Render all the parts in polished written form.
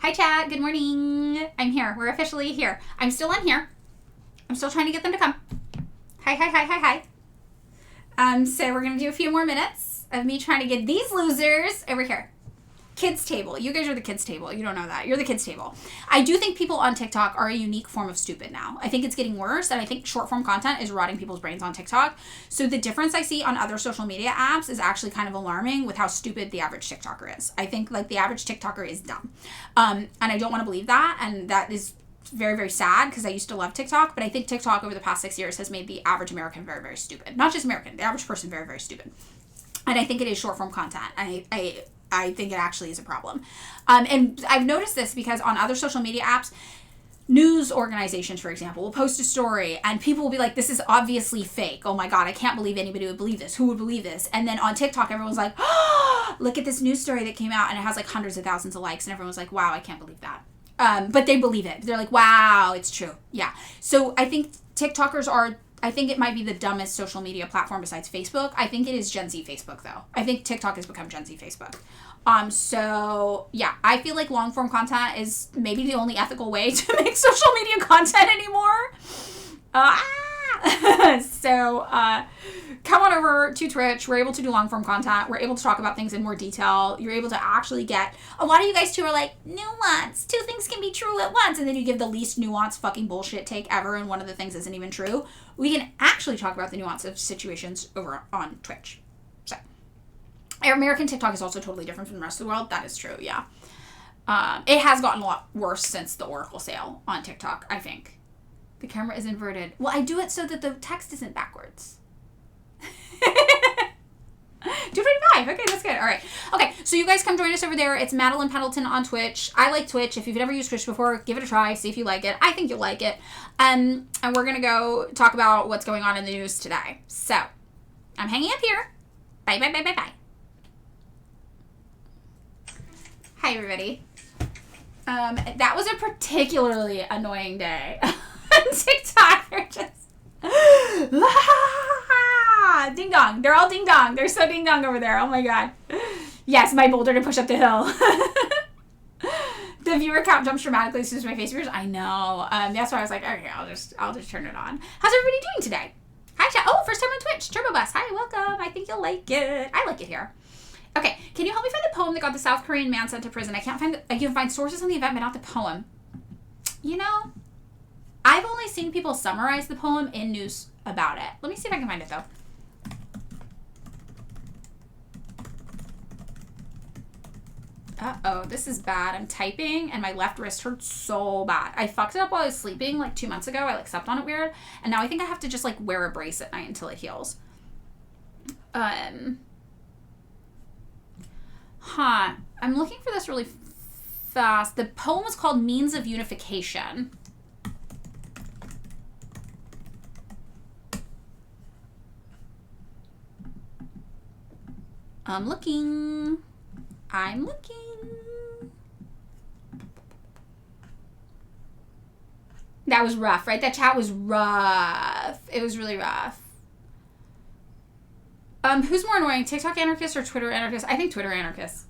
Hi, chat. Good morning. I'm here. We're officially here. I'm still on here. I'm still trying to get them to come. Hi. So we're going to do a few more minutes of me trying to get these losers over here. Kids table. You guys are the kids table. You don't know that. You're the kids table. I do think people on TikTok are a unique form of stupid now. I think it's getting worse, and I think short form content is rotting people's brains on TikTok. So the difference I see on other social media apps is actually kind of alarming with how stupid the average TikToker is. I think like the average TikToker is dumb. And I don't want to believe that, and that is very, very sad because I used to love TikTok, but I think TikTok over the past 6 years has made the average American very, very stupid. Not just American, the average person very, very stupid. And I think it is short form content. I think it actually is a problem. And I've noticed this because on other social media apps, news organizations, for example, will post a story and people will be like, this is obviously fake. Oh my God, I can't believe anybody would believe this. Who would believe this? And then on TikTok, everyone's like, oh, look at this news story that came out and it has like hundreds of thousands of likes. And everyone's like, wow, I can't believe that. But they believe it. They're like, wow, it's true. Yeah. So I think TikTokers I think it might be the dumbest social media platform besides Facebook. I think it is Gen Z Facebook, though. I think TikTok has become Gen Z Facebook. So, yeah, I feel like long-form content is maybe the only ethical way to make social media content anymore. So, come on over to Twitch. We're able to do long-form content. We're able to talk about things in more detail. You're able to actually get... A lot of you guys, too, are like, nuance. Two things can be true at once. And then you give the least nuanced fucking bullshit take ever, and one of the things isn't even true. We can actually talk about the nuance of situations over on Twitch. So, American TikTok is also totally different from the rest of the world. That is true, yeah. It has gotten a lot worse since the Oracle sale on TikTok, I think. The camera is inverted. Well, I do it so that the text isn't backwards. 225. Okay, that's good. All right. Okay, so you guys come join us over there. It's Madeline Pendleton on Twitch. I like Twitch. If you've never used Twitch before, give it a try. See if you like it. I think you'll like it. And we're going to go talk about what's going on in the news today. So, I'm hanging up here. Bye. Hi, everybody. That was a particularly annoying day. TikTok, they're just ding dong. They're all ding dong. They're so ding dong over there. Oh my God. Yes, my boulder to push up the hill. The viewer count jumps dramatically as soon as my face appears. I know. That's why I was like, okay, I'll just turn it on. How's everybody doing today? Hi, chat. Oh, first time on Twitch. Turbo Bus. Hi, welcome. I think you'll like it. I like it here. Okay, can you help me find the poem that got the South Korean man sent to prison? I can find sources on the event, but not the poem. You know, I've only seen people summarize the poem in news about it. Let me see if I can find it, though. Uh-oh, this is bad. I'm typing, and my left wrist hurts so bad. I fucked it up while I was sleeping, like 2 months ago. I, like, slept on it weird, and now I think I have to just, like, wear a brace at night until it heals. I'm looking for this really fast. The poem is called Means of Unification. I'm looking. That was rough, right? That chat was rough. It was really rough. Who's more annoying, TikTok anarchists or Twitter anarchists? I think Twitter anarchists.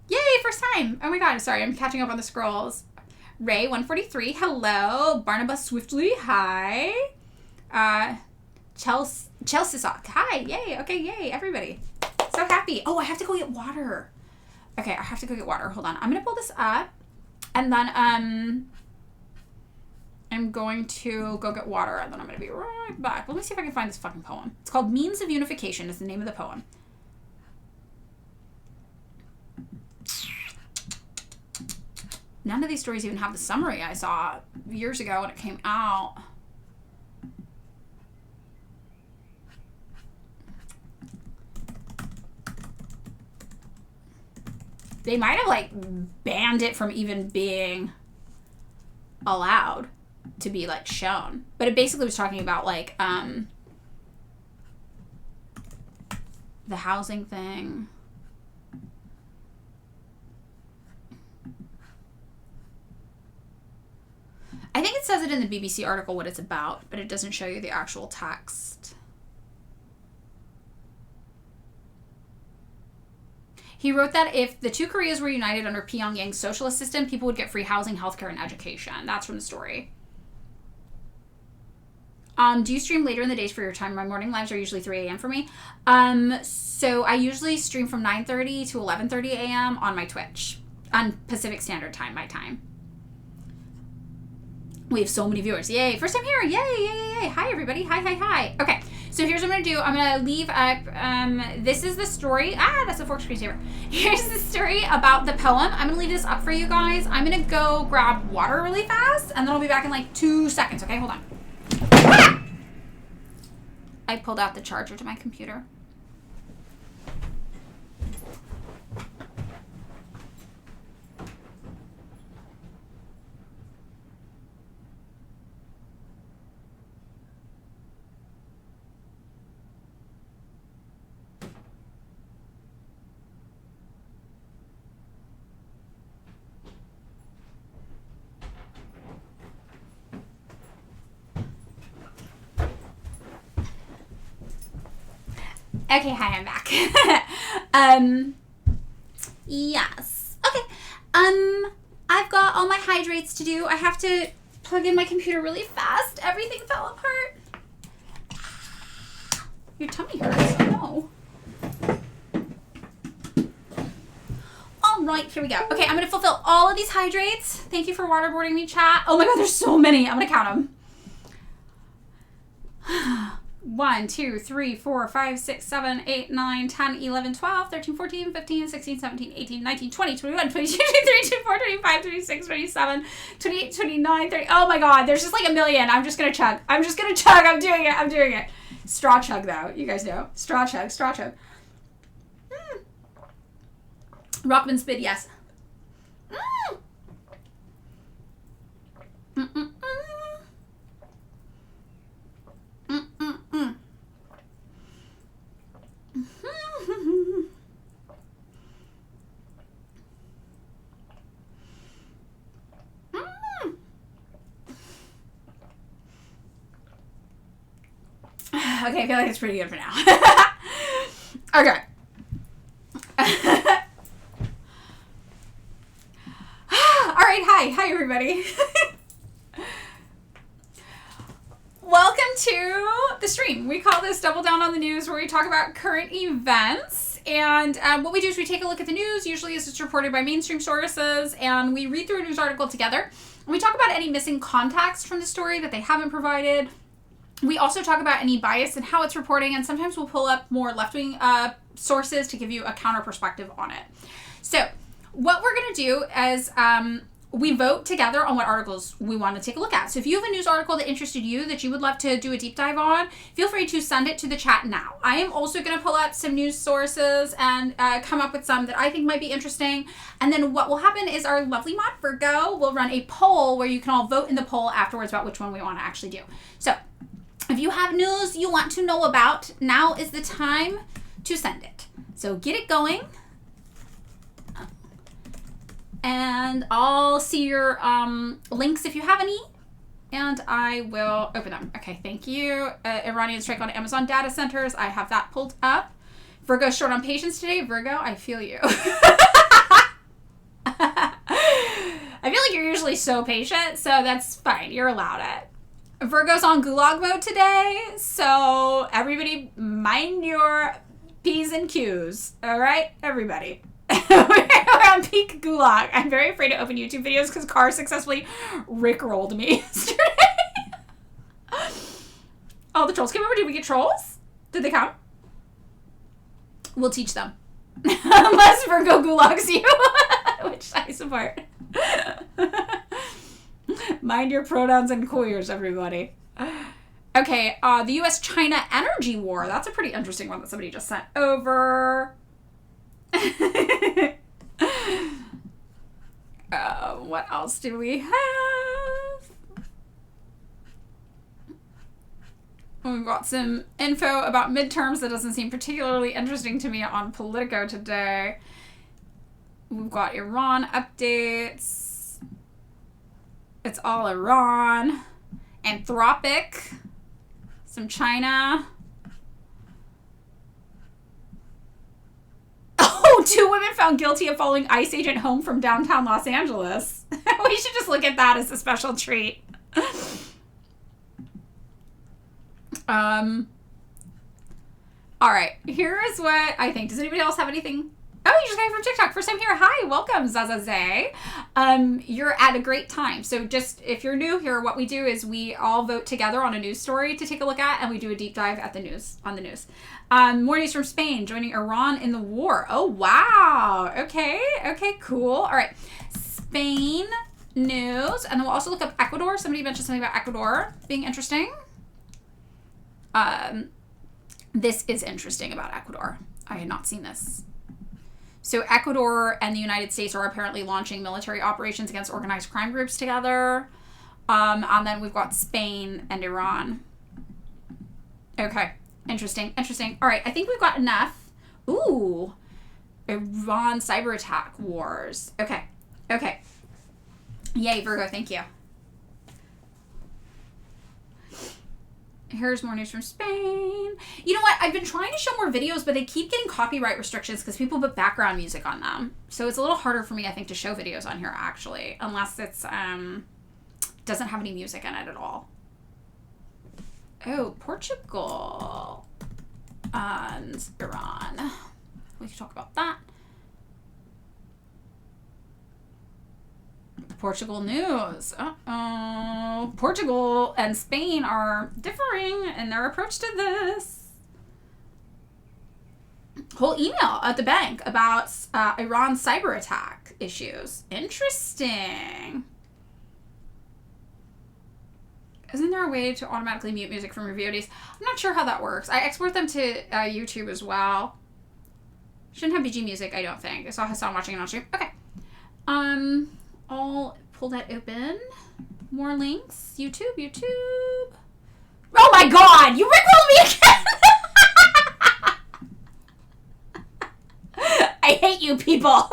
Yay, first time. Oh my God, sorry, I'm catching up on the scrolls. Ray143, hello. Barnabas Swiftly, hi. Chelsea Sock, hi. Yay, okay, yay, everybody. So happy. Oh, I have to go get water. Okay, I have to go get water. Hold on. I'm going to pull this up. And then, I'm going to go get water. And then I'm going to be right back. Let me see if I can find this fucking poem. It's called Means of Unification is the name of the poem. None of these stories even have the summary I saw years ago when it came out. They might have, like, banned it from even being allowed to be, like, shown. But it basically was talking about, like, the housing thing. I think it says it in the BBC article what it's about, but it doesn't show you the actual text. He wrote that if the two Koreas were united under Pyongyang's socialist system, people would get free housing, healthcare, and education. That's from the story. Do you stream later in the days for your time? My morning lives are usually 3 a.m. for me. So I usually stream from 9:30 to 11:30 a.m. on my Twitch on Pacific Standard Time, my time. We have so many viewers. Yay. First time here. Yay, yay, yay, yay. Hi, everybody. Hi, hi, hi. Okay. So here's what I'm going to do. I'm going to leave up, this is the story. That's a fork screensaver. Here's the story about the poem. I'm going to leave this up for you guys. I'm going to go grab water really fast, and then I'll be back in like 2 seconds. Okay, hold on. I pulled out the charger to my computer. Okay, hi, I'm back. Yes. Okay. I've got all my hydrates to do. I have to plug in my computer really fast. Everything fell apart. Your tummy hurts. Oh, no. All right, here we go. Okay, I'm going to fulfill all of these hydrates. Thank you for waterboarding me, chat. Oh my God, there's so many. I'm going to count them. 1, 2, 3, 4, 5, 6, 7, 8, 9, 10, 11, 12, 13, 14, 15, 16, 17, 18, 19, 20, 21, 22, 23, 24, 25, 26, 27, 28, 29, 30. Oh my God, there's just like a million. I'm just going to chug. I'm doing it. I'm doing it. Straw chug though. You guys know. Straw chug. Rockman spid, yes. Okay, I feel like it's pretty good for now. Okay. All right, hi everybody. Welcome to the stream. We call this Double Down on the News, where we talk about current events. And what we do is we take a look at the news, usually as it's reported by mainstream sources, and we read through a news article together. And we talk about any missing context from the story that they haven't provided. We also talk about any bias and how it's reporting, and sometimes we'll pull up more left-wing sources to give you a counter perspective on it. So what we're going to do is we vote together on what articles we want to take a look at. So if you have a news article that interested you that you would love to do a deep dive on, feel free to send it to the chat now. I am also going to pull up some news sources and come up with some that I think might be interesting. And then what will happen is our lovely mod Virgo will run a poll where you can all vote in the poll afterwards about which one we want to actually do. So if you have news you want to know about, now is the time to send it. So get it going. And I'll see your links if you have any, and I will open them. Okay, thank you. Iranian strike on Amazon data centers. I have that pulled up. Virgo short on patience today. Virgo, I feel you. I feel like you're usually so patient, so that's fine. You're allowed it. Virgo's on gulag mode today, so everybody mind your P's and Q's. All right, everybody. We're on peak gulag. I'm very afraid to open YouTube videos because Carr successfully rickrolled me yesterday. Oh, the trolls came over. Did we get trolls? Did they come? We'll teach them. Unless Virgo gulags you, which I support. Mind your pronouns and queers, everybody. Okay, the U.S.-China energy war. That's a pretty interesting one that somebody just sent over. What else do we have? We've got some info about midterms that doesn't seem particularly interesting to me on Politico today. We've got Iran updates. It's all Iran. Anthropic. Some China. Oh, 2 women found guilty of following ICE agent home from downtown Los Angeles. We should just look at that as a special treat. All right, here is what I think. Does anybody else have anything? Oh, you just came from TikTok. First time here. Hi, welcome, Zazaze. You're at a great time. So just, if you're new here, what we do is we all vote together on a news story to take a look at, and we do a deep dive at the news, on the news. More news from Spain, joining Iran in the war. Oh, wow. Okay, cool. All right, Spain news. And then we'll also look up Ecuador. Somebody mentioned something about Ecuador being interesting. This is interesting about Ecuador. I had not seen this. So Ecuador and the United States are apparently launching military operations against organized crime groups together. And then we've got Spain and Iran. Okay. Interesting. All right. I think we've got enough. Ooh. Iran cyber attack wars. Okay. Yay, Virgo. Thank you. Here's more news from Spain. You know what? I've been trying to show more videos, but they keep getting copyright restrictions because people put background music on them. So it's a little harder for me, I think, to show videos on here, actually. Unless it's, doesn't have any music in it at all. Oh, Portugal and Iran. We can talk about that. Portugal news. Uh-oh. Portugal and Spain are differing in their approach to this. Whole email at the bank about Iran cyber attack issues. Interesting. Isn't there a way to automatically mute music from your VODs? I'm not sure how that works. I export them to YouTube as well. Shouldn't have BG music, I don't think. I saw Hassan watching it on stream. Okay. I'll pull that open. More links. YouTube. Oh my god! You rickrolled me again! I hate you people.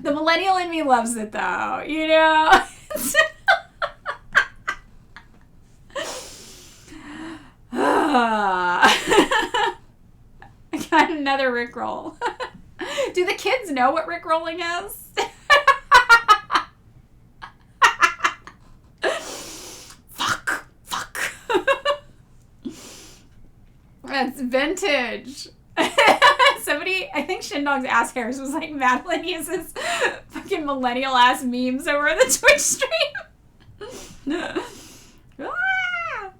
The millennial in me loves it though, you know? I got another rickroll. Do the kids know what rickrolling is? Fuck. That's vintage. Somebody, I think Shindong's ass hairs was like, Madeline uses fucking millennial ass memes over the Twitch stream. Ah!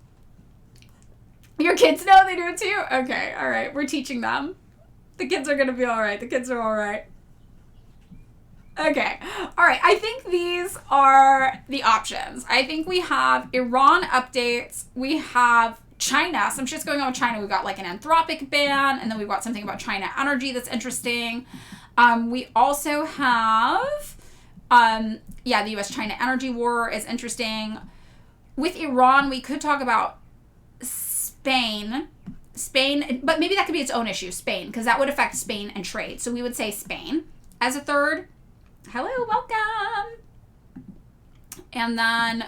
Your kids know they do too? Okay, alright, we're teaching them. The kids are gonna be alright. The kids are alright. Okay. Alright, I think these are the options. I think we have Iran updates. We have China. Some shit's going on with China. We've got like an Anthropic ban, and then we've got something about China energy that's interesting. We also have, the US-China energy war is interesting. With Iran, we could talk about Spain, but maybe that could be its own issue, Spain, because that would affect Spain and trade. So we would say Spain as a third. Hello, welcome. And then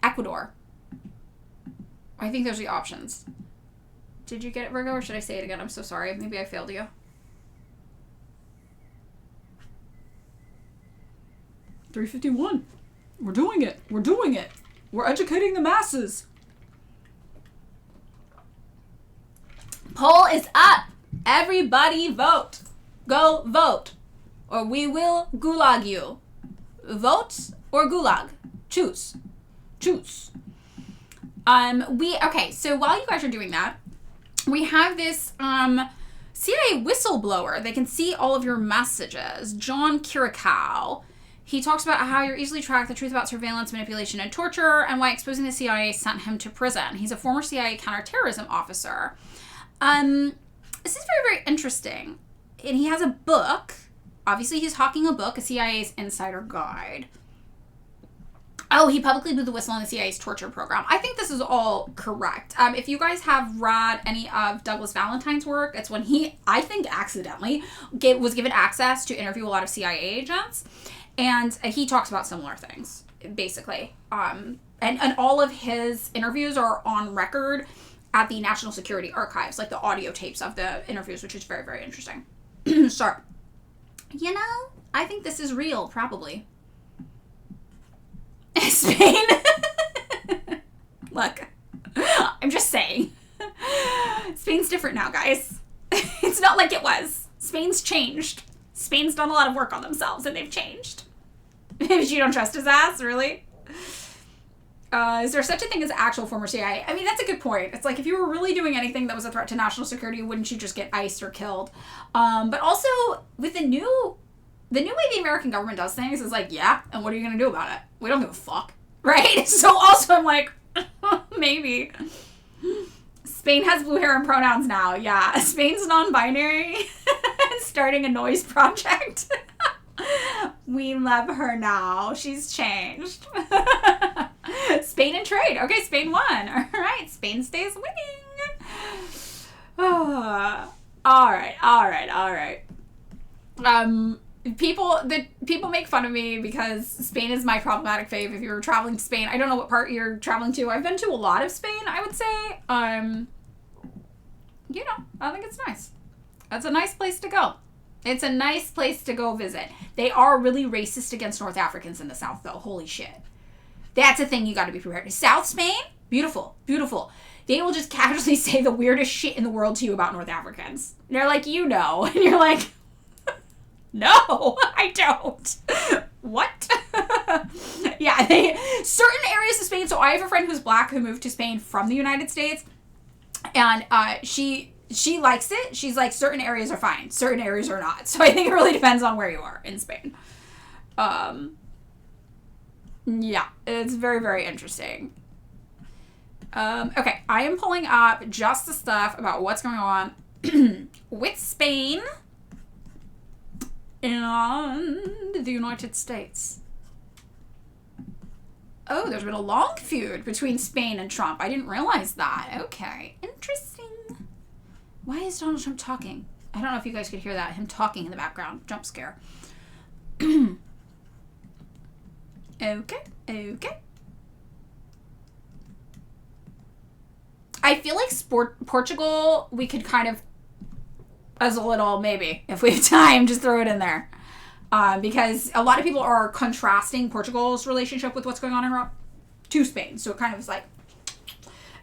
Ecuador. I think those are the options. Did you get it, Virgo, or should I say it again? I'm so sorry. Maybe I failed you. 351. We're doing it. We're educating the masses. Poll is up. Everybody vote. Go vote. Or we will gulag you. Vote or gulag. Choose. Okay, so while you guys are doing that, we have this CIA whistleblower. They can see all of your messages. John Curacao. He talks about how you're easily tracked, the truth about surveillance, manipulation, and torture, and why exposing the CIA sent him to prison. He's a former CIA counterterrorism officer. This is very, very interesting. And he has a book. Obviously, he's hawking a book, a CIA's insider guide. Oh, he publicly blew the whistle on the CIA's torture program. I think this is all correct. If you guys have read any of Douglas Valentine's work, it's when he, I think accidentally, was given access to interview a lot of CIA agents. And he talks about similar things, basically. And all of his interviews are on record. at the National Security Archives, like the audio tapes of the interviews, which is very, very interesting. So, you know, I think this is real, probably. Spain. Look, I'm just saying. Spain's different now, guys. It's not like it was. Spain's changed. Spain's done a lot of work on themselves, and they've changed. Maybe you don't trust his ass, really? Is there such a thing as actual former CIA? I mean, that's a good point. It's like, if you were really doing anything that was a threat to national security, wouldn't you just get iced or killed? But also, with the new way the American government does things is like, yeah, and what are you going to do about it? We don't give a fuck. Right? So also I'm like, maybe. Spain has blue hair and pronouns now. Yeah. Spain's non-binary. Starting a noise project. We love her now. She's changed. Spain and trade. Okay, Spain won. All right. Spain stays winning. All right. People make fun of me because Spain is my problematic fave. If you're traveling to Spain, I don't know what part you're traveling to. I've been to a lot of Spain, I would say. You know, I think it's nice. That's a nice place to go. It's a nice place to go visit. They are really racist against North Africans in the South, though. Holy shit. That's a thing you got to be prepared to. South Spain, beautiful, beautiful. They will just casually say the weirdest shit in the world to you about North Africans. They're like, you know. And you're like, no, I don't. What? Yeah, certain areas of Spain. So I have a friend who's black who moved to Spain from the United States. And she likes it. She's like, certain areas are fine. Certain areas are not. So I think it really depends on where you are in Spain. Yeah, it's very, very interesting. Okay, I am pulling up just the stuff about what's going on with Spain and the United States. Oh, there's been a long feud between Spain and Trump. I didn't realize that. Okay, interesting. Why is Donald Trump talking? I don't know if you guys could hear that. Him talking in the background. Jump scare. Okay. I feel like Portugal, we could kind of, as a little, maybe, if we have time, just throw it in there. Because a lot of people are contrasting Portugal's relationship with what's going on in Europe to Spain. So it kind of is like,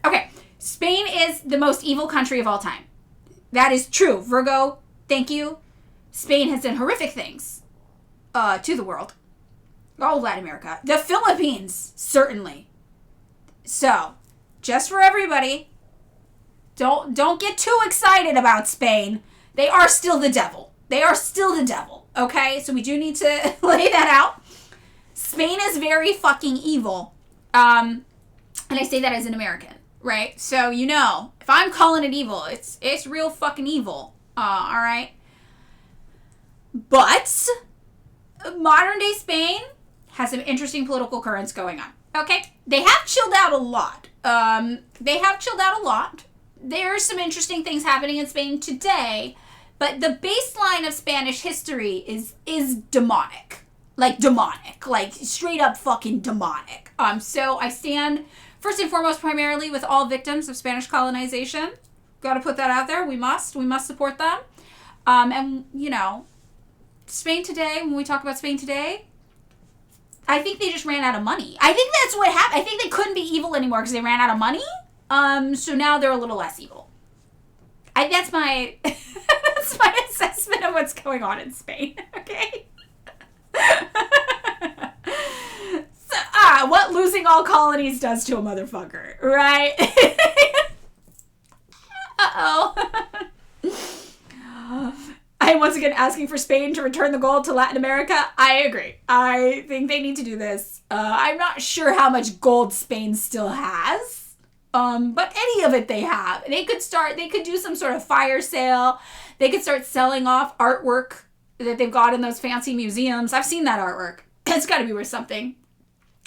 okay, Spain is the most evil country of all time. That is true. Virgo, thank you. Spain has done horrific things to the world. All of Latin America. The Philippines, certainly. So, just for everybody, don't get too excited about Spain. They are still the devil. They are still the devil. Okay? So we do need to lay that out. Spain is very fucking evil. And I say that as an American, right? So, you know, if I'm calling it evil, it's real fucking evil. Alright? But modern day Spain has some interesting political currents going on. Okay? They have chilled out a lot. There are some interesting things happening in Spain today, but the baseline of Spanish history is demonic. Like straight up fucking demonic. So I stand first and foremost primarily with all victims of Spanish colonization. Gotta put that out there. We must support them. And you know, Spain today, when we talk about Spain today, I think they just ran out of money. I think that's what happened. I think they couldn't be evil anymore because they ran out of money. So now they're a little less evil. That's my that's my assessment of what's going on in Spain. Okay. So, what losing all colonies does to a motherfucker, right? Uh-oh. I am once again asking for Spain to return the gold to Latin America. I agree. I think they need to do this. I'm not sure how much gold Spain still has. But any of it they have. They could do some sort of fire sale. They could start selling off artwork that they've got in those fancy museums. I've seen that artwork. It's got to be worth something.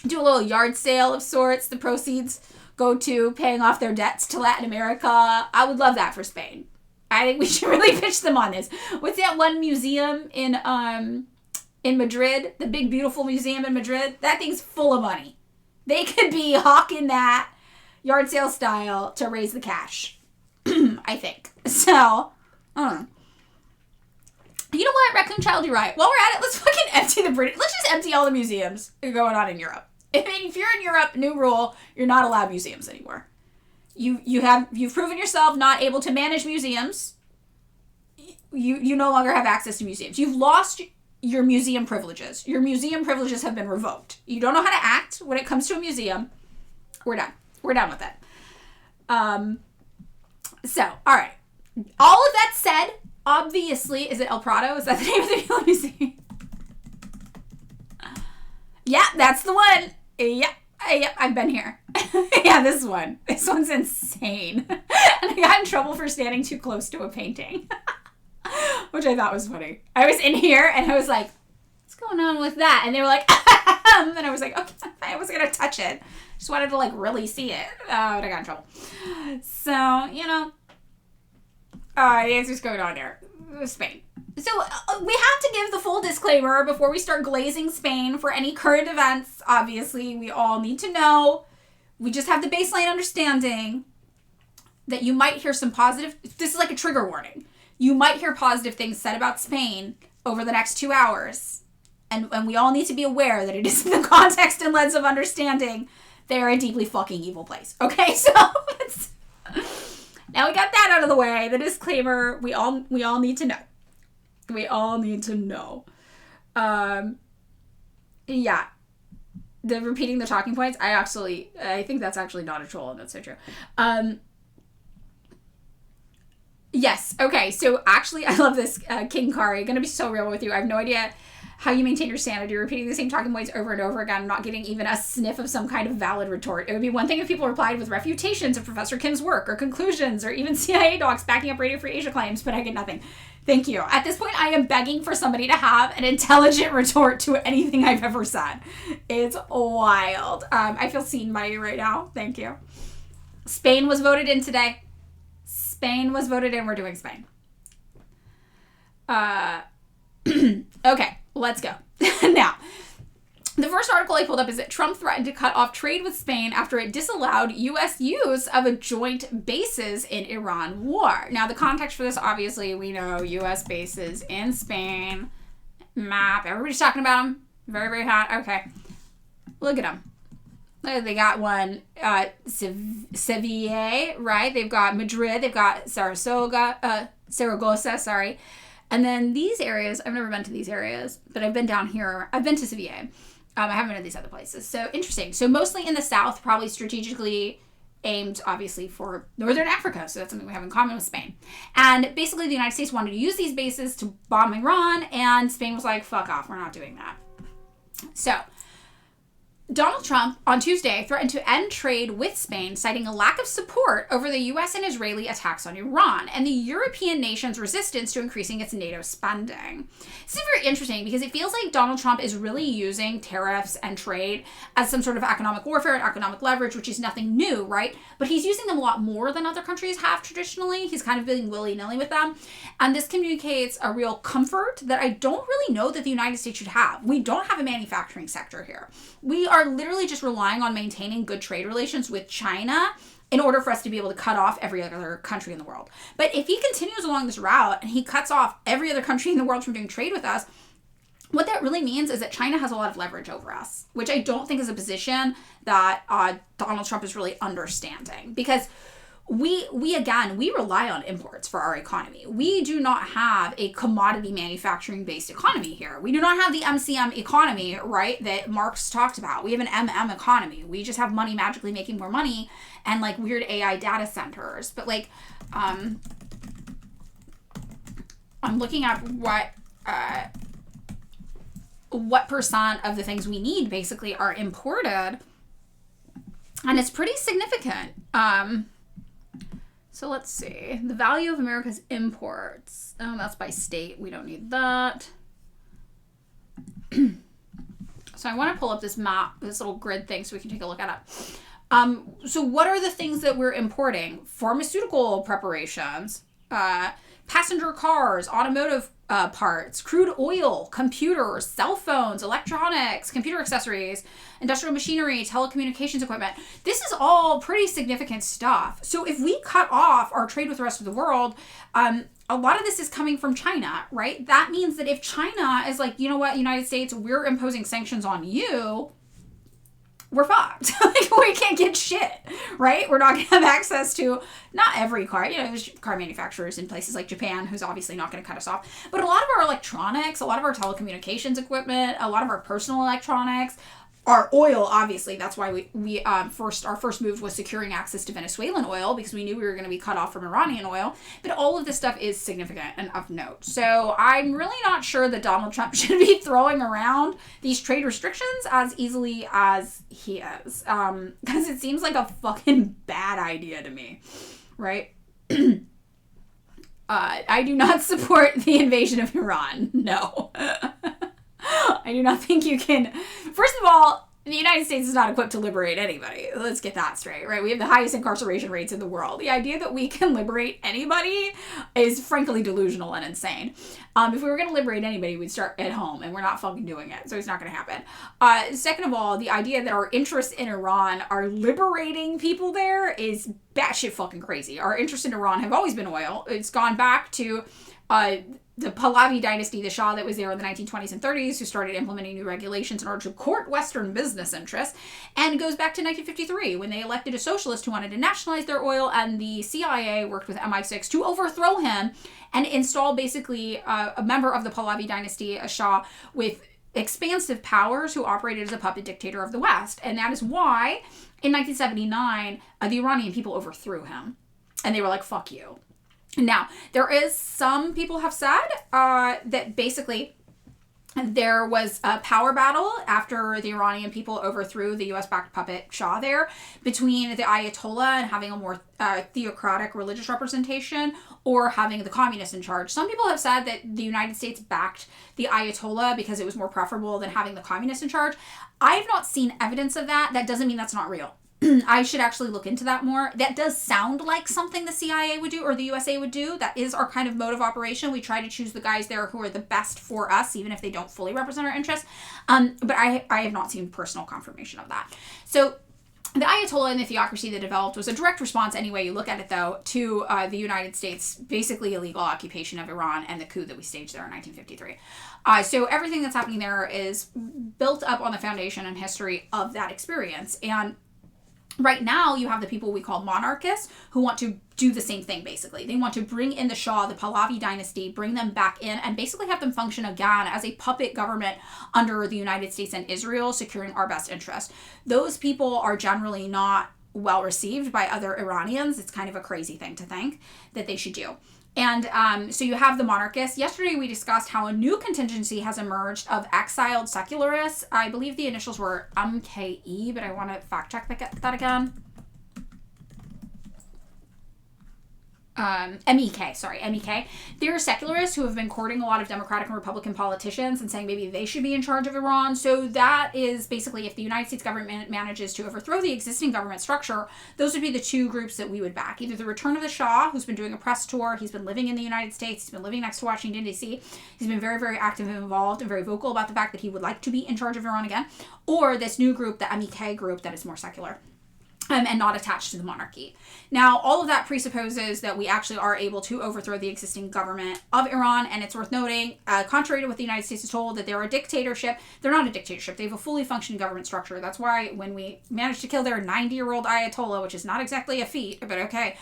Do a little yard sale of sorts. The proceeds go to paying off their debts to Latin America. I would love that for Spain. I think we should really pitch them on this. What's that one museum in Madrid? The big, beautiful museum in Madrid? That thing's full of money. They could be hawking that yard sale style to raise the cash. I think. So, I don't know. You know what, Raccoon Child, you're right. While we're at it, let's fucking empty the British. Let's just empty all the museums going on in Europe. I mean, if you're in Europe, new rule, you're not allowed museums anymore. You've proven yourself not able to manage museums. You no longer have access to museums. You've lost your museum privileges. Your museum privileges have been revoked. You don't know how to act when it comes to a museum. We're done. We're done with it. So, all right. All of that said, obviously, is it El Prado? Is that the name of the museum? Let me see. Yeah, that's the one. Yep, I've been here. Yeah, this one. This one's insane. And I got in trouble for standing too close to a painting. Which I thought was funny. I was in here and I was like, what's going on with that? And they were like, and I was like, okay, I wasn't going to touch it. Just wanted to like really see it. But I got in trouble. So, you know. It's just going on there. Spain. So we have to give the full disclaimer before we start glazing Spain for any current events. Obviously, we all need to know. We just have the baseline understanding that you might hear some positive. This is like a trigger warning. You might hear positive things said about Spain over the next 2 hours. And we all need to be aware that it is in the context and lens of understanding they are a deeply fucking evil place. Okay, so now we got that out of the way. The disclaimer, we all need to know. We all need to know. Yeah. The repeating the talking points, I think that's actually not a troll, and that's so true. Yes. Okay. So actually, I love this. King Kari, gonna be so real with you. I have no idea how you maintain your sanity, repeating the same talking points over and over again, not getting even a sniff of some kind of valid retort. It would be one thing if people replied with refutations of Professor Kim's work or conclusions or even CIA docs backing up Radio Free Asia claims, but I get nothing. Thank you. At this point, I am begging for somebody to have an intelligent retort to anything I've ever said. It's wild. I feel seen by you right now. Thank you. Spain was voted in today. Spain was voted in. We're doing Spain. Okay, let's go. Now, the first article I pulled up is that Trump threatened to cut off trade with Spain after it disallowed U.S. use of a joint bases in Iran war. Now, the context for this, obviously, we know U.S. bases in Spain. Map. Everybody's talking about them. Very, very hot. Okay. Look at them. They got one, Sevilla, right? They've got Madrid. They've got Saragossa, sorry. And then these areas, I've never been to these areas, but I've been down here. I've been to Sevilla. I haven't been to these other places. So interesting. So mostly in the south, probably strategically aimed, obviously, for Northern Africa. So that's something we have in common with Spain. And basically the United States wanted to use these bases to bomb Iran, and Spain was like, fuck off, we're not doing that. So Donald Trump on Tuesday threatened to end trade with Spain, citing a lack of support over the U.S. and Israeli attacks on Iran and the European nation's resistance to increasing its NATO spending. This is very interesting because it feels like Donald Trump is really using tariffs and trade as some sort of economic warfare and economic leverage, which is nothing new, right? But he's using them a lot more than other countries have traditionally. He's kind of being willy-nilly with them. And this communicates a real comfort that I don't really know that the United States should have. We don't have a manufacturing sector here. We are literally just relying on maintaining good trade relations with China in order for us to be able to cut off every other country in the world. But if he continues along this route and he cuts off every other country in the world from doing trade with us, what that really means is that China has a lot of leverage over us, which I don't think is a position that Donald Trump is really understanding, because we rely on imports for our economy. We do not have a commodity manufacturing based economy here. We do not have the MCM economy, right, that Marx talked about. We have an MM economy. We just have money magically making more money and like weird AI data centers. But like, I'm looking at what percent of the things we need basically are imported, and it's pretty significant. So let's see. The value of America's imports. Oh, that's by state. We don't need that. So I want to pull up this map, this little grid thing, so we can take a look at it. So what are the things that we're importing? Pharmaceutical preparations. passenger cars, automotive parts, crude oil, computers, cell phones, electronics, computer accessories, industrial machinery, telecommunications equipment. This is all pretty significant stuff. So if we cut off our trade with the rest of the world, a lot of this is coming from China, right? That means that if China is like, you know what, United States, we're imposing sanctions on you, we're fucked. Like, we can't get shit, right? We're not going to have access to, not every car, there's car manufacturers in places like Japan who's obviously not going to cut us off, but a lot of our electronics, a lot of our telecommunications equipment, a lot of our personal electronics, our oil, obviously, that's why our first move was securing access to Venezuelan oil, because we knew we were going to be cut off from Iranian oil. But all of this stuff is significant and of note. So I'm really not sure that Donald Trump should be throwing around these trade restrictions as easily as he is. Because it seems like a fucking bad idea to me, right? I do not support the invasion of Iran. No. I do not think you can. First of all, the United States is not equipped to liberate anybody. Let's get that straight, right? We have the highest incarceration rates in the world. The idea that we can liberate anybody is frankly delusional and insane. If we were going to liberate anybody, we'd start at home, and we're not fucking doing it, so it's not going to happen. Second of all, the idea that our interests in Iran are liberating people there is batshit fucking crazy. Our interests in Iran have always been oil. It's gone back to the Pahlavi dynasty, the Shah that was there in the 1920s and 30s, who started implementing new regulations in order to court Western business interests, and goes back to 1953 when they elected a socialist who wanted to nationalize their oil, and the CIA worked with MI6 to overthrow him and install basically a member of the Pahlavi dynasty, a Shah, with expansive powers who operated as a puppet dictator of the West. And that is why in 1979 the Iranian people overthrew him, and they were like, fuck you. Now, some people have said that basically there was a power battle after the Iranian people overthrew the US-backed puppet Shah there between the Ayatollah and having a more theocratic religious representation, or having the communists in charge. Some people have said that the United States backed the Ayatollah because it was more preferable than having the communists in charge. I have not seen evidence of that. That doesn't mean that's not real. I should actually look into that more. That does sound like something the CIA would do or the USA would do. That is our kind of mode of operation. We try to choose the guys there who are the best for us, even if they don't fully represent our interests. But I have not seen personal confirmation of that. So the Ayatollah and the theocracy that developed was a direct response, any way you look at it, though, to the United States' basically illegal occupation of Iran and the coup that we staged there in 1953. So everything that's happening there is built up on the foundation and history of that experience. And right now, you have the people we call monarchists who want to do the same thing, basically. They want to bring in the Shah, the Pahlavi dynasty, bring them back in, and basically have them function again as a puppet government under the United States and Israel, securing our best interest. Those people are generally not well received by other Iranians. It's kind of a crazy thing to think that they should do. And so you have the monarchists. Yesterday we discussed how a new contingency has emerged of exiled secularists. I believe the initials were MKE, but I want to fact check that again. MEK. They're secularists who have been courting a lot of Democratic and Republican politicians and saying maybe they should be in charge of Iran. So that is basically, if the United States government manages to overthrow the existing government structure, those would be the two groups that we would back. Either the return of the Shah, who's been doing a press tour, he's been living in the United States, he's been living next to Washington, D.C., he's been very, very active and involved and very vocal about the fact that he would like to be in charge of Iran again, or this new group, the MEK group, that is more secular. And not attached to the monarchy. Now, all of that presupposes that we actually are able to overthrow the existing government of Iran, and it's worth noting, contrary to what the United States is told, that they're a dictatorship. They're not a dictatorship. They have a fully functioning government structure. That's why when we managed to kill their 90-year-old Ayatollah, which is not exactly a feat, but okay,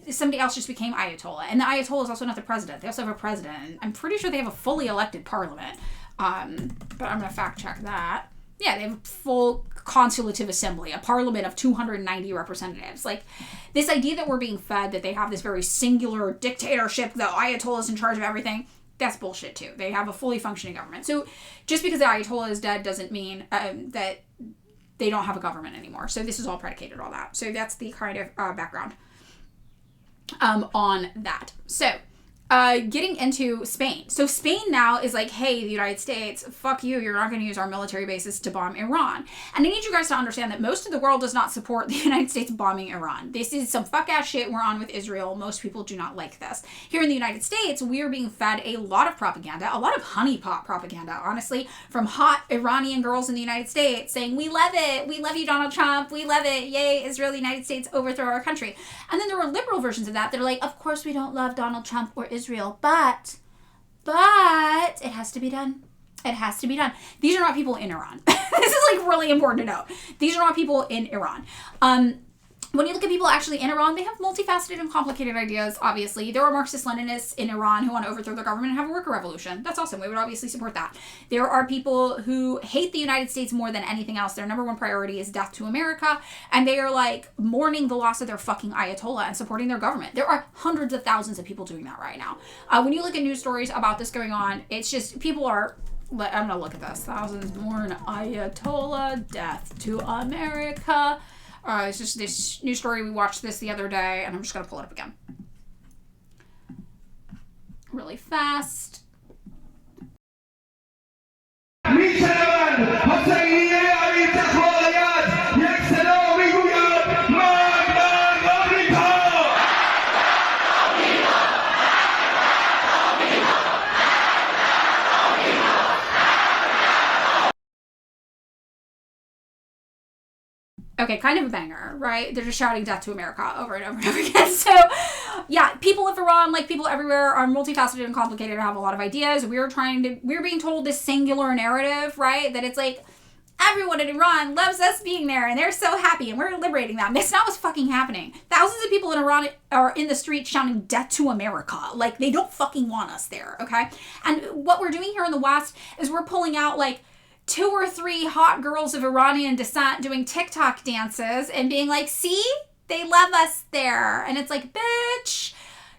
somebody else just became Ayatollah. And the Ayatollah is also not the president. They also have a president. And I'm pretty sure they have a fully elected parliament. But I'm going to fact check that. Yeah, they have a full consultative assembly, a parliament of 290 representatives. Like, this idea that we're being fed that they have this very singular dictatorship, the Ayatollah is in charge of everything, that's bullshit too. They have a fully functioning government. So just because the Ayatollah is dead doesn't mean that they don't have a government anymore. So this is all predicated on that. So that's the kind of background on that. So getting into Spain. So Spain now is like, hey, the United States, fuck you. You're not going to use our military bases to bomb Iran. And I need you guys to understand that most of the world does not support the United States bombing Iran. This is some fuck ass shit we're on with Israel. Most people do not like this. Here in the United States, we are being fed a lot of propaganda, a lot of honeypot propaganda, honestly, from hot Iranian girls in the United States saying, we love it. We love you, Donald Trump. We love it. Yay, Israel, the United States, overthrow our country. And then there were liberal versions of that that are like, of course we don't love Donald Trump or Israel, but it has to be done. It has to be done. These are not people in Iran. This is like really important to note. These are not people in Iran. When you look at people actually in Iran, they have multifaceted and complicated ideas, obviously. There are Marxist-Leninists in Iran who want to overthrow their government and have a worker revolution. That's awesome. We would obviously support that. There are people who hate the United States more than anything else. Their number one priority is death to America, and they are like mourning the loss of their fucking Ayatollah and supporting their government. There are hundreds of thousands of people doing that right now. When you look at news stories about this going on, it's just people are... I'm going to look at this. Thousands mourn Ayatollah, death to America. It's just this news story. We watched this the other day, and I'm just going to pull it up again. Really fast. Okay, kind of a banger, right? They're just shouting death to America over and over and over again. So, yeah, people of Iran, like people everywhere, are multifaceted and complicated and have a lot of ideas. We're being told this singular narrative, right? That it's like, everyone in Iran loves us being there and they're so happy and we're liberating them. That's not what's fucking happening. Thousands of people in Iran are in the street shouting death to America. Like, they don't fucking want us there, okay? And what we're doing here in the West is we're pulling out, like, 2 or 3 hot girls of Iranian descent doing TikTok dances and being like, see, they love us there. And it's like, bitch,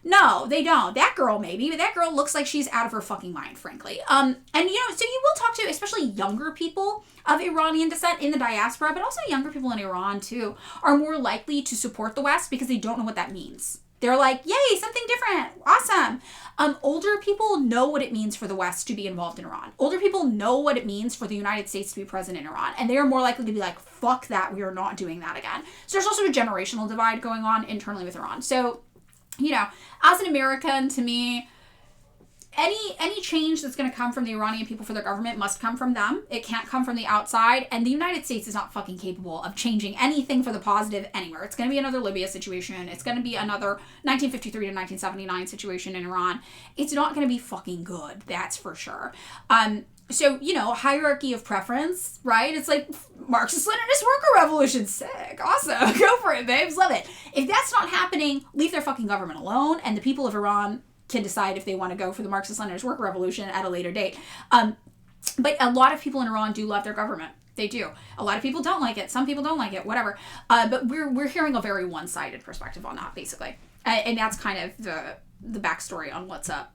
no, they don't. That girl maybe, but that girl looks like she's out of her fucking mind, frankly. And you know, so you will talk to especially younger people of Iranian descent in the diaspora, but also younger people in Iran too, are more likely to support the West because they don't know what that means. They're like, yay, something different. Awesome. Older people know what it means for the West to be involved in Iran. Older people know what it means for the United States to be present in Iran. And they are more likely to be like, fuck that. We are not doing that again. So there's also a generational divide going on internally with Iran. So, you know, as an American, to me, any change that's going to come from the Iranian people for their government must come from them. It can't come from the outside. And the United States is not fucking capable of changing anything for the positive anywhere. It's going to be another Libya situation. It's going to be another 1953 to 1979 situation in Iran. It's not going to be fucking good. That's for sure. So, you know, hierarchy of preference, right? It's like Marxist-Leninist worker revolution. Sick. Awesome. Go for it, babes. Love it. If that's not happening, leave their fucking government alone. And the people of Iran can decide if they want to go for the Marxist-Leninist worker revolution at a later date. But a lot of people in Iran do love their government. They do. A lot of people don't like it. Some people don't like it. Whatever. But we're hearing a very one-sided perspective on that, basically. And that's kind of the backstory on what's up.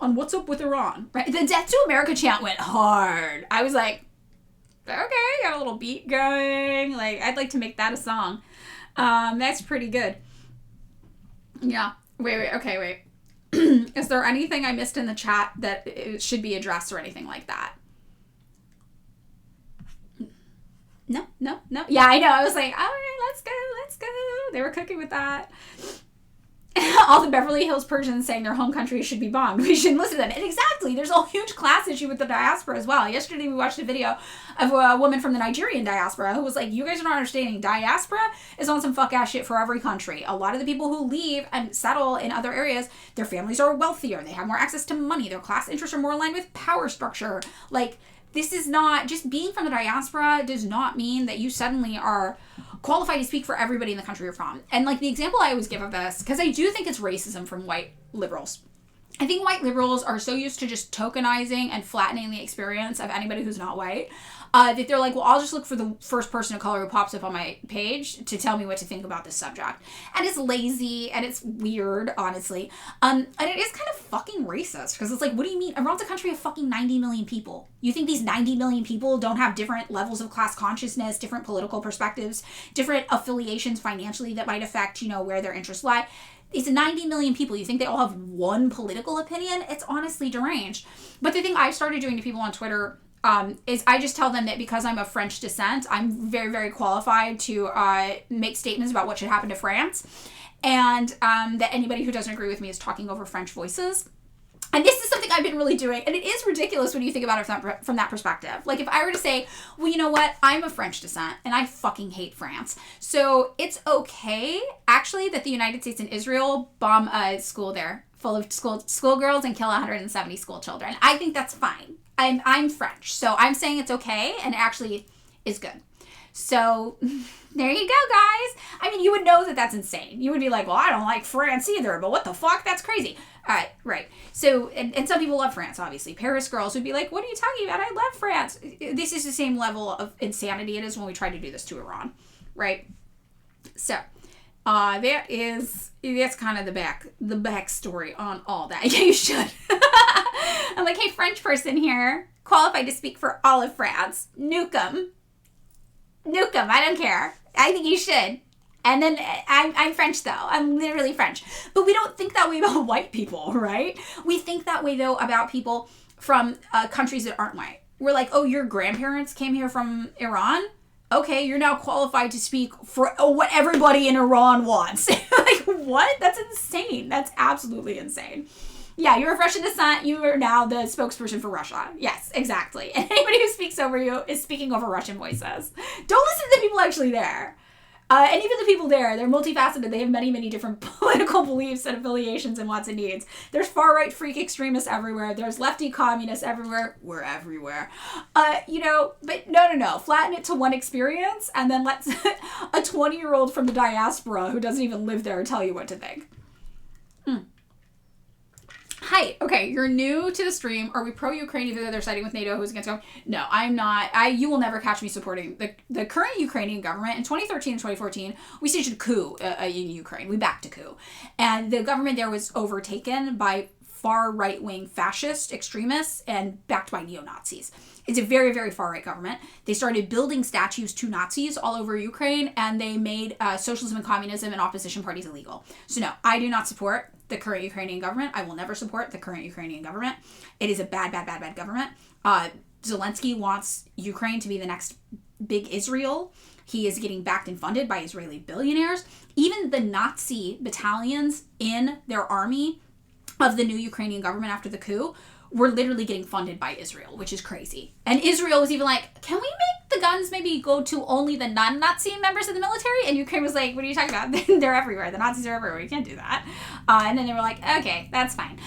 On what's up with Iran, right? The Death to America chant went hard. I was like, okay, got a little beat going. Like, I'd like to make that a song. That's pretty good. Yeah. Wait. Is there anything I missed in the chat that it should be addressed or anything like that? No. Yeah, I know. I was like, all right, let's go. They were cooking with that. All the Beverly Hills Persians saying their home country should be bombed. We shouldn't listen to them. And exactly, there's a huge class issue with the diaspora as well. Yesterday we watched a video of a woman from the Nigerian diaspora who was like, you guys are not understanding. Diaspora is on some fuck ass shit for every country. A lot of the people who leave and settle in other areas, their families are wealthier. They have more access to money. Their class interests are more aligned with power structure. Like, this is not, just being from the diaspora does not mean that you suddenly are qualified to speak for everybody in the country you're from. And like the example I always give of this, because I do think it's racism from white liberals. I think white liberals are so used to just tokenizing and flattening the experience of anybody who's not white. that they're like, well, I'll just look for the first person of color who pops up on my page to tell me what to think about this subject. And it's lazy and it's weird, honestly. And it is kind of fucking racist because it's like, what do you mean? Iran's a country of fucking 90 million people. You think these 90 million people don't have different levels of class consciousness, different political perspectives, different affiliations financially that might affect, where their interests lie? These 90 million people, you think they all have one political opinion? It's honestly deranged. But the thing I started doing to people on Twitter is I just tell them that because I'm of French descent, I'm very, very qualified to make statements about what should happen to France. And that anybody who doesn't agree with me is talking over French voices. And this is something I've been really doing. And it is ridiculous when you think about it from that perspective. Like if I were to say, well, you know what? I'm of French descent and I fucking hate France. So it's okay, actually, that the United States and Israel bomb a school there full of schoolgirls and kill 170 school children. I think that's fine. I'm French. So I'm saying it's okay and it actually is good. So there you go, guys. I mean, you would know that that's insane. You would be like, well, I don't like France either, but what the fuck? That's crazy. All right, right. So, and some people love France, obviously. Paris girls would be like, what are you talking about? I love France. This is the same level of insanity it is when we try to do this to Iran, right? So, that's kind of the backstory on all that. Yeah, you should. I'm like, hey, French person here, qualified to speak for all of France. Nuke 'em. I don't care. I think you should. And then I'm French, though. I'm literally French. But we don't think that way about white people, right? We think that way, though, about people from countries that aren't white. We're like, oh, your grandparents came here from Iran? Okay, you're now qualified to speak for what everybody in Iran wants. Like, what? That's insane. That's absolutely insane. Yeah, you're of Russian descent. You are now the spokesperson for Russia. Yes, exactly. And anybody who speaks over you is speaking over Russian voices. Don't listen to the people actually there. And even the people there, they're multifaceted. They have many, many different political beliefs and affiliations and wants and needs. There's far-right freak extremists everywhere. There's lefty communists everywhere. We're everywhere. But no. Flatten it to one experience and then let a 20-year-old from the diaspora who doesn't even live there tell you what to think. Hi, okay, you're new to the stream. Are we pro-Ukraine even though they're siding with NATO? Who's against going? No, I'm not. You will never catch me supporting the current Ukrainian government. In 2013 and 2014, we staged a coup in Ukraine. We backed a coup. And the government there was overtaken by far right-wing fascist extremists and backed by neo-Nazis. It's a very, very far-right government. They started building statues to Nazis all over Ukraine, and they made socialism and communism and opposition parties illegal. So no, I do not support the current Ukrainian government. I will never support the current Ukrainian government. It is a bad, bad, bad, bad government. Zelensky wants Ukraine to be the next big Israel. He is getting backed and funded by Israeli billionaires. Even the Nazi battalions in their army of the new Ukrainian government after the coup were literally getting funded by Israel, which is crazy. And Israel was even like, can we make the guns maybe go to only the non-Nazi members of the military? And Ukraine was like, what are you talking about? They're everywhere. The Nazis are everywhere. You can't do that. And then they were like, okay, that's fine.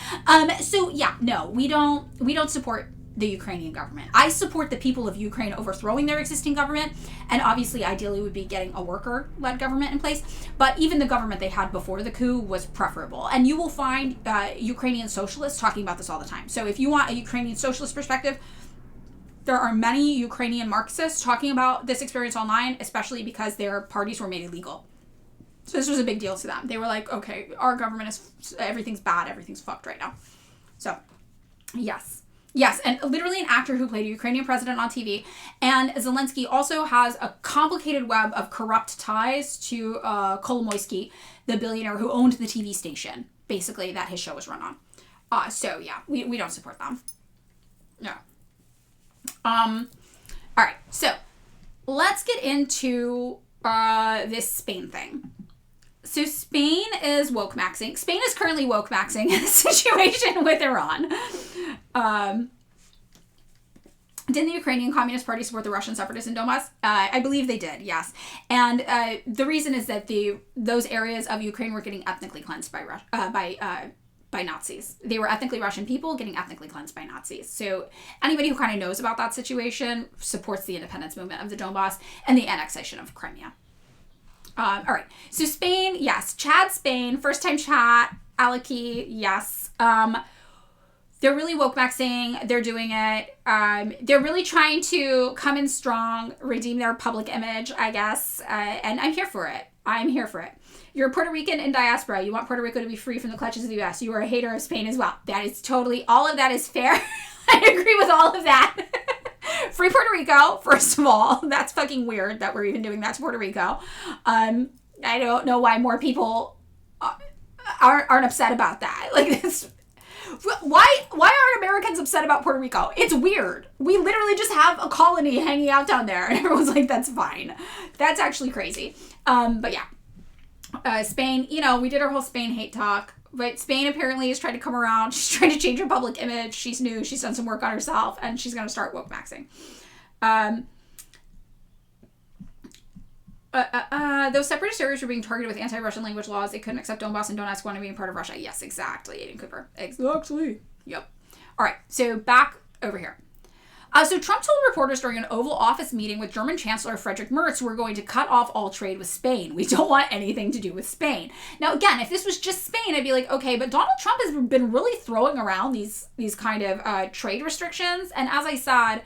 So yeah, no, we don't support the Ukrainian government. I support the people of Ukraine overthrowing their existing government, and obviously ideally would be getting a worker-led government in place, but even the government they had before the coup was preferable. And you will find Ukrainian socialists talking about this all the time. So if you want a Ukrainian socialist perspective, there are many Ukrainian Marxists talking about this experience online, especially because their parties were made illegal. So this was a big deal to them. They were like, okay, our government is, everything's bad, everything's fucked right now. So, Yes, and literally an actor who played a Ukrainian president on TV. And Zelensky also has a complicated web of corrupt ties to Kolomoisky, the billionaire who owned the TV station, basically, that his show was run on. So, yeah, we don't support them. No. All right, so let's get into this Spain thing. So Spain is woke maxing. Spain is currently woke maxing the situation with Iran. Didn't the Ukrainian Communist Party support the Russian separatists in Donbass? I believe they did, yes. And the reason is that those areas of Ukraine were getting ethnically cleansed by Nazis. They were ethnically Russian people getting ethnically cleansed by Nazis. So anybody who kind of knows about that situation supports the independence movement of the Donbass and the annexation of Crimea. All right. So Spain, yes. Chad, Spain. First time chat. Aleki, yes. They're really woke maxing. They're doing it. They're really trying to come in strong, redeem their public image, I guess. And I'm here for it. I'm here for it. You're a Puerto Rican in diaspora. You want Puerto Rico to be free from the clutches of the U.S. You are a hater of Spain as well. That is totally, all of that is fair. I agree with all of that. Free Puerto Rico, first of all. That's fucking weird that we're even doing that to Puerto Rico. I don't know why more people aren't upset about that. Like this. Why aren't Americans upset about Puerto Rico? It's weird. We literally just have a colony hanging out down there, and everyone's like, that's fine. That's actually crazy. But yeah. Spain, we did our whole Spain hate talk, but Spain apparently is trying to come around. She's trying to change her public image. She's new. She's done some work on herself, and she's going to start woke maxing. Those separatist areas were being targeted with anti-Russian language laws. They couldn't accept Donbass and Donetsk wanting to be part of Russia. Yes, exactly. Aiden Cooper. Exactly. Yep. All right. So back over here. So Trump told reporters during an Oval Office meeting with German Chancellor Friedrich Merz, we're going to cut off all trade with Spain. We don't want anything to do with Spain. Now, again, if this was just Spain, I'd be like, okay, but Donald Trump has been really throwing around these kind of trade restrictions. And as I said,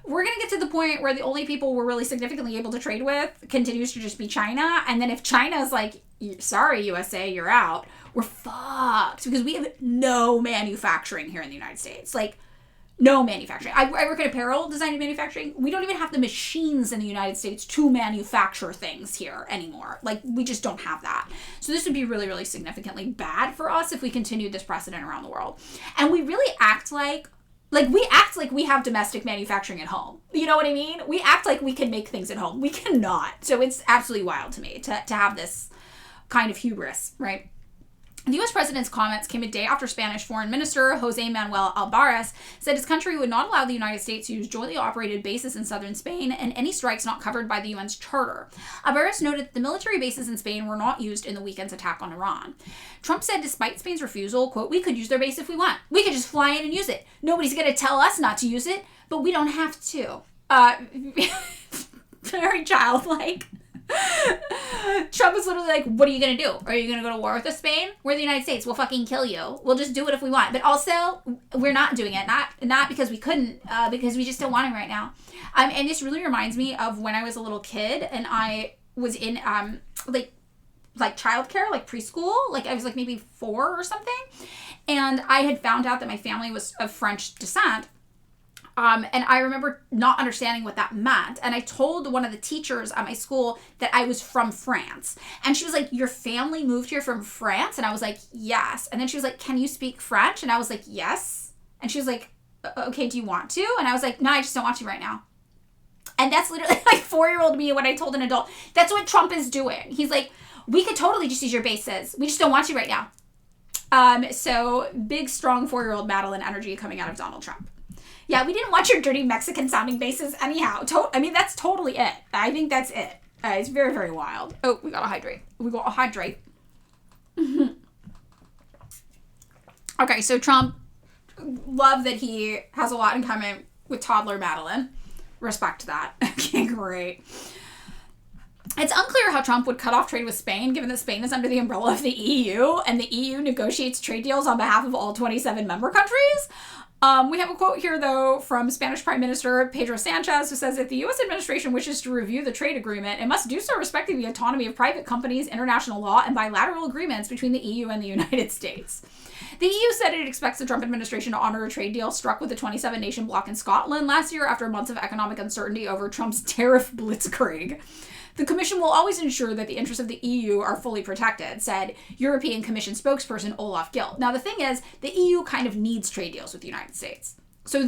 we're going to get to the point where the only people we're really significantly able to trade with continues to just be China. And then if China's like, sorry, USA, you're out, we're fucked because we have no manufacturing here in the United States. Like, no manufacturing. I work in apparel design and manufacturing. We don't even have the machines in the United States to manufacture things here anymore. Like, we just don't have that. So this would be really, really significantly bad for us if we continued this precedent around the world. And we really act like we have domestic manufacturing at home. You know what I mean? We act like we can make things at home. We cannot. So it's absolutely wild to me to have this kind of hubris, right? The U.S. president's comments came a day after Spanish Foreign Minister Jose Manuel Alvarez said his country would not allow the United States to use jointly operated bases in southern Spain and any strikes not covered by the UN's charter. Alvarez noted that the military bases in Spain were not used in the weekend's attack on Iran. Trump said despite Spain's refusal, quote, we could use their base if we want. We could just fly in and use it. Nobody's going to tell us not to use it, but we don't have to. Very childlike. Trump was literally like, what are you going to do? Are you going to go to war with us, Spain? We're the United States. We'll fucking kill you. We'll just do it if we want. But also, we're not doing it. Not because we couldn't, because we just don't want it right now. And this really reminds me of when I was a little kid and I was in, like childcare, like preschool. Like I was like maybe 4 or something. And I had found out that my family was of French descent. And I remember not understanding what that meant. And I told one of the teachers at my school that I was from France. And she was like, your family moved here from France? And I was like, yes. And then she was like, can you speak French? And I was like, yes. And she was like, okay, do you want to? And I was like, no, I just don't want to right now. And that's literally like 4-year-old me when I told an adult. That's what Trump is doing. He's like, we could totally just use your bases. We just don't want you right now. So big, strong 4-year-old Madeline energy coming out of Donald Trump. Yeah, we didn't want your dirty Mexican-sounding bases anyhow. That's totally it. I think that's it. It's very, very wild. Oh, we gotta hydrate. Mm-hmm. Okay, so Trump, love that he has a lot in common with toddler Madeline. Respect that. Okay, great. It's unclear how Trump would cut off trade with Spain, given that Spain is under the umbrella of the EU, and the EU negotiates trade deals on behalf of all 27 member countries. We have a quote here, though, from Spanish Prime Minister Pedro Sanchez, who says if the U.S. administration wishes to review the trade agreement, it must do so respecting the autonomy of private companies, international law, and bilateral agreements between the EU and the United States. The EU said it expects the Trump administration to honor a trade deal struck with the 27-nation bloc in Scotland last year after months of economic uncertainty over Trump's tariff blitzkrieg. The Commission will always ensure that the interests of the EU are fully protected, said European Commission spokesperson Olaf Gill. Now, the thing is, the EU kind of needs trade deals with the United States. So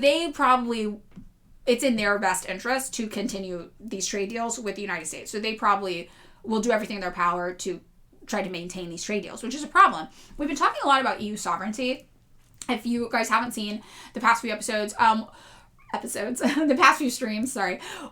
it's in their best interest to continue these trade deals with the United States. So they probably will do everything in their power to try to maintain these trade deals, which is a problem. We've been talking a lot about EU sovereignty. If you guys haven't seen the past few the past few streams,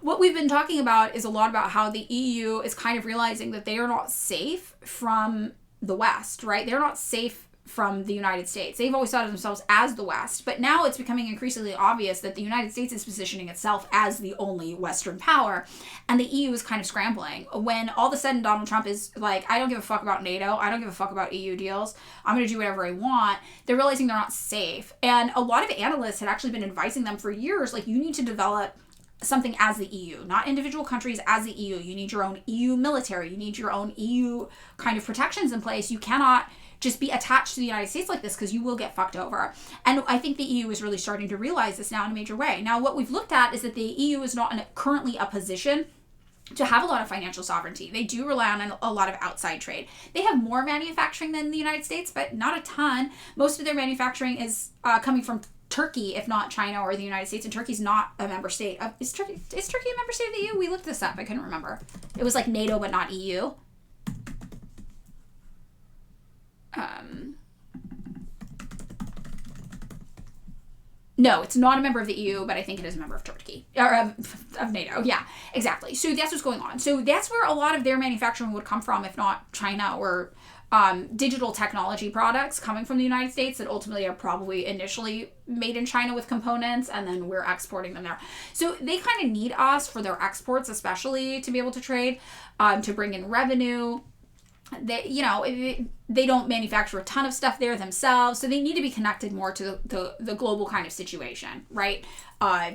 what we've been talking about is a lot about how the EU is kind of realizing that they are not safe from the West, right? They're not safe from the United States. They've always thought of themselves as the West, but now it's becoming increasingly obvious that the United States is positioning itself as the only Western power, and the EU is kind of scrambling. When all of a sudden Donald Trump is like, I don't give a fuck about NATO, I don't give a fuck about EU deals, I'm going to do whatever I want, they're realizing they're not safe. And a lot of analysts had actually been advising them for years, like, you need to develop something as the EU, not individual countries, as the EU. You need your own EU military. You need your own EU kind of protections in place. You cannot just be attached to the United States like this, because you will get fucked over. And I think the EU is really starting to realize this now in a major way. Now, what we've looked at is that the EU is not currently a position to have a lot of financial sovereignty. They do rely on a lot of outside trade. They have more manufacturing than the United States, but not a ton. Most of their manufacturing is coming from Turkey, if not China or the United States, and Turkey's not a member state of, is Turkey a member state of the EU? We looked this up, I couldn't remember. It was like NATO but not EU. No, it's not a member of the EU, but I think it is a member of Turkey, or of NATO. Yeah, exactly. So that's what's going on. So that's where a lot of their manufacturing would come from, if not China or digital technology products coming from the United States that ultimately are probably initially made in China with components, and then we're exporting them there. So they kind of need us for their exports, especially to be able to trade, to bring in revenue. They don't manufacture a ton of stuff there themselves, so they need to be connected more to the global kind of situation, right?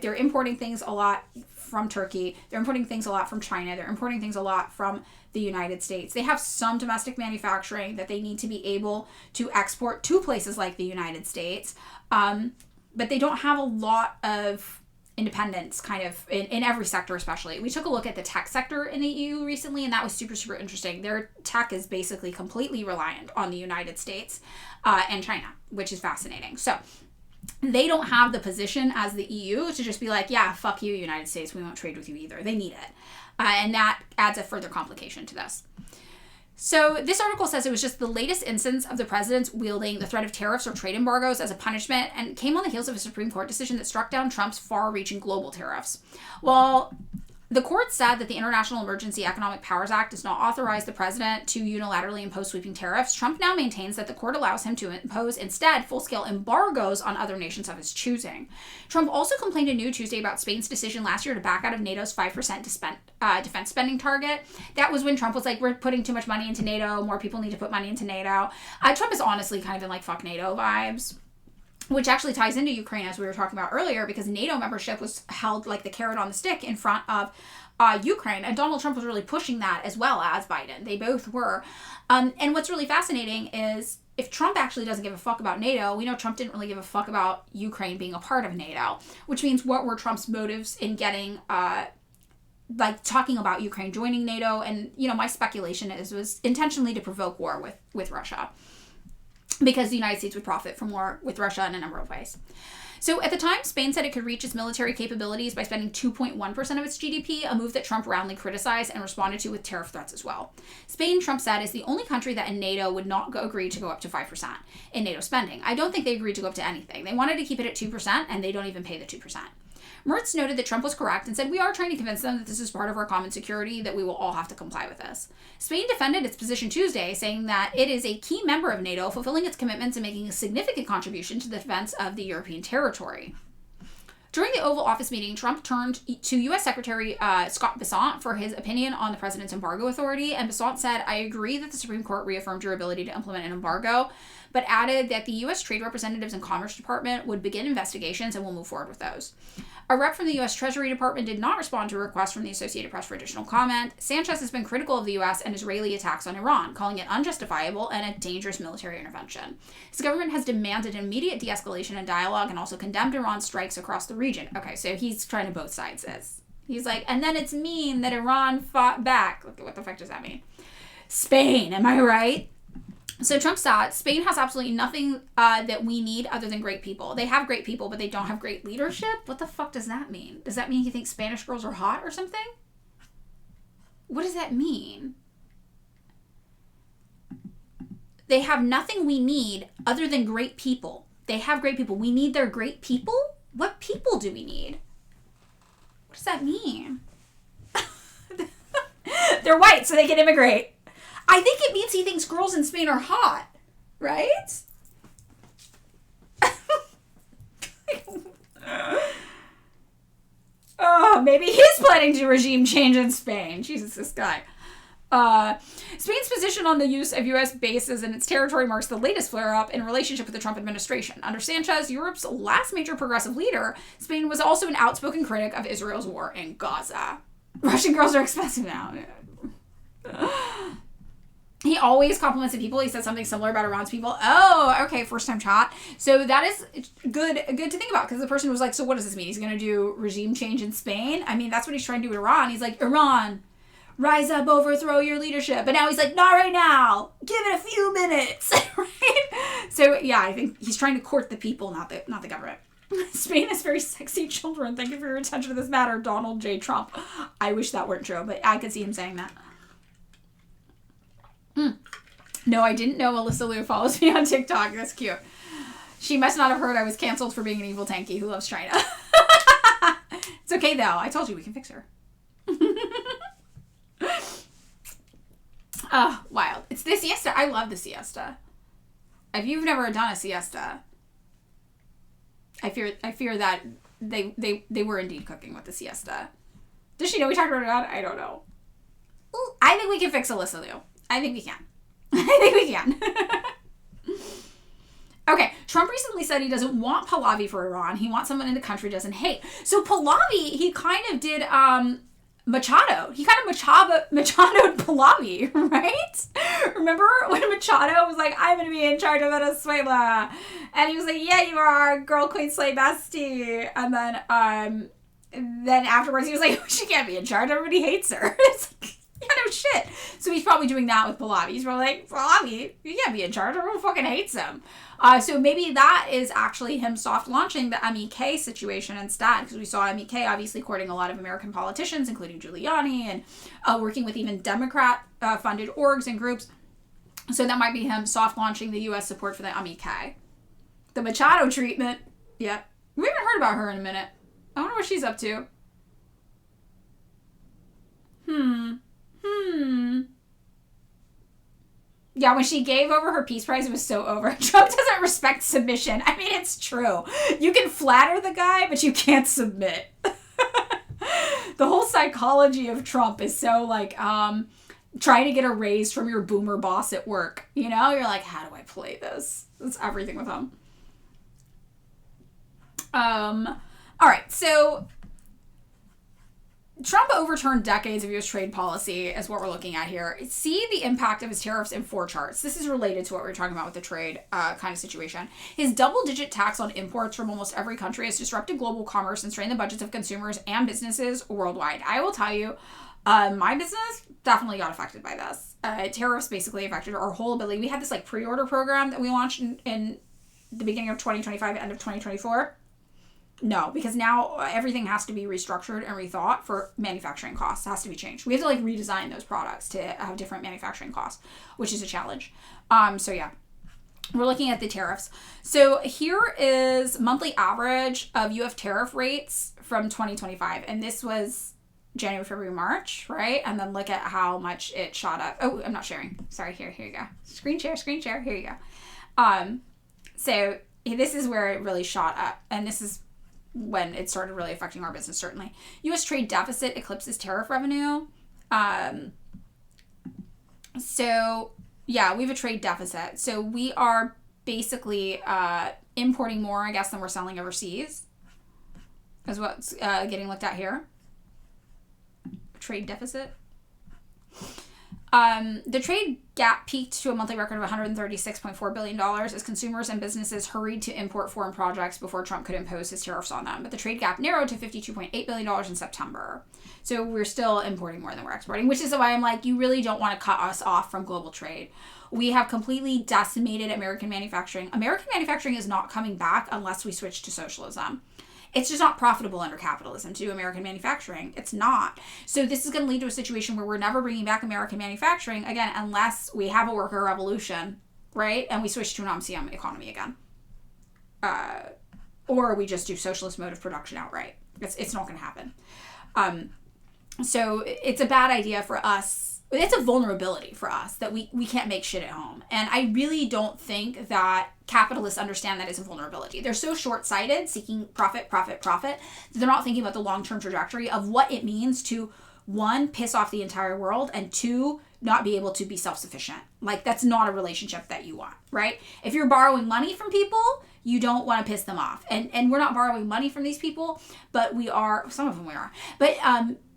They're importing things a lot from Turkey. They're importing things a lot from China. They're importing things a lot from the United States. They have some domestic manufacturing that they need to be able to export to places like the United States, but they don't have a lot of independence kind of in every sector. Especially, we took a look at the tech sector in the EU recently, and that was super, super interesting. Their tech is basically completely reliant on the United States and China, which is fascinating. So they don't have the position as the EU to just be like, yeah, fuck you, United States, we won't trade with you either. They need it, and that adds a further complication to this. So this article says it was just the latest instance of the president's wielding the threat of tariffs or trade embargoes as a punishment, and came on the heels of a Supreme Court decision that struck down Trump's far-reaching global tariffs. Well, the court said that the International Emergency Economic Powers Act does not authorize the president to unilaterally impose sweeping tariffs. Trump now maintains that the court allows him to impose instead full-scale embargoes on other nations of his choosing. Trump also complained anew Tuesday about Spain's decision last year to back out of NATO's 5% defense spending target. That was when Trump was like, we're putting too much money into NATO, more people need to put money into NATO. Trump is honestly kind of in like fuck NATO vibes, which actually ties into Ukraine, as we were talking about earlier, because NATO membership was held like the carrot on the stick in front of Ukraine, and Donald Trump was really pushing that as well as Biden. They both were. And what's really fascinating is if Trump actually doesn't give a fuck about NATO, we know Trump didn't really give a fuck about Ukraine being a part of NATO, which means what were Trump's motives in getting talking about Ukraine joining NATO? And, my speculation was intentionally to provoke war with Russia, because the United States would profit from war with Russia in a number of ways. So at the time, Spain said it could reach its military capabilities by spending 2.1% of its GDP, a move that Trump roundly criticized and responded to with tariff threats as well. Spain, Trump said, is the only country that in NATO would not agree to go up to 5% in NATO spending. I don't think they agreed to go up to anything. They wanted to keep it at 2%, and they don't even pay the 2%. Mertz noted that Trump was correct and said, we are trying to convince them that this is part of our common security, that we will all have to comply with this. Spain defended its position Tuesday, saying that it is a key member of NATO, fulfilling its commitments and making a significant contribution to the defense of the European territory. During the Oval Office meeting, Trump turned to U.S. Secretary Scott Bessent for his opinion on the president's embargo authority, and Bessent said, I agree that the Supreme Court reaffirmed your ability to implement an embargo, but added that the U.S. Trade Representatives and Commerce Department would begin investigations and will move forward with those. A rep from the U.S. Treasury Department did not respond to a request from the Associated Press for additional comment. Sanchez has been critical of the U.S. and Israeli attacks on Iran, calling it unjustifiable and a dangerous military intervention. His government has demanded immediate de-escalation and dialogue and also condemned Iran's strikes across the region. Okay, so he's trying to both sides this. He's like, and then it's mean that Iran fought back. What the fuck does that mean? Spain, am I right? So Trump said, Spain has absolutely nothing that we need other than great people. They have great people, but they don't have great leadership? What the fuck does that mean? Does that mean he thinks Spanish girls are hot or something? What does that mean? They have nothing we need other than great people. They have great people. We need their great people? What people do we need? What does that mean? They're white, so they can immigrate. I think it means he thinks girls in Spain are hot, right? maybe he's planning to regime change in Spain. Jesus, this guy. Spain's position on the use of U.S. bases in its territory marks the latest flare-up in relationship with the Trump administration. Under Sanchez, Europe's last major progressive leader, Spain was also an outspoken critic of Israel's war in Gaza. Russian girls are expensive now. He always compliments the people. He said something similar about Iran's people. Oh, okay, first time chat. So that is good to think about, because the person was like, so what does this mean? He's going to do regime change in Spain? I mean, that's what he's trying to do with Iran. He's like, Iran, rise up, overthrow your leadership. But now he's like, not right now. Give it a few minutes. Right? So yeah, I think he's trying to court the people, not the government. Spain has very sexy children. Thank you for your attention to this matter, Donald J. Trump. I wish that weren't true, but I could see him saying that. No, I didn't know Alyssa Liu follows me on TikTok. That's cute. She must not have heard I was canceled for being an evil tanky who loves China. It's okay, though. I told you we can fix her. Wild. It's the siesta. I love the siesta. If you've never done a siesta, I fear that they were indeed cooking with the siesta. Does she know we talked about it? I don't know. Ooh, I think we can fix Alyssa Liu. I think we can. Okay, Trump recently said he doesn't want Pahlavi for Iran. He wants someone in the country doesn't hate. So Pahlavi, he kind of did Machado. He kind of Machado'd Pahlavi, right? Remember when Machado was like, I'm going to be in charge of Venezuela? And he was like, yeah, you are, girl queen slay bestie. And then afterwards he was like, she can't be in charge. Everybody hates her. It's like, yeah, no shit. So he's probably doing that with Pahlavi. He's probably like, Pahlavi, you can't be in charge. Everyone fucking hates him. So maybe that is actually him soft launching the MEK situation instead, because we saw MEK obviously courting a lot of American politicians, including Giuliani, and working with even Democrat funded orgs and groups. So that might be him soft launching the U.S. support for the MEK. The Machado treatment. Yep. We haven't heard about her in a minute. I wonder what she's up to. Yeah, when she gave over her Peace Prize, it was so over. Trump doesn't respect submission. I mean, it's true. You can flatter the guy, but you can't submit. The whole psychology of Trump is so like, trying to get a raise from your boomer boss at work. You know, you're like, how do I play this? That's everything with him. All right, so Trump overturned decades of U.S. trade policy is what we're looking at here. See the impact of his tariffs in 4 charts. This is related to what we were talking about with the trade kind of situation. His double-digit tax on imports from almost every country has disrupted global commerce and strained the budgets of consumers and businesses worldwide. I will tell you, my business definitely got affected by this. Tariffs basically affected our whole ability. We had this like pre-order program that we launched in the beginning of 2025, end of 2024. No, because now everything has to be restructured and rethought for manufacturing costs. It has to be changed. We have to like redesign those products to have different manufacturing costs, which is a challenge. So yeah, we're looking at the tariffs. So here is monthly average of UF tariff rates from 2025. And this was January, February, March, right? And then look at how much it shot up. Oh, I'm not sharing. Sorry, here you go. Screen share. Here you go. So this is where it really shot up. And this is when it started really affecting our business, certainly. U.S. trade deficit eclipses tariff revenue. So, yeah, we have a trade deficit. So we are basically importing more, I guess, than we're selling overseas, is what's getting looked at here. Trade deficit. The trade gap peaked to a monthly record of $136.4 billion as consumers and businesses hurried to import foreign projects before Trump could impose his tariffs on them. But the trade gap narrowed to $52.8 billion in September. So we're still importing more than we're exporting, which is why I'm like, you really don't want to cut us off from global trade. We have completely decimated American manufacturing. American manufacturing is not coming back unless we switch to socialism. It's just not profitable under capitalism to do American manufacturing. It's not. So this is going to lead to a situation where we're never bringing back American manufacturing, again, unless we have a worker revolution, right? And we switch to an MCM economy again. Or we just do socialist mode of production outright. It's not going to happen. So it's a bad idea for us it's a vulnerability for us that we can't make shit at home. And I really don't think that capitalists understand that as a vulnerability. They're so short-sighted, seeking profit, that they're not thinking about the long-term trajectory of what it means to, one, piss off the entire world, and two, not be able to be self-sufficient. Like, that's not a relationship that you want, right? If you're borrowing money from people, you don't want to piss them off. And we're not borrowing money from these people, but we are, some of them we are. But,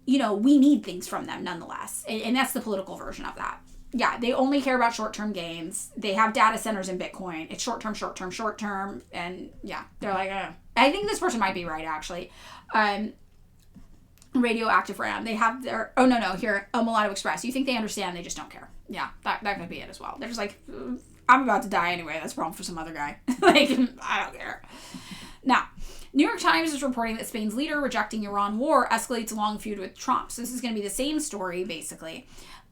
we need things from them nonetheless. And that's the political version of that. Yeah, they only care about short-term gains. They have data centers in Bitcoin. It's short-term. And yeah, they're like, I think this person might be right, actually. Radioactive RAM. They have their, here, Mulatto Express. You think they understand, they just don't care. Yeah, that could be it as well. They're just like, I'm about to die anyway. That's a problem for some other guy. Like, I don't care. Now, New York Times is reporting that Spain's leader rejecting Iran war escalates a long feud with Trump. So this is going to be the same story, basically.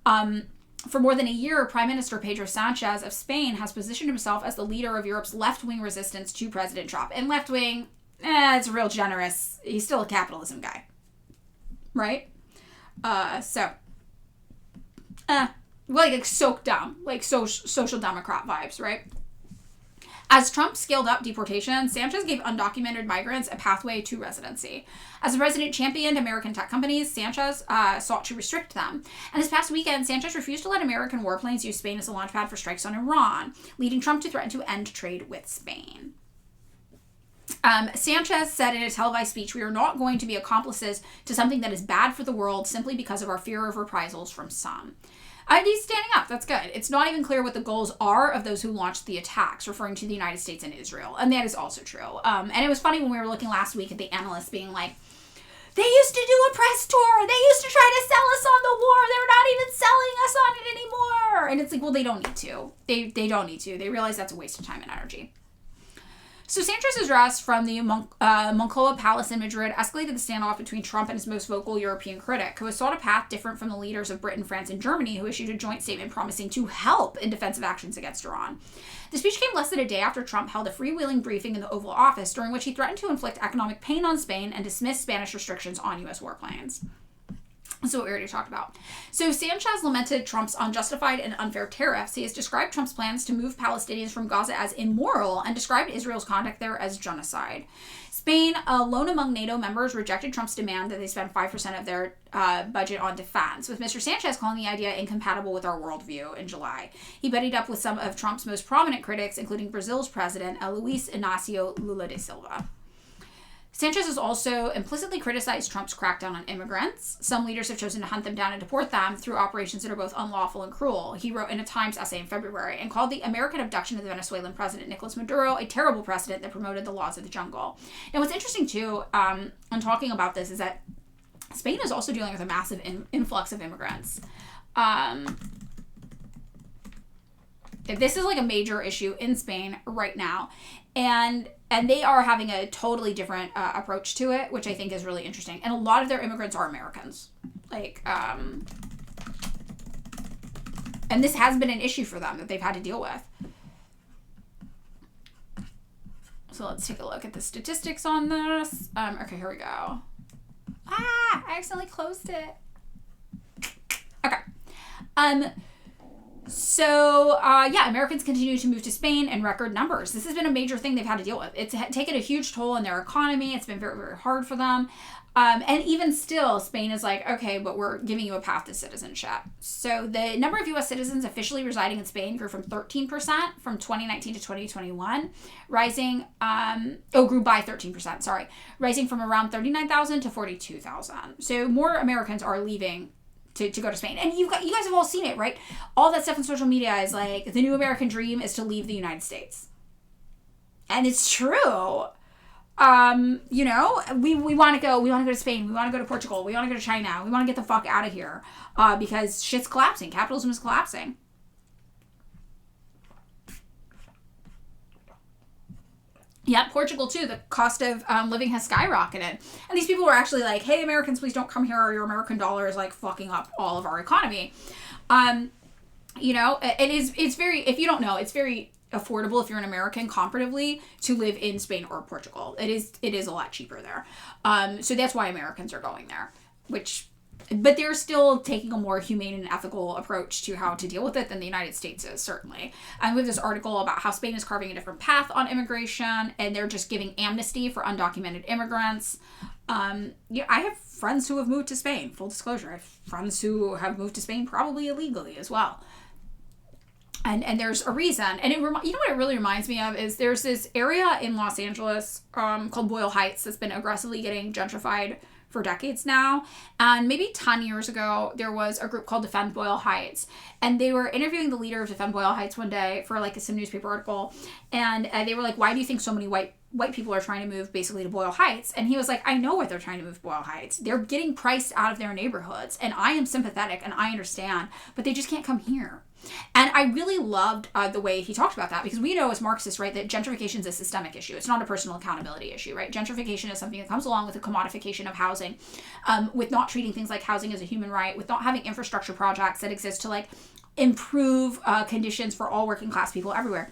For more than a year, Prime Minister Pedro Sanchez of Spain has positioned himself as the leader of Europe's left-wing resistance to President Trump. And left-wing, it's real generous. He's still a capitalism guy. Right? Like soaked down, like social democrat vibes, right? As Trump scaled up deportation, Sanchez gave undocumented migrants a pathway to residency. As the president championed American tech companies, Sanchez sought to restrict them. And this past weekend, Sanchez refused to let American warplanes use Spain as a launchpad for strikes on Iran, leading Trump to threaten to end trade with Spain. Sanchez said in a televised speech, "We are not going to be accomplices to something that is bad for the world simply because of our fear of reprisals from some." He's standing up. That's good. It's not even clear what the goals are of those who launched the attacks, referring to the United States and Israel. And that is also true. And it was funny when we were looking last week at the analysts being like, they used to do a press tour. They used to try to sell us on the war. They're not even selling us on it anymore. And it's like, well, they don't need to. They don't need to. They realize that's a waste of time and energy. So Sanchez's arrest from the Moncloa Palace in Madrid escalated the standoff between Trump and his most vocal European critic, who has sought a path different from the leaders of Britain, France, and Germany, who issued a joint statement promising to help in defensive actions against Iran. The speech came less than a day after Trump held a freewheeling briefing in the Oval Office, during which he threatened to inflict economic pain on Spain and dismiss Spanish restrictions on U.S. warplanes. So what we already talked about. So Sanchez lamented Trump's unjustified and unfair tariffs. He has described Trump's plans to move Palestinians from Gaza as immoral and described Israel's conduct there as genocide. Spain, alone among NATO members, rejected Trump's demand that they spend 5% of their budget on defense, with Mr. Sanchez calling the idea incompatible with our worldview in July. He buddied up with some of Trump's most prominent critics, including Brazil's president, Luiz Inácio Lula da Silva. Sanchez has also implicitly criticized Trump's crackdown on immigrants. Some leaders have chosen to hunt them down and deport them through operations that are both unlawful and cruel. He wrote in a Times essay in February and called the American abduction of the Venezuelan president Nicolas Maduro a terrible precedent that promoted the laws of the jungle. Now, what's interesting, too, in talking about this is that Spain is also dealing with a massive influx of immigrants. This is like a major issue in Spain right now. And they are having a totally different approach to it, which I think is really interesting. And a lot of their immigrants are Americans. And this has been an issue for them that they've had to deal with. So let's take a look at the statistics on this. Okay, here we go. I accidentally closed it. Okay. Americans continue to move to Spain in record numbers. This has been a major thing they've had to deal with. It's taken a huge toll on their economy. It's been very, very hard for them. And even still, Spain is like, okay, but we're giving you a path to citizenship. So the number of U.S. citizens officially residing in Spain grew from 13% from 2019 to 2021, grew by 13%, sorry, rising from around 39,000 to 42,000. So more Americans are leaving to go to Spain. And you guys have all seen it, right? All that stuff on social media is like, the new American dream is to leave the United States. And it's true. We want to go to Spain. We want to go to Portugal. We want to go to China. We want to get the fuck out of here because shit's collapsing. Capitalism is collapsing. Yeah, Portugal too. The cost of living has skyrocketed. And these people were actually like, hey, Americans, please don't come here or your American dollar is like fucking up all of our economy. It's very, if you don't know, it's very affordable if you're an American comparatively to live in Spain or Portugal. It is a lot cheaper there. So that's why Americans are going there, which But they're still taking a more humane and ethical approach to how to deal with it than the United States is, certainly. And we have this article about how Spain is carving a different path on immigration, and they're just giving amnesty for undocumented immigrants. I have friends who have moved to Spain, full disclosure. I have friends who have moved to Spain probably illegally as well. And there's a reason. And you know what it really reminds me of is there's this area in Los Angeles called Boyle Heights that's been aggressively getting gentrified for decades now. And maybe 10 years ago, there was a group called Defend Boyle Heights. And they were interviewing the leader of Defend Boyle Heights one day for like some newspaper article. And they were like, why do you think so many white people are trying to move basically to Boyle Heights? And he was like, I know why they're trying to move to Boyle Heights. They're getting priced out of their neighborhoods. And I am sympathetic and I understand, but they just can't come here. And I really loved the way he talked about that, because we know as Marxists, right, that gentrification is a systemic issue. It's not a personal accountability issue, right? Gentrification is something that comes along with the commodification of housing, with not treating things like housing as a human right, with not having infrastructure projects that exist to like improve conditions for all working class people everywhere.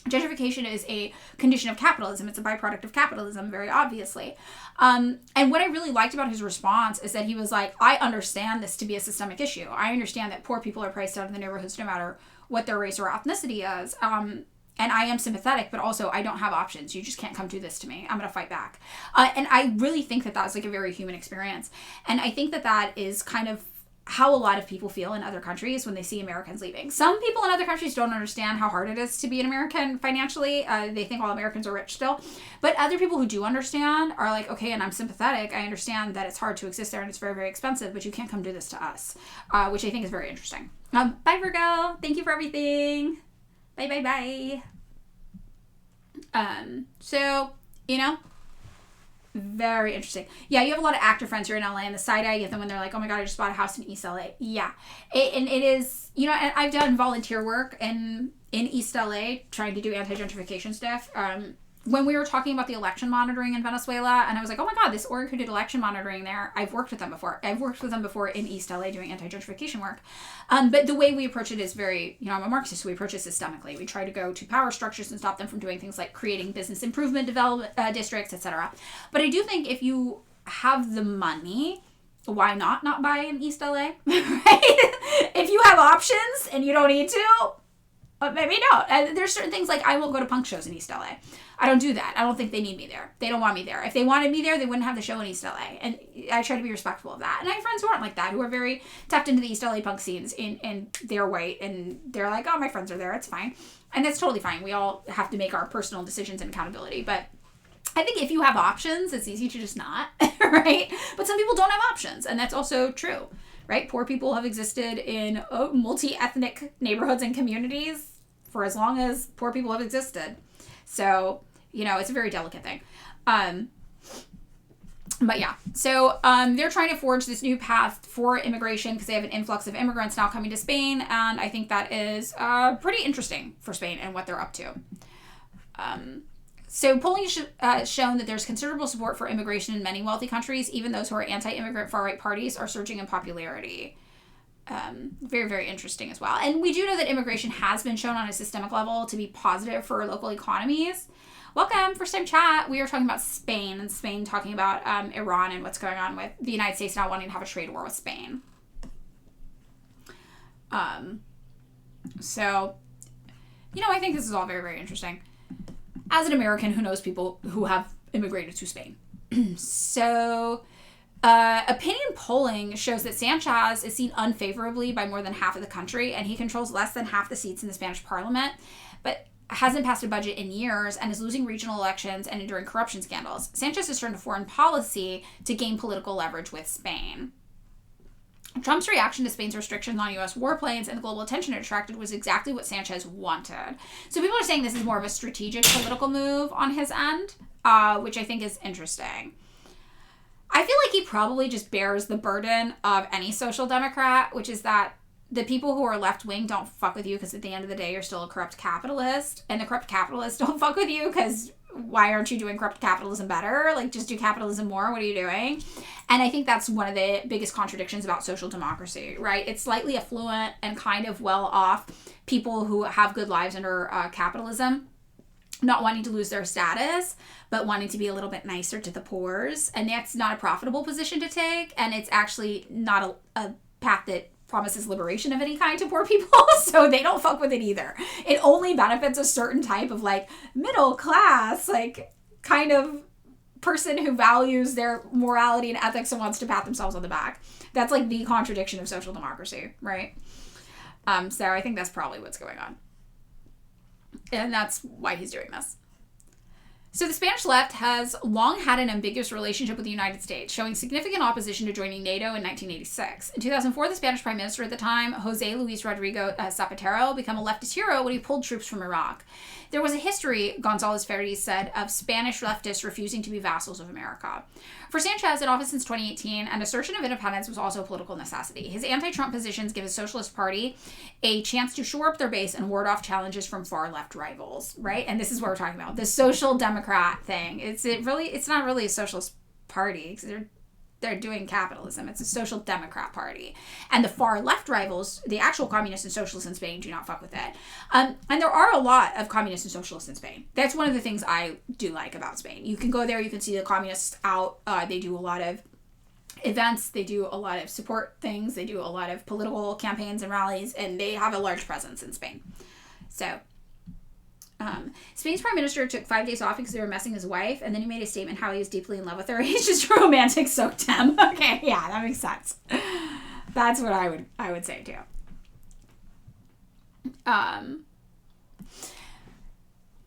Gentrification is a condition of capitalism. It's a byproduct of capitalism, very obviously. And what I really liked about his response is that he was like, I understand this to be a systemic issue. I understand that poor people are priced out of the neighborhoods no matter what their race or ethnicity is. And I am sympathetic, but also I don't have options. You just can't come do this to me. I'm going to fight back. And I really think that that's like a very human experience. And I think that that is kind of how a lot of people feel in other countries when they see Americans leaving. Some people in other countries don't understand how hard it is to be an American financially. They think all Americans are rich still. But other people who do understand are like, okay, and I'm sympathetic. I understand that it's hard to exist there and it's very, very expensive, but you can't come do this to us, which I think is very interesting. Bye, Virgo. Thank you for everything. Bye, bye, bye. So, you know, very interesting. Yeah, you have a lot of actor friends who are in LA, and the side eye I get them when they're like, oh my God, I just bought a house in East LA. Yeah. And it is, you know, and I've done volunteer work in East LA trying to do anti-gentrification stuff. When we were talking about the election monitoring in Venezuela, and I was like, oh my God, this org who did election monitoring there, I've worked with them before. I've worked with them before in East LA doing anti-gentrification work. But the way we approach it is very, you know, I'm a Marxist, so we approach it systemically. We try to go to power structures and stop them from doing things like creating business improvement development districts, etc. But I do think if you have the money, why not buy in East LA? Right? If you have options and you don't need to, but maybe don't. There's certain things like I won't go to punk shows in East LA. I don't do that. I don't think they need me there. They don't want me there. If they wanted me there, they wouldn't have the show in East LA. And I try to be respectful of that. And I have friends who aren't like that, who are very tapped into the East LA punk scenes and they're white and they're like, oh, my friends are there. It's fine. And that's totally fine. We all have to make our personal decisions and accountability. But I think if you have options, it's easy to just not, right? But some people don't have options. And that's also true, right? Poor people have existed in multi-ethnic neighborhoods and communities for as long as poor people have existed. So, you know, it's a very delicate thing. But yeah, so they're trying to forge this new path for immigration because they have an influx of immigrants now coming to Spain. And I think that is pretty interesting for Spain and what they're up to. So polling has shown that there's considerable support for immigration in many wealthy countries. Even those who are anti-immigrant far-right parties are surging in popularity. Very, very interesting as well. And we do know that immigration has been shown on a systemic level to be positive for local economies. Welcome, first time chat. We are talking about Spain, and Spain talking about Iran and what's going on with the United States not wanting to have a trade war with Spain. So, you know, I think this is all very, very interesting. As an American who knows people who have immigrated to Spain. So, opinion polling shows that Sanchez is seen unfavorably by more than half of the country, and he controls less than half the seats in the Spanish parliament, but hasn't passed a budget in years and is losing regional elections and enduring corruption scandals. Sanchez has turned to foreign policy to gain political leverage with Spain. Trump's reaction to Spain's restrictions on U.S. warplanes and the global attention it attracted was exactly what Sanchez wanted. So people are saying this is more of a strategic political move on his end, which I think is interesting. I feel like he probably just bears the burden of any social democrat, which is that the people who are left-wing don't fuck with you because at the end of the day, you're still a corrupt capitalist. And the corrupt capitalists don't fuck with you because why aren't you doing corrupt capitalism better? Like, just do capitalism more. What are you doing? And I think that's one of the biggest contradictions about social democracy, right? It's slightly affluent and kind of well-off people who have good lives under capitalism not wanting to lose their status, but wanting to be a little bit nicer to the poors. And that's not a profitable position to take. And it's actually not a path that promises liberation of any kind to poor people. So they don't fuck with it either. It only benefits a certain type of like middle class, like kind of person who values their morality and ethics and wants to pat themselves on the back. That's like the contradiction of social democracy, right? So I think that's probably what's going on. And that's why he's doing this. So the Spanish left has long had an ambiguous relationship with the United States, showing significant opposition to joining NATO in 1986. In 2004, the Spanish Prime Minister at the time, José Luis Rodrigo Zapatero, became a leftist hero when he pulled troops from Iraq. There was a history, Gonzalez Ferri said, of Spanish leftists refusing to be vassals of America. For Sanchez, in office since 2018, an assertion of independence was also a political necessity. His anti-Trump positions give his Socialist Party a chance to shore up their base and ward off challenges from far-left rivals, right? And this is what we're talking about, the social democrat thing. It's not really a socialist party, because they're doing capitalism. It's a social democrat party. And the far left rivals, the actual communists and socialists in Spain, do not fuck with it. And there are a lot of communists and socialists in Spain. That's one of the things I do like about Spain. You can go there, you can see the communists out. They do a lot of events, they do a lot of support things, they do a lot of political campaigns and rallies, and they have a large presence in Spain. So Spain's prime minister took 5 days off because they were messing his wife, and then he made a statement how he was deeply in love with her. He's just romantic soaked him. Okay, yeah, that makes sense. That's what I would say too.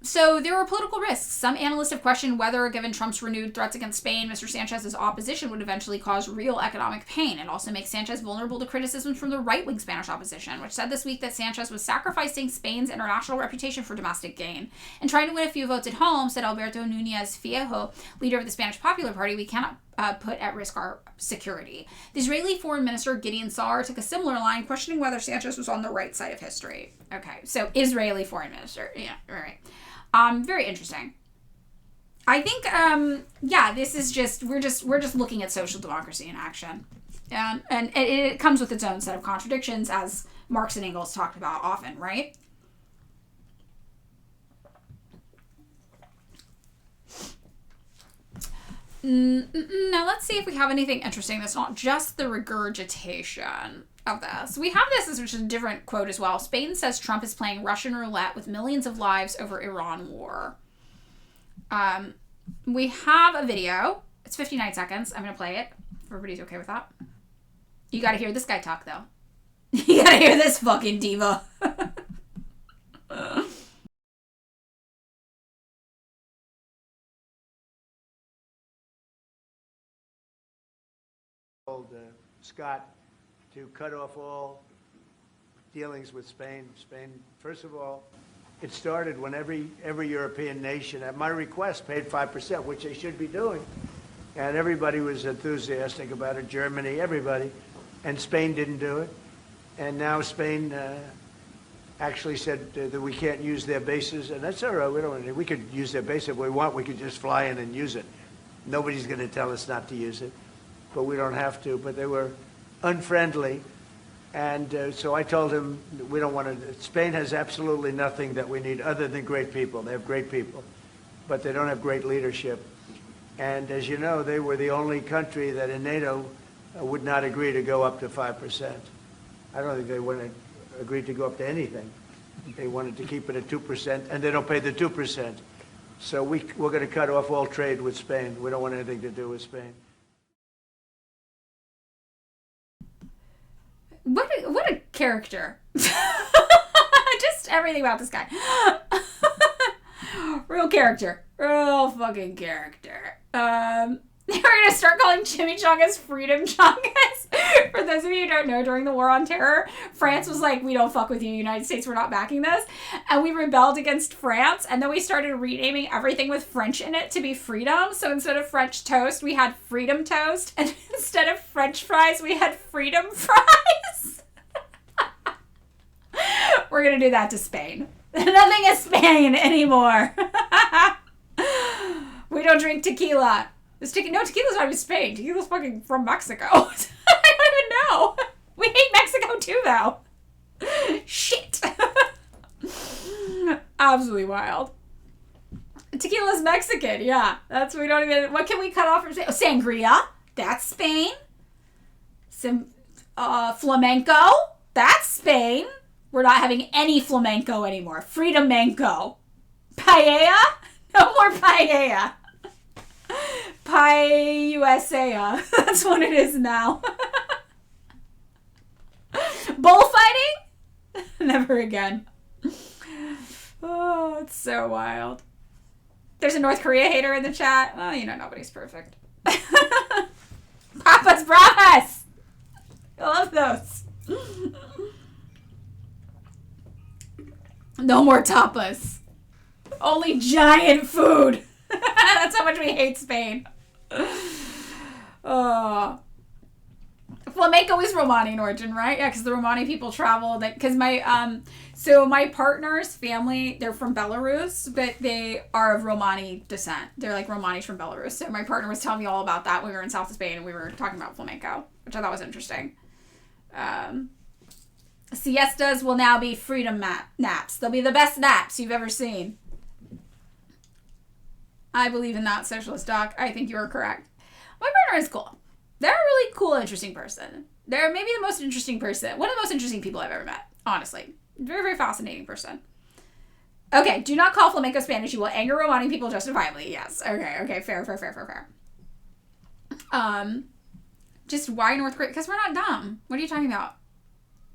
So there are political risks. Some analysts have questioned whether, given Trump's renewed threats against Spain, Mr. Sanchez's opposition would eventually cause real economic pain. It also makes Sanchez vulnerable to criticisms from the right-wing Spanish opposition, which said this week that Sanchez was sacrificing Spain's international reputation for domestic gain. And trying to win a few votes at home, said Alberto Núñez Feijóo, leader of the Spanish Popular Party, we cannot put at risk our security. The Israeli Foreign Minister Gideon Saar took a similar line, questioning whether Sanchez was on the right side of history. Okay, so Israeli Foreign Minister. Yeah, all right. Very interesting. I think, this is just, we're just looking at social democracy in action. And it comes with its own set of contradictions, as Marx and Engels talked about often, right? Now let's see if we have anything interesting that's not just the regurgitation of this. We have this, which is a different quote as well. Spain says Trump is playing Russian roulette with millions of lives over Iran war. We have a video. It's 59 seconds. I'm going to play it. If everybody's okay with that. You got to hear this guy talk, though. You got to hear this fucking diva. Scott to cut off all dealings with Spain. Spain, first of all, it started when every European nation, at my request, paid 5%, which they should be doing. And everybody was enthusiastic about it, Germany, everybody. And Spain didn't do it. And now Spain actually said that we can't use their bases, and that's all right. We could use their base if we want. We could just fly in and use it. Nobody's going to tell us not to use it, but we don't have to. But they were unfriendly, and so I told him we don't want to. Spain has absolutely nothing that we need other than great people. They have great people, but they don't have great leadership. And as you know, they were the only country that in NATO would not agree to go up to 5%. I don't think they would have agreed to go up to anything. They wanted to keep it at 2%, and they don't pay the 2%. So we're going to cut off all trade with Spain. We don't want anything to do with Spain. What a character. Just everything about this guy. Real character. Real fucking character. We're going to start calling chimichangas freedom changas. For those of you who don't know, during the War on Terror, France was like, we don't fuck with you, United States, we're not backing this. And we rebelled against France, and then we started renaming everything with French in it to be freedom. So instead of French toast, we had freedom toast. And instead of French fries, we had freedom fries. We're going to do that to Spain. Nothing is Spain anymore. We don't drink tequila. No, tequila's not even Spain. Tequila's fucking from Mexico. I don't even know. We hate Mexico too, though. Shit. Absolutely wild. tequila's Mexican. Yeah, that's we don't even. What can we cut off from sangria? That's Spain. Some flamenco. That's Spain. We're not having any flamenco anymore. Freedomenco. Paella? No more paella. Pie USA. That's what it is now. Bullfighting? Never again. Oh, it's so wild. There's a North Korea hater in the chat. Oh, nobody's perfect. Papas Bravas! I love those. No more tapas. Only giant food. That's how much we hate Spain. Oh. Flamenco is Romani origin, right? Yeah, because the Romani people travel. Because my partner's family, they're from Belarus, but they are of Romani descent. They're like Romanis from Belarus. So my partner was telling me all about that when we were in south of Spain and we were talking about flamenco, which I thought was interesting. Siestas will now be freedom naps. They'll be the best naps you've ever seen. I believe in that, Socialist Doc. I think you are correct. My partner is cool. They're a really cool, interesting person. They're maybe the most interesting person. One of the most interesting people I've ever met, honestly. Very, very fascinating person. Okay, do not call flamenco Spanish. You will anger Romani people justifiably. Yes. Okay. Fair. Just why North Korea? Because we're not dumb. What are you talking about?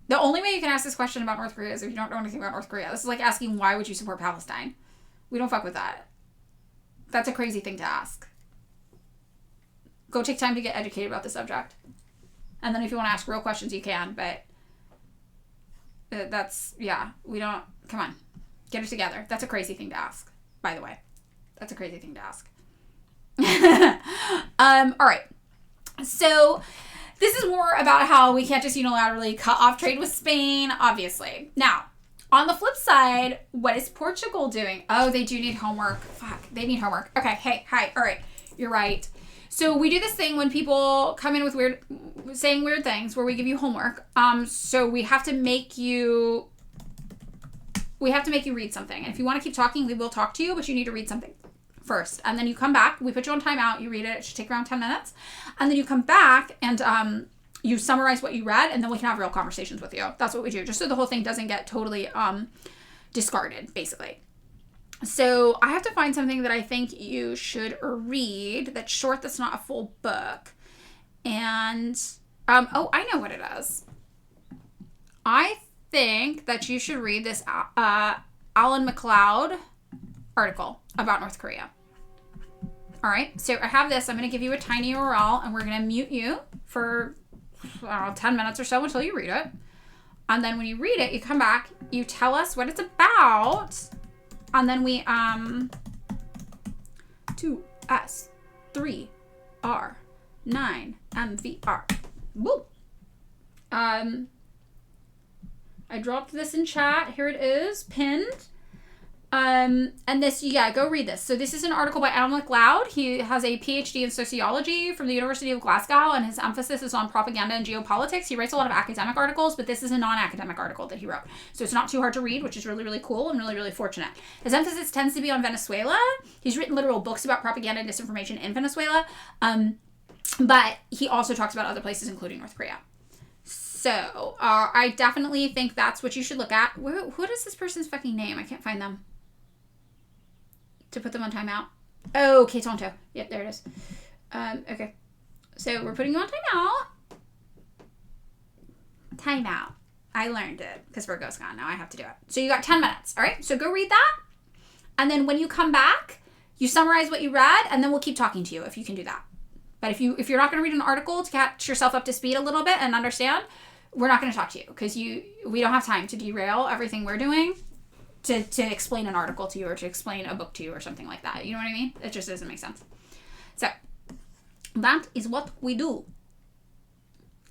The only way you can ask this question about North Korea is if you don't know anything about North Korea. This is like asking why would you support Palestine? We don't fuck with that. That's a crazy thing to ask. Go take time to get educated about the subject. And then if you want to ask real questions, you can. But we don't, come on. Get it together. That's a crazy thing to ask, by the way. That's a crazy thing to ask. All right. So this is more about how we can't just unilaterally cut off trade with Spain, obviously. Now, on the flip side, what is Portugal doing? Oh, they do need homework. Fuck, they need homework. Okay, hey, hi, all right, you're right. So we do this thing when people come in with saying weird things where we give you homework. So we have to make you read something. And if you want to keep talking, we will talk to you, but you need to read something first. And then you come back, we put you on timeout, you read it, it should take around 10 minutes. And then you come back and you summarize what you read, and then we can have real conversations with you. That's what we do, just so the whole thing doesn't get totally discarded, basically. So I have to find something that I think you should read that's short, that's not a full book. And, I know what it is. I think that you should read this Alan McLeod article about North Korea. All right, so I have this. I'm going to give you a tiny URL, and we're going to mute you for 10 minutes or so until you read it. And then when you read it, you come back, you tell us what it's about, and then we 2S 3R 9 MVR. Woo. I dropped this in chat. Here it is, pinned. And this, go read this. So this is an article by Alan McLeod. He has a PhD in sociology from the University of Glasgow, and his emphasis is on propaganda and geopolitics. He writes a lot of academic articles, but this is a non-academic article that he wrote. So it's not too hard to read, which is really, really cool and really, really fortunate. His emphasis tends to be on Venezuela. He's written literal books about propaganda and disinformation in Venezuela. But he also talks about other places, including North Korea. So I definitely think that's what you should look at. What is this person's fucking name? I can't find them. To put them on timeout. Oh, okay, Tonto. Yep, there it is. Okay. So we're putting you on timeout. Timeout. I learned it because Virgo's gone. Now I have to do it. So you got 10 minutes. All right. So go read that. And then when you come back, you summarize what you read, and then we'll keep talking to you if you can do that. But if you're not going to read an article to catch yourself up to speed a little bit and understand, we're not going to talk to you because we don't have time to derail everything we're doing to explain an article to you or to explain a book to you or something like that. You know what I mean? It just doesn't make sense. So that is what we do.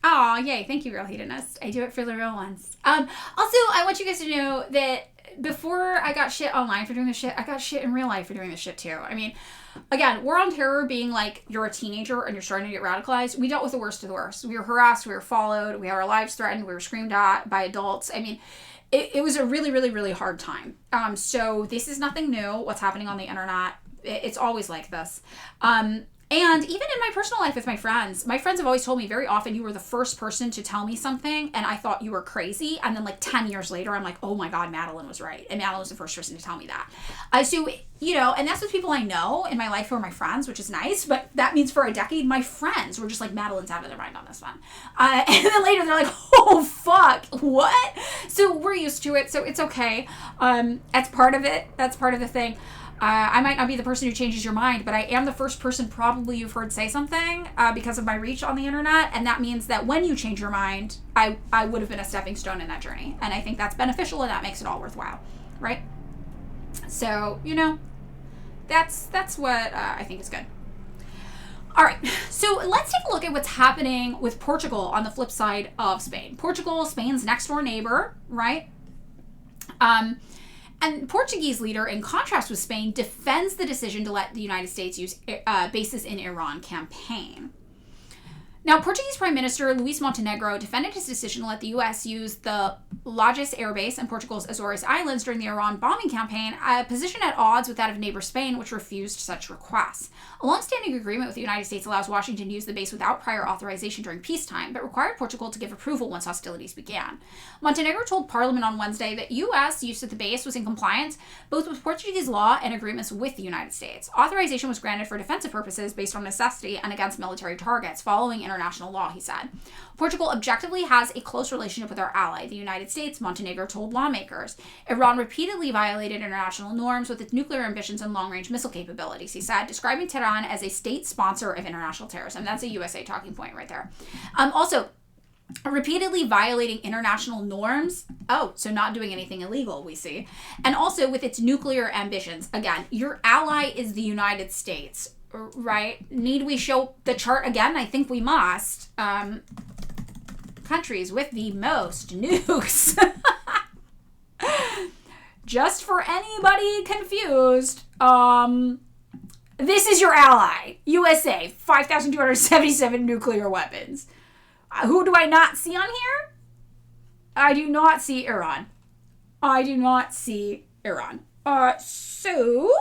Oh, yay. Thank you, Real Hedonist. I do it for the real ones. Also, I want you guys to know that before I got shit online for doing this shit, I got shit in real life for doing this shit too. I mean, again, War on Terror being like you're a teenager and you're starting to get radicalized, we dealt with the worst of the worst. We were harassed, we were followed, we had our lives threatened, we were screamed at by adults. I mean, it was a really, really, really hard time. So this is nothing new, what's happening on the internet. It's always like this. And even in my personal life with my friends have always told me very often, you were the first person to tell me something and I thought you were crazy. And then like 10 years later, I'm like, oh my God, Madeline was right. And Madeline was the first person to tell me that. So, you know, and that's with people I know in my life who are my friends, which is nice. But that means for a decade, my friends were just like, Madeline's out of their mind on this one. And then later they're like, oh, fuck, what? So we're used to it. So it's okay. That's part of it. That's part of the thing. I might not be the person who changes your mind, but I am the first person probably you've heard say something because of my reach on the internet. And that means that when you change your mind, I would have been a stepping stone in that journey. And I think that's beneficial and that makes it all worthwhile, right? So, you know, that's what I think is good. All right, so let's take a look at what's happening with Portugal on the flip side of Spain. Portugal, Spain's next door neighbor, right? And Portuguese leader, in contrast with Spain, defends the decision to let the United States use bases in Iran campaign. Now, Portuguese Prime Minister Luis Montenegro defended his decision to let the U.S. use the Lajes Air Base and Portugal's Azores Islands during the Iran bombing campaign, a position at odds with that of neighbor Spain, which refused such requests. A long-standing agreement with the United States allows Washington to use the base without prior authorization during peacetime, but required Portugal to give approval once hostilities began. Montenegro told Parliament on Wednesday that U.S. use of the base was in compliance both with Portuguese law and agreements with the United States. Authorization was granted for defensive purposes based on necessity and against military targets, following international law, he said. Portugal objectively has a close relationship with our ally, the United States, Montenegro told lawmakers. Iran repeatedly violated international norms with its nuclear ambitions and long-range missile capabilities, he said, describing Tehran as a state sponsor of international terrorism. That's a USA talking point right there. Also, repeatedly violating international norms. Oh, so not doing anything illegal, we see. And also with its nuclear ambitions. Again, your ally is the United States, right? Need we show the chart again? I think we must. Countries with the most nukes. Just for anybody confused, this is your ally, USA, 5,277 nuclear weapons. Who do I not see on here? I do not see Iran. I do not see Iran. So,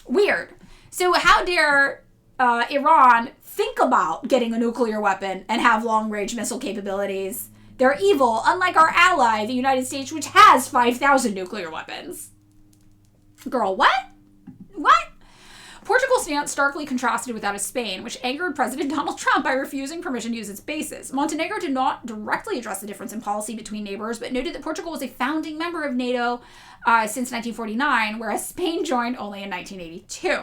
weird. So how dare Iran think about getting a nuclear weapon and have long-range missile capabilities? They're evil, unlike our ally, the United States, which has 5,000 nuclear weapons. Girl, what? What? Portugal's stance starkly contrasted with that of Spain, which angered President Donald Trump by refusing permission to use its bases. Montenegro did not directly address the difference in policy between neighbors, but noted that Portugal was a founding member of NATO since 1949, whereas Spain joined only in 1982.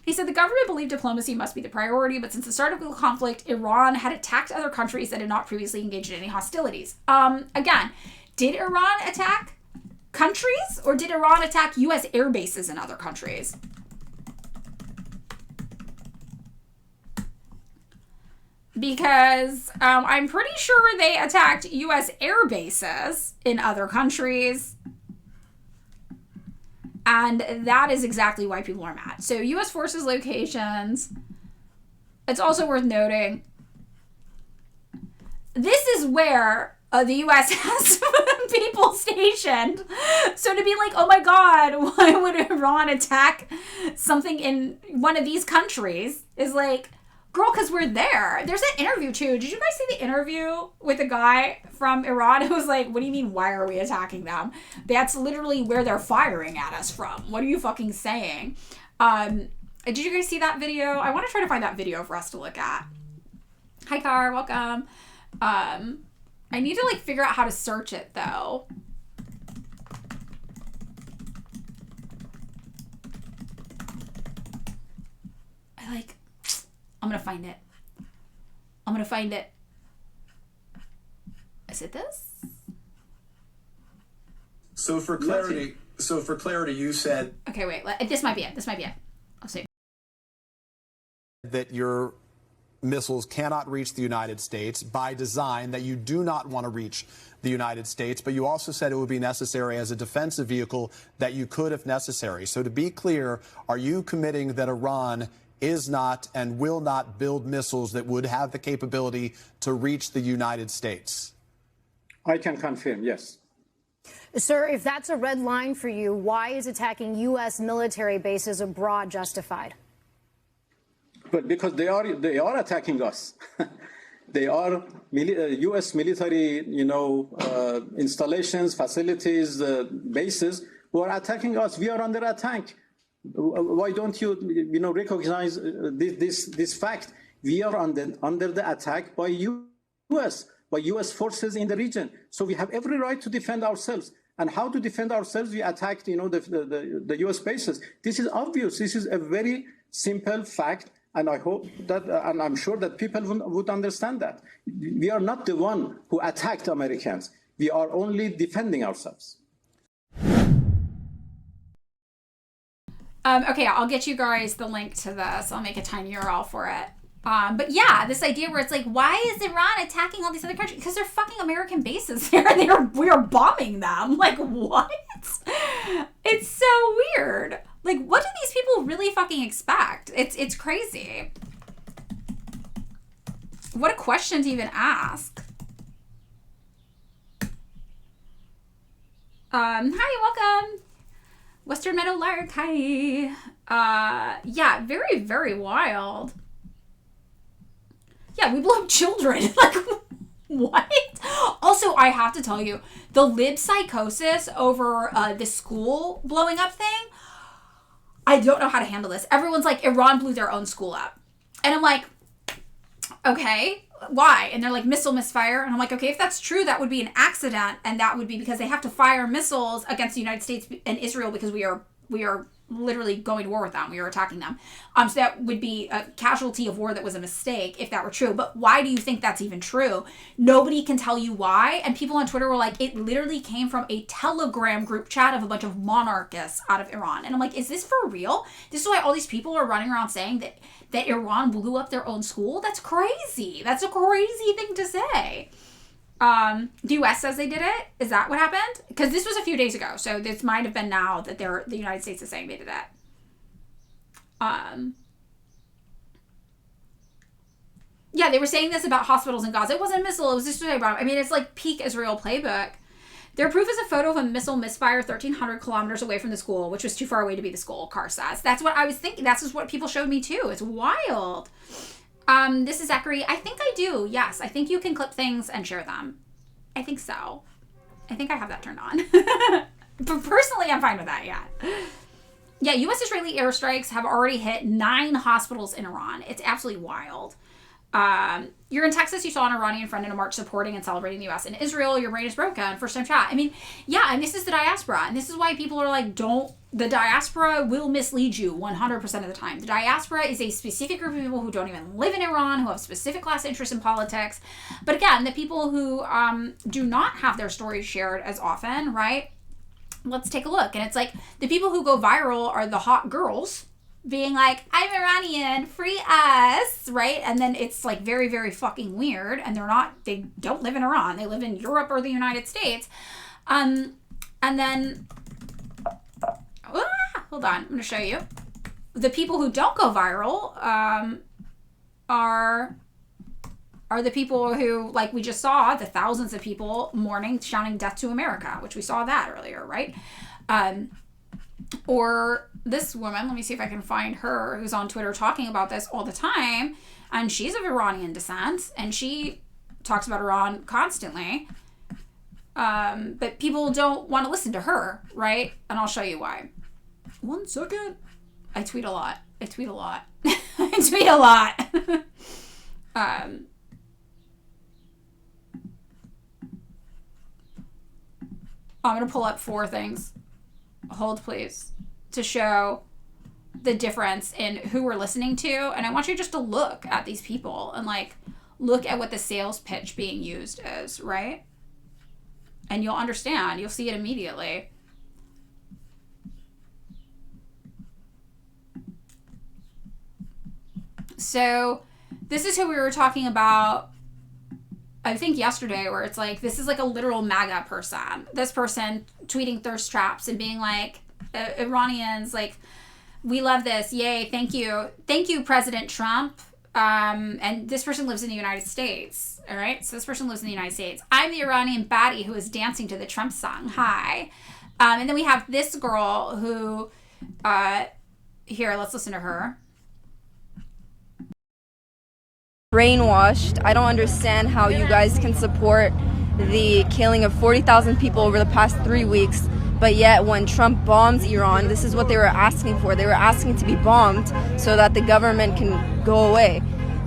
He said the government believed diplomacy must be the priority, but since the start of the conflict, Iran had attacked other countries that had not previously engaged in any hostilities. Again, did Iran attack countries, or did Iran attack U.S. air bases in other countries? Because I'm pretty sure they attacked U.S. air bases in other countries. And that is exactly why people are mad. So U.S. forces locations. It's also worth noting, this is where the U.S. has people stationed. So to be like, oh my God, why would Iran attack something in one of these countries is like, girl, because we're there. There's an interview too. Did you guys see the interview with the guy from Iran who was like, what do you mean, why are we attacking them? That's literally where they're firing at us from. What are you fucking saying? Did you guys see that video? I want to try to find that video for us to look at. Hi, Car. Welcome. I need to like figure out how to search it though. I'm going to find it. I'm going to find it. Is it this? So for clarity, you said... Okay, wait. This might be it. This might be it. I'll see. That your missiles cannot reach the United States by design, that you do not want to reach the United States, but you also said it would be necessary as a defensive vehicle that you could if necessary. So to be clear, are you committing that Iran is not and will not build missiles that would have the capability to reach the United States? I can confirm, yes. Sir, if that's a red line for you, why is attacking U.S. military bases abroad justified? But because they are attacking us. They are U.S. military, installations, facilities, bases who are attacking us. We are under attack. Why don't you, recognize this fact? We are under the attack by U.S. forces in the region. So we have every right to defend ourselves. And how to defend ourselves? We attacked, the U.S. bases. This is obvious. This is a very simple fact. And I hope that, and I'm sure that people would understand that. We are not the one who attacked Americans. We are only defending ourselves. Okay, I'll get you guys the link to this. I'll make a tiny URL for it. But yeah, this idea where it's like, why is Iran attacking all these other countries? Because they're fucking American bases there, and we are bombing them. Like, what? It's so weird. Like, what do these people really fucking expect? It's crazy. What a question to even ask. Hi, welcome. Western Meadow Lark, hi. Yeah, very, very wild. Yeah, we blow up children. Like, what? Also, I have to tell you, the lib psychosis over the school blowing up thing, I don't know how to handle this. Everyone's like, Iran blew their own school up. And I'm like, okay, why? And they're like, missile misfire. And I'm like, okay, if that's true, that would be an accident. And that would be because they have to fire missiles against the United States and Israel because we are literally going to war with them. We are attacking them. So that would be a casualty of war that was a mistake if that were true. But why do you think that's even true? Nobody can tell you why. And people on Twitter were like, it literally came from a Telegram group chat of a bunch of monarchists out of Iran. And I'm like, is this for real? This is why all these people are running around saying that Iran blew up their own school? That's crazy. That's a crazy thing to say. The U.S. says they did it. Is that what happened? Because this was a few days ago, so this might have been now that the United States is saying they did it. Yeah, they were saying this about hospitals in Gaza. It wasn't a missile. It was just a bomb. I mean, it's like peak Israel playbook. Their proof is a photo of a missile misfire 1,300 kilometers away from the school, which was too far away to be the school, Carr says. That's what I was thinking. That's just what people showed me too. It's wild. This is Zachary. I think I do. Yes. I think you can clip things and share them. I think so. I think I have that turned on. But personally, I'm fine with that. Yeah. Yeah. U.S.-Israeli airstrikes have already hit 9 hospitals in Iran. It's absolutely wild. You're in Texas. You saw an Iranian friend in a march supporting and celebrating the U.S. In Israel, your brain is broken. First time chat. I mean, yeah. And this is the diaspora. And this is why people are like, the diaspora will mislead you 100% of the time. The diaspora is a specific group of people who don't even live in Iran, who have specific class interests in politics. But again, the people who do not have their stories shared as often, right? Let's take a look. And it's like the people who go viral are the hot girls being like, I'm Iranian, free us, right? And then it's like very, very fucking weird. And they don't live in Iran. They live in Europe or the United States. And then... hold on, I'm going to show you. The people who don't go viral are the people who, like we just saw, the thousands of people mourning, shouting death to America, which we saw that earlier, right? Or this woman, let me see if I can find her, who's on Twitter talking about this all the time. And she's of Iranian descent, and she talks about Iran constantly. But people don't want to listen to her, right? And I'll show you why. 1 second. I tweet a lot. I tweet a lot. I'm going to pull up 4 things. Hold, please. To show the difference in who we're listening to. And I want you just to look at these people and like look at what the sales pitch being used is, right? And you'll understand. You'll see it immediately. So this is who we were talking about, I think yesterday, where it's like, this is like a literal MAGA person. This person tweeting thirst traps and being like, Iranians, like, we love this. Yay. Thank you. Thank you, President Trump. And this person lives in the United States. All right. So this person lives in the United States. I'm the Iranian baddie who is dancing to the Trump song. Hi. And then we have this girl who, here, let's listen to her. Brainwashed. I don't understand how you guys can support the killing of 40,000 people over the past 3 weeks, but yet when Trump bombs Iran, this is what they were asking for. They were asking to be bombed so that the government can go away.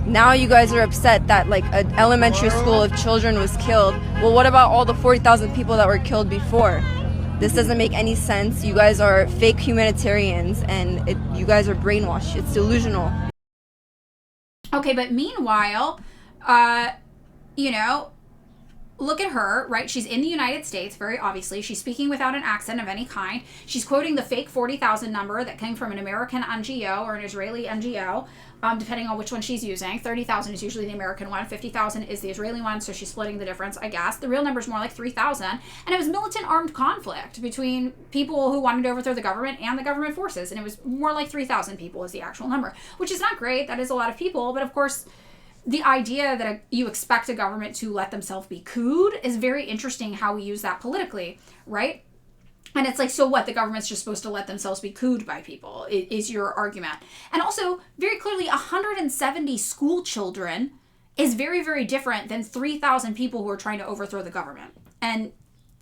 Now you guys are upset that like an elementary school of children was killed. Well, what about all the 40,000 people that were killed before? This doesn't make any sense. You guys are fake humanitarians and you guys are brainwashed. It's delusional. Okay, but meanwhile, you know, look at her, right? She's in the United States, very obviously. She's speaking without an accent of any kind. She's quoting the fake 40,000 number that came from an American NGO or an Israeli NGO, depending on which one she's using. 30,000 is usually the American one. 50,000 is the Israeli one, so she's splitting the difference, I guess. The real number is more like 3,000. And it was militant armed conflict between people who wanted to overthrow the government and the government forces. And it was more like 3,000 people is the actual number, which is not great. That is a lot of people. But of course, the idea that you expect a government to let themselves be cooed is very interesting how we use that politically, right? And it's like, so what? The government's just supposed to let themselves be cooed by people, is your argument. And also, very clearly, 170 school children is very, very different than 3,000 people who are trying to overthrow the government.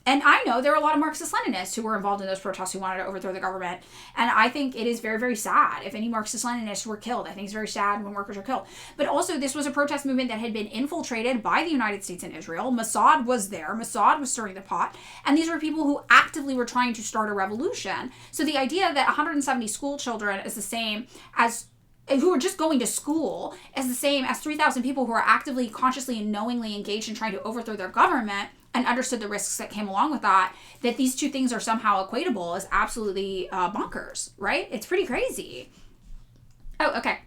And I know there are a lot of Marxist-Leninists who were involved in those protests who wanted to overthrow the government. And I think it is very, very sad if any Marxist-Leninists were killed. I think it's very sad when workers are killed. But also, this was a protest movement that had been infiltrated by the United States and Israel. Mossad was there. Mossad was stirring the pot. And these were people who actively were trying to start a revolution. So the idea that 170 school children is the same as who are just going to school is the same as 3,000 people who are actively, consciously, and knowingly engaged in trying to overthrow their government and understood the risks that came along with that these two things are somehow equatable is absolutely bonkers, right? It's pretty crazy. Oh, okay.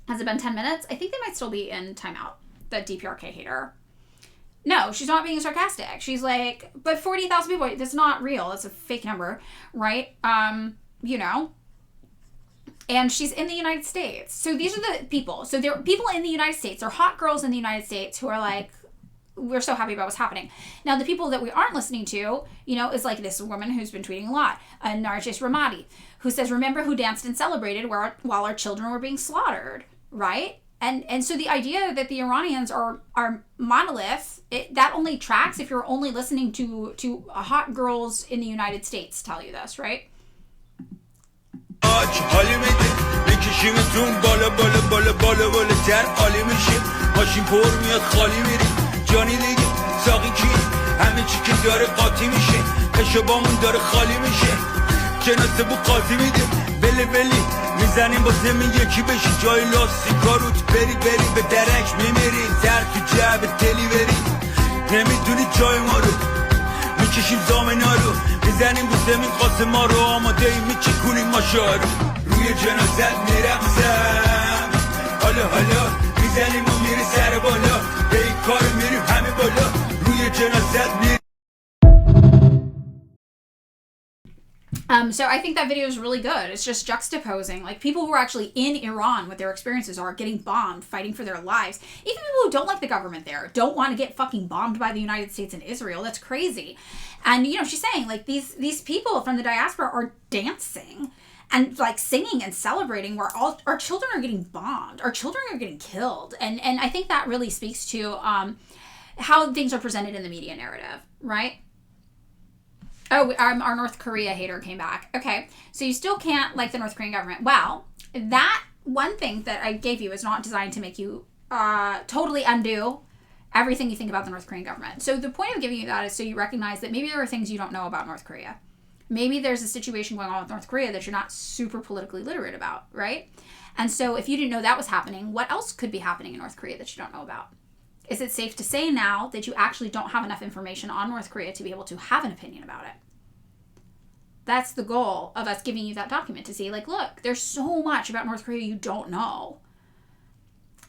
Has it been 10 minutes? I think they might still be in timeout, the DPRK hater. No, she's not being sarcastic. She's like, but 40,000 people, that's not real. That's a fake number, right? You know. And she's in the United States. So these are the people. So there are people in the United States. They're hot girls in the United States who are like, we're so happy about what's happening. Now, the people that we aren't listening to, you know, is like this woman who's been tweeting a lot, Narjis Ramadi, who says, remember who danced and celebrated while our children were being slaughtered, right? And so the idea that the Iranians are monolith, that only tracks if you're only listening to hot girls in the United States tell you this, right? جانی دیگه ساقی کی همه چی که داره قاطی میشه کشبامون داره خالی میشه جنازه بو قاطی میده بلی میزنیم با زمین یکی بشی جای لاستیکا روت بری به درک میمیری در تو جعب دلی بری نمیدونی جای ما رو میکشیم زامنا رو میزنیم با زمین قاسم ما رو آماده ای میچکونیم ماشا رو روی جنازت میرقصم حالا میزنیم و میری سر بالا به این کار میریم همه بالا روی جنازت میریم. So I think that video is really good. It's just juxtaposing like people who are actually in Iran, what their experiences are, getting bombed, fighting for their lives. Even people who don't like the government there, don't want to get fucking bombed by the United States and Israel. That's crazy. And you know, she's saying like these people from the diaspora are dancing and like singing and celebrating where all our children are getting bombed, our children are getting killed. And I think that really speaks to how things are presented in the media narrative, right? Oh, our North Korea hater came back. Okay, so you still can't like the North Korean government. Well, that one thing that I gave you is not designed to make you totally undo everything you think about the North Korean government. So the point of giving you that is so you recognize that maybe there are things you don't know about North Korea. Maybe there's a situation going on with North Korea that you're not super politically literate about, right? And so if you didn't know that was happening, what else could be happening in North Korea that you don't know about? Is it safe to say now that you actually don't have enough information on North Korea to be able to have an opinion about it? That's the goal of us giving you that document, to see like, look, there's so much about North Korea you don't know.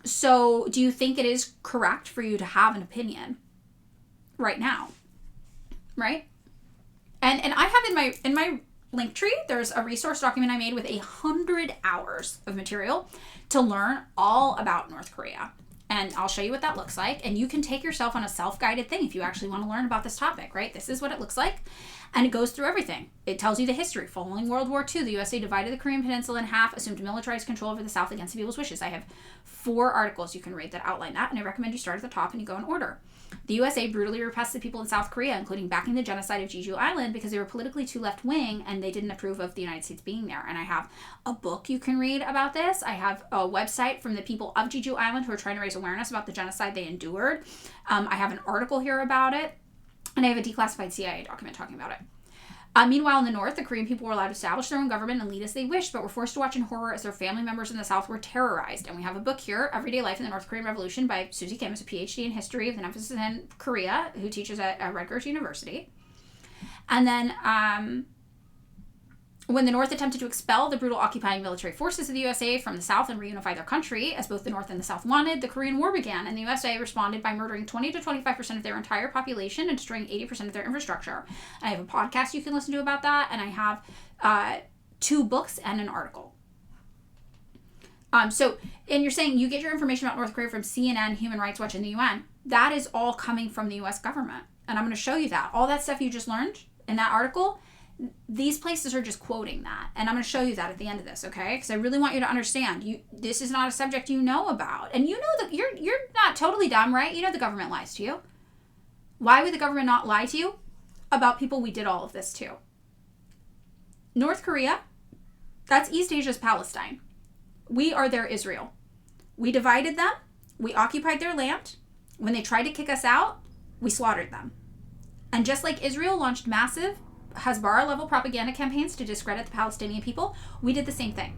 So do you think it is correct for you to have an opinion right now? Right? And I have in my Linktree, there's a resource document I made with 100 hours of material to learn all about North Korea. And I'll show you what that looks like. And you can take yourself on a self-guided thing if you actually want to learn about this topic, right? This is what it looks like. And it goes through everything. It tells you the history. Following World War II, the USA divided the Korean Peninsula in half, assumed militarized control over the South against the people's wishes. I have 4 articles you can read that outline that, and I recommend you start at the top and you go in order. The USA brutally repressed the people in South Korea, including backing the genocide of Jeju Island because they were politically too left-wing and they didn't approve of the United States being there. And I have a book you can read about this. I have a website from the people of Jeju Island who are trying to raise awareness about the genocide they endured. I have an article here about it, and I have a declassified CIA document talking about it. Meanwhile, in the North, the Korean people were allowed to establish their own government and lead as they wished, but were forced to watch in horror as their family members in the South were terrorized. And we have a book here, Everyday Life in the North Korean Revolution by Susie Kim, who's a PhD in history with an emphasis in Korea, who teaches at Rutgers University. And then when the North attempted to expel the brutal occupying military forces of the USA from the South and reunify their country, as both the North and the South wanted, the Korean War began, and the USA responded by murdering 20 to 25% of their entire population and destroying 80% of their infrastructure. And I have a podcast you can listen to about that, and I have 2 books and an article. And you're saying you get your information about North Korea from CNN, Human Rights Watch, and the UN. That is all coming from the US government. And I'm going to show you that. All that stuff you just learned in that article, these places are just quoting that. And I'm going to show you that at the end of this, okay? Because I really want you to understand. This is not a subject you know about. And you know that you're not totally dumb, right? You know the government lies to you. Why would the government not lie to you about people we did all of this to? North Korea, that's East Asia's Palestine. We are their Israel. We divided them. We occupied their land. When they tried to kick us out, we slaughtered them. And just like Israel launched massive Hasbara-level propaganda campaigns to discredit the Palestinian people, we did the same thing.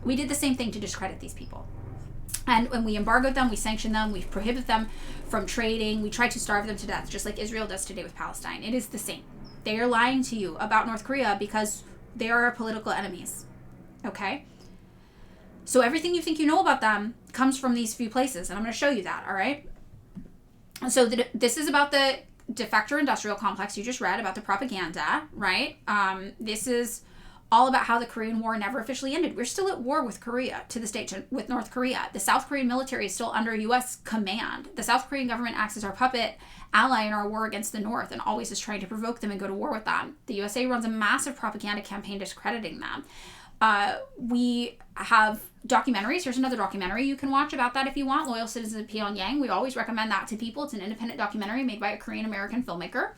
We did the same thing to discredit these people. And when we embargoed them, we sanctioned them, we prohibited them from trading, we tried to starve them to death, just like Israel does today with Palestine. It is the same. They are lying to you about North Korea because they are our political enemies. Okay? So everything you think you know about them comes from these few places, and I'm going to show you that, all right? So this is about the defector industrial complex you just read about the propaganda, right? This is all about how the Korean War never officially ended. We're still at war with Korea, to this day, with North Korea. The South Korean military is still under U.S. command. The South Korean government acts as our puppet ally in our war against the North and always is trying to provoke them and go to war with them. The USA runs a massive propaganda campaign discrediting them. We have documentaries. Here's another documentary you can watch about that if you want. Loyal Citizens of Pyongyang. We always recommend that to people. It's an independent documentary made by a Korean-American filmmaker.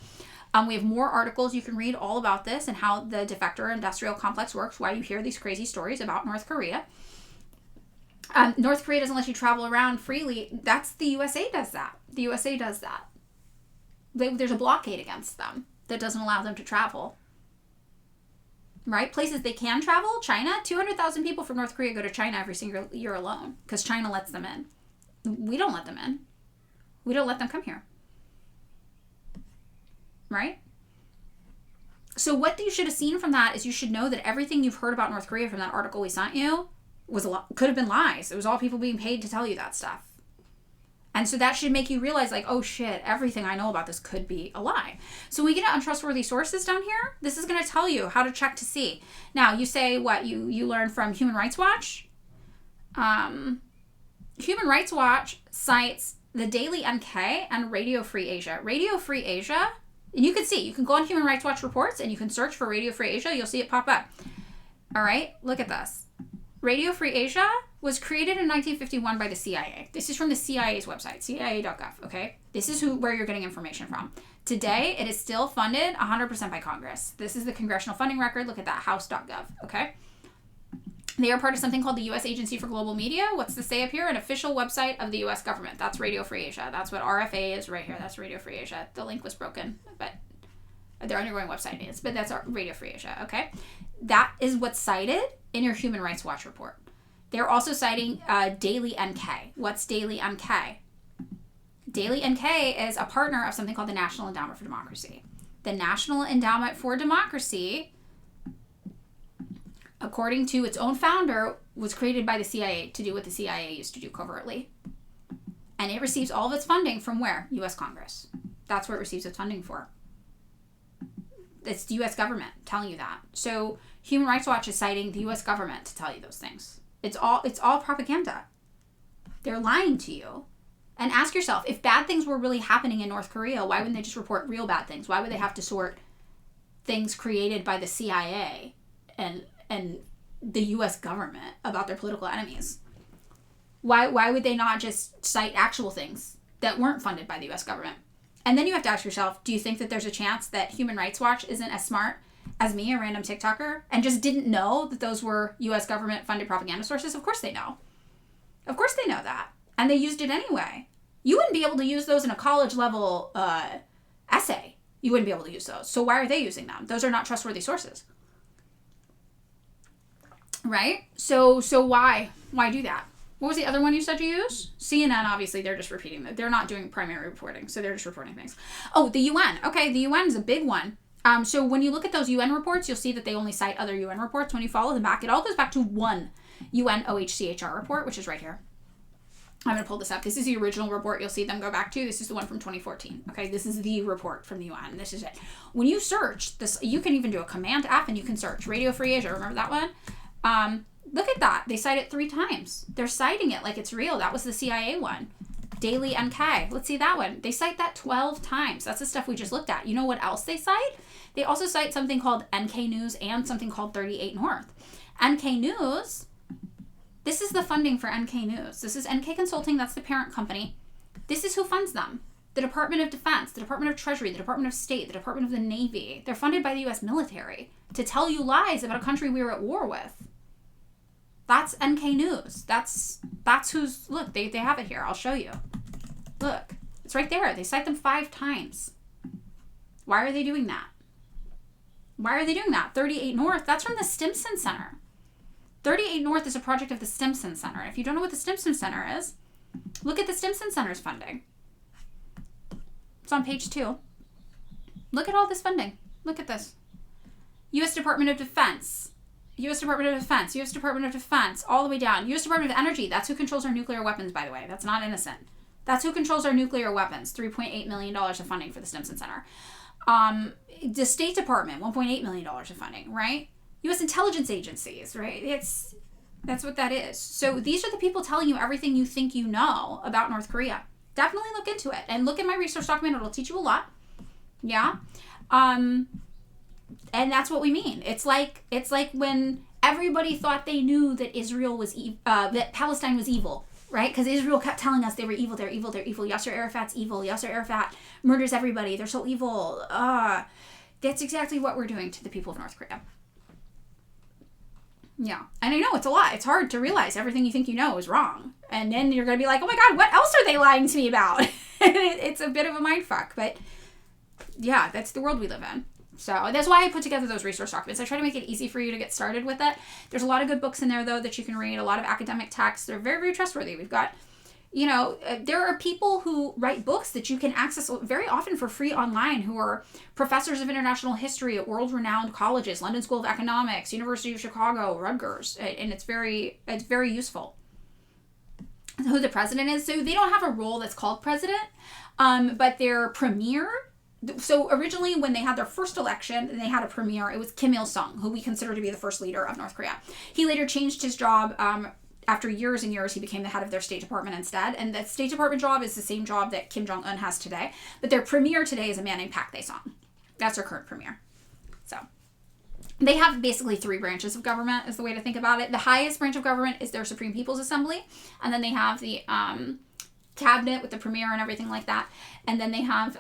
We have more articles you can read all about this and how the defector industrial complex works, why you hear these crazy stories about North Korea. North Korea doesn't let you travel around freely. That's the USA does that. The USA does that. There's a blockade against them that doesn't allow them to travel. Right? Places they can travel, China, 200,000 people from North Korea go to China every single year alone because China lets them in. We don't let them in. We don't let them come here. Right? So what you should have seen from that is you should know that everything you've heard about North Korea from that article we sent you could have been lies. It was all people being paid to tell you that stuff. And so that should make you realize, like, oh shit, everything I know about this could be a lie. So when we get untrustworthy sources down here, this is going to tell you how to check to see. Now, you say what? You learned from Human Rights Watch? Human Rights Watch cites the Daily NK and Radio Free Asia. Radio Free Asia, and you can go on Human Rights Watch reports and you can search for Radio Free Asia. You'll see it pop up. All right, look at this. Radio Free Asia was created in 1951 by the CIA. This is from the CIA's website, cia.gov, okay? This is where you're getting information from. Today, it is still funded 100% by Congress. This is the congressional funding record. Look at that, house.gov, okay? They are part of something called the U.S. Agency for Global Media. What's the say up here? An official website of the U.S. government. That's Radio Free Asia. That's what RFA is right here. That's Radio Free Asia. The link was broken, but their undergoing website is. But that's our Radio Free Asia, okay? That is what's cited in your Human Rights Watch report. They're also citing Daily NK. What's Daily NK? Daily NK is a partner of something called the National Endowment for Democracy. The National Endowment for Democracy, according to its own founder, was created by the CIA to do what the CIA used to do covertly. And it receives all of its funding from where? U.S. Congress. That's where it receives its funding It's the U.S. government telling you that. So Human Rights Watch is citing the U.S. government to tell you those things. It's all propaganda. They're lying to you. And ask yourself, if bad things were really happening in North Korea, why wouldn't they just report real bad things? Why would they have to sort things created by the CIA and the U.S. government about their political enemies? Why would they not just cite actual things that weren't funded by the U.S. government? And then you have to ask yourself, do you think that there's a chance that Human Rights Watch isn't as smart as me, a random TikToker, and just didn't know that those were U.S. government-funded propaganda sources? Of course they know. Of course they know that. And they used it anyway. You wouldn't be able to use those in a college-level essay. You wouldn't be able to use those. So why are they using them? Those are not trustworthy sources. Right? So why? Why do that? What was the other one you said you use? CNN, obviously, they're just repeating that. They're not doing primary reporting, so they're just reporting things. Oh, the UN. Okay, the UN is a big one. So when you look at those UN reports, you'll see that they only cite other UN reports. When you follow them back, it all goes back to one UN OHCHR report, which is right here. I'm going to pull this up. This is the original report you'll see them go back to. This is the one from 2014. Okay, this is the report from the UN. This is it. When you search this, you can even do a Command F and you can search Radio Free Asia. Remember that one? Look at that. They cite it 3 times. They're citing it like it's real. That was the CIA one. Daily NK. Let's see that one. They cite that 12 times. That's the stuff we just looked at. You know what else they cite? They also cite something called NK News and something called 38 North. NK News, this is the funding for NK News. This is NK Consulting. That's the parent company. This is who funds them. The Department of Defense, the Department of Treasury, the Department of State, the Department of the Navy. They're funded by the U.S. military to tell you lies about a country we were at war with. That's NK News. That's who's, look, they have it here. I'll show you. Look, it's right there. They cite them 5 times. Why are they doing that? Why are they doing that? 38 North, that's from the Stimson Center. 38 North is a project of the Stimson Center. If you don't know what the Stimson Center is, look at the Stimson Center's funding. It's on page 2. Look at all this funding. Look at this. U.S. Department of Defense. U.S. Department of Defense, U.S. Department of Defense, all the way down. U.S. Department of Energy, that's who controls our nuclear weapons, by the way. That's not innocent. That's who controls our nuclear weapons. $3.8 million of funding for the Stimson Center. The State Department, $1.8 million of funding, right? U.S. intelligence agencies, right? That's what that is. So these are the people telling you everything you think you know about North Korea. Definitely look into it. And look at my research document. It'll teach you a lot. Yeah? And that's what we mean. It's like when everybody thought they knew that Israel was that Palestine was evil, right? Because Israel kept telling us they were evil, they're evil, they're evil. Yasser Arafat's evil. Yasser Arafat murders everybody. They're so evil. That's exactly what we're doing to the people of North Korea. Yeah. And I know it's a lot. It's hard to realize everything you think you know is wrong. And then you're going to be like, oh my God, what else are they lying to me about? It's a bit of a mindfuck. But yeah, that's the world we live in. So that's why I put together those resource documents. I try to make it easy for you to get started with it. There's a lot of good books in there, though, that you can read, a lot of academic texts. They're very, very trustworthy. We've got, there are people who write books that you can access very often for free online who are professors of international history at world-renowned colleges, London School of Economics, University of Chicago, Rutgers, and it's very useful. Who the president is. So they don't have a role that's called president, but their premier. So originally when they had their first election and they had a premier, it was Kim Il-sung, who we consider to be the first leader of North Korea. He later changed his job. After years and years, he became the head of their State Department instead. And the State Department job is the same job that Kim Jong-un has today. But their premier today is a man named Park Dae-sung. That's their current premier. So they have basically 3 branches of government is the way to think about it. The highest branch of government is their Supreme People's Assembly. And then they have the cabinet with the premier and everything like that. And then they have,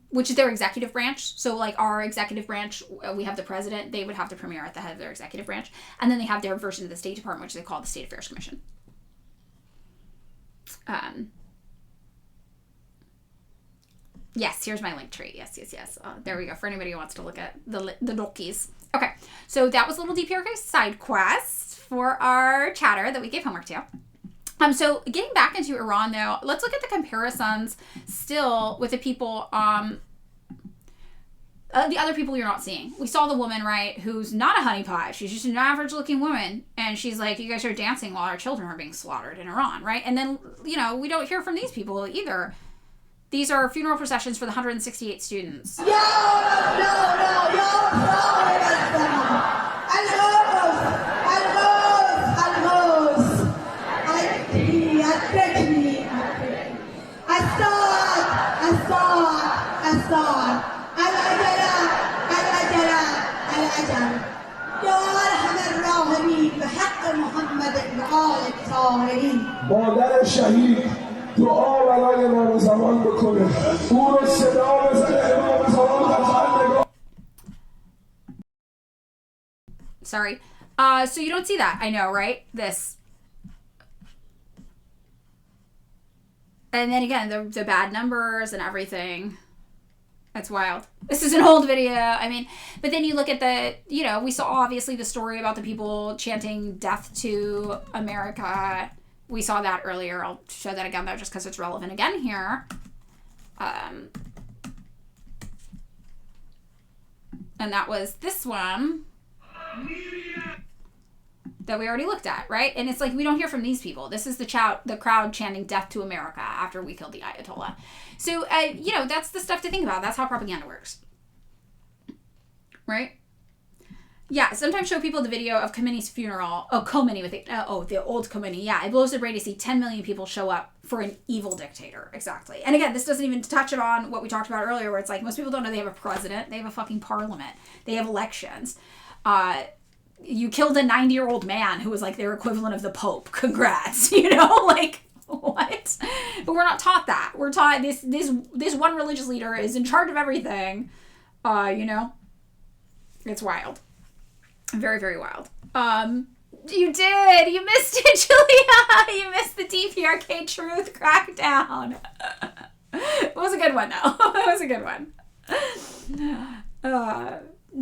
which is their executive branch. So like our executive branch, we have the president. They would have the premier at the head of their executive branch. And then they have their version of the State Department, which they call the State Affairs Commission. Yes, here's my link tree. Yes. There we go. For anybody who wants to look at the dockies. Okay, so that was a little DPRK side quest for our chatter that we gave homework to. So getting back into Iran, though, let's look at the comparisons still with the people, the other people you're not seeing. We saw the woman, right, who's not a honeypot. She's just an average-looking woman, and she's like, you guys are dancing while our children are being slaughtered in Iran, right? And then, we don't hear from these people either. These are funeral processions for the 168 students. مادر شهید دعا برای امام زمان بکنه او رو صدا بزنه امام زمان قطعا نگاه. Sorry. So you don't see that. I know, right? This. And then again, the bad numbers and everything. That's wild. This is an old video. I mean, but then you look at the, you know, we saw obviously the story about the people chanting death to America. We saw that earlier. I'll show that again though, just because it's relevant again here. And that was this one that we already looked at, right? And it's like, we don't hear from these people. This is the crowd chanting death to America after we killed the Ayatollah. So, you know, that's the stuff to think about. That's how propaganda works. Right? Yeah, sometimes show people the video of Khomeini's funeral. Oh, Khomeini with the old Khomeini. Yeah, it blows their brain to see 10 million people show up for an evil dictator. Exactly. And again, this doesn't even touch on what we talked about earlier, where it's like, most people don't know they have a president. They have a fucking parliament. They have elections. You killed a 90-year-old man who was like their equivalent of the Pope. Congrats. You know, like, what? But we're not taught that. We're taught this one religious leader is in charge of everything. You know, it's wild. Very, very wild. You did. You missed it, Julia. You missed the DPRK truth crackdown. It was a good one, though. It was a good one.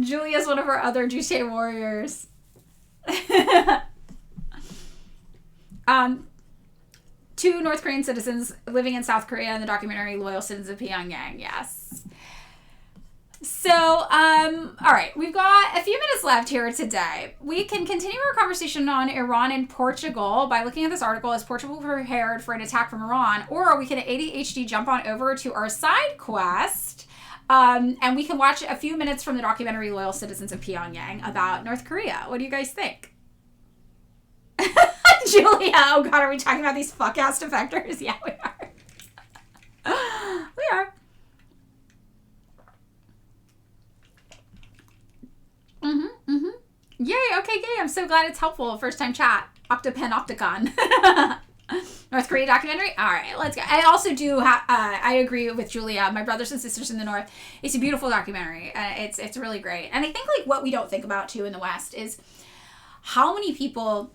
Julia's one of our other Juche warriors. 2 North Korean citizens living in South Korea in the documentary Loyal Citizens of Pyongyang. Yes. So, all right, we've got a few minutes left here today. We can continue our conversation on Iran and Portugal by looking at this article, Is Portugal Prepared for an Attack from Iran? Or we can at ADHD jump on over to our side quest, and we can watch a few minutes from the documentary Loyal Citizens of Pyongyang about North Korea. What do you guys think? Julia, oh God, are we talking about these fuck-ass defectors? Yeah, we are. We are. Yay, okay, yay. I'm so glad it's helpful. First time chat. Octopen Opticon. North Korea documentary? All right, let's go. I also do I agree with Julia. My Brothers and Sisters in the North. It's a beautiful documentary. It's really great. And I think like what we don't think about too in the West is how many people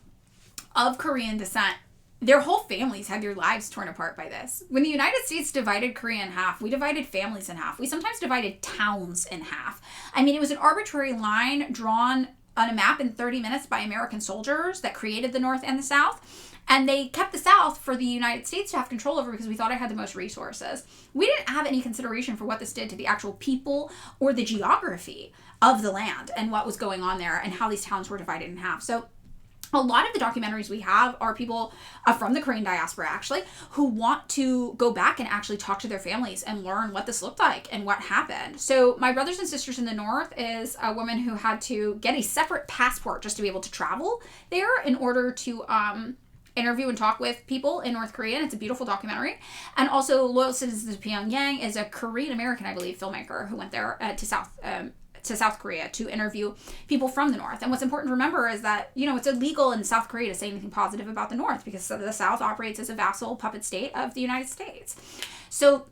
of Korean descent, their whole families had their lives torn apart by this. When the United States divided Korea in half, we divided families in half. We sometimes divided towns in half. I mean, it was an arbitrary line drawn on a map in 30 minutes by American soldiers that created the North and the South. And they kept the South for the United States to have control over because we thought it had the most resources. We didn't have any consideration for what this did to the actual people or the geography of the land and what was going on there and how these towns were divided in half. So a lot of the documentaries we have are people from the Korean diaspora, actually, who want to go back and actually talk to their families and learn what this looked like and what happened. So My Brothers and Sisters in the North is a woman who had to get a separate passport just to be able to travel there in order to interview and talk with people in North Korea. And it's a beautiful documentary. And also Loyal Citizens of Pyongyang is a Korean American, I believe, filmmaker who went there to South Korea to interview people from the North. And what's important to remember is that, you know, it's illegal in South Korea to say anything positive about the North because the South operates as a vassal puppet state of the United States. So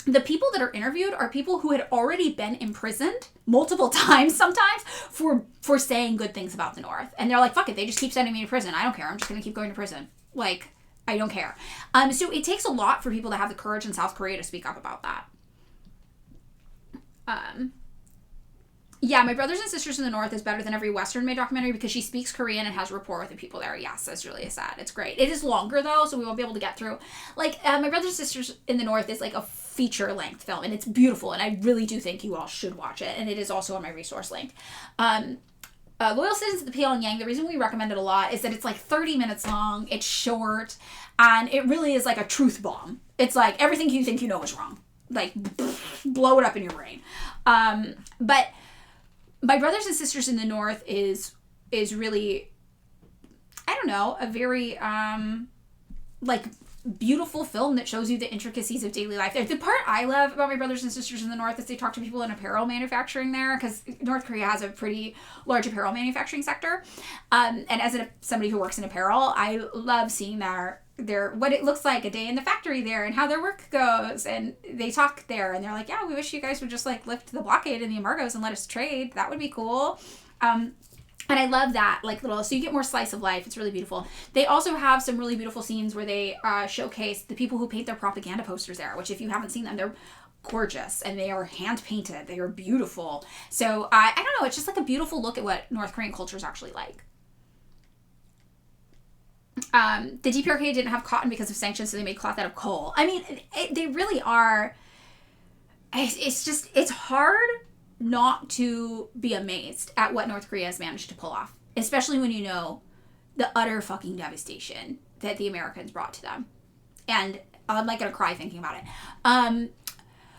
the people that are interviewed are people who had already been imprisoned multiple times sometimes for saying good things about the North. And they're like, fuck it, they just keep sending me to prison. I don't care. I'm just going to keep going to prison. Like, I don't care. So it takes a lot for people to have the courage in South Korea to speak up about that. Yeah, My Brothers and Sisters in the North is better than every Western-made documentary because she speaks Korean and has rapport with the people there. Yes, as Julia said. It's great. It is longer, though, so we won't be able to get through. Like, My Brothers and Sisters in the North is like a feature-length film, and it's beautiful, and I really do think you all should watch it, and it is also on my resource link. Loyal Citizens of the Pyongyang, the reason we recommend it a lot is that it's like 30 minutes long, it's short, and it really is like a truth bomb. It's like everything you think you know is wrong. like blow it up in your brain. But My Brothers and Sisters in the North is really, I don't know, a very like beautiful film that shows you the intricacies of daily life. The part I love about My Brothers and Sisters in the North is they talk to people in apparel manufacturing there, because North Korea has a pretty large apparel manufacturing sector. And as somebody who works in apparel, I love seeing their what it looks like a day in the factory there and how their work goes. And they talk there and they're like, yeah, we wish you guys would just like lift the blockade and the embargoes and let us trade. That would be cool. And I love that, like, little, so you get more slice of life. It's really beautiful. They also have some really beautiful scenes where they showcase the people who paint their propaganda posters there, which if you haven't seen them, they're gorgeous and they are hand painted. They are beautiful. So I don't know, it's just like a beautiful look at what North Korean culture is actually like. The DPRK didn't have cotton because of sanctions, so they made cloth out of coal. I mean, they really are, it's hard not to be amazed at what North Korea has managed to pull off, especially when you know the utter fucking devastation that the Americans brought to them. And I'm like gonna cry thinking about it.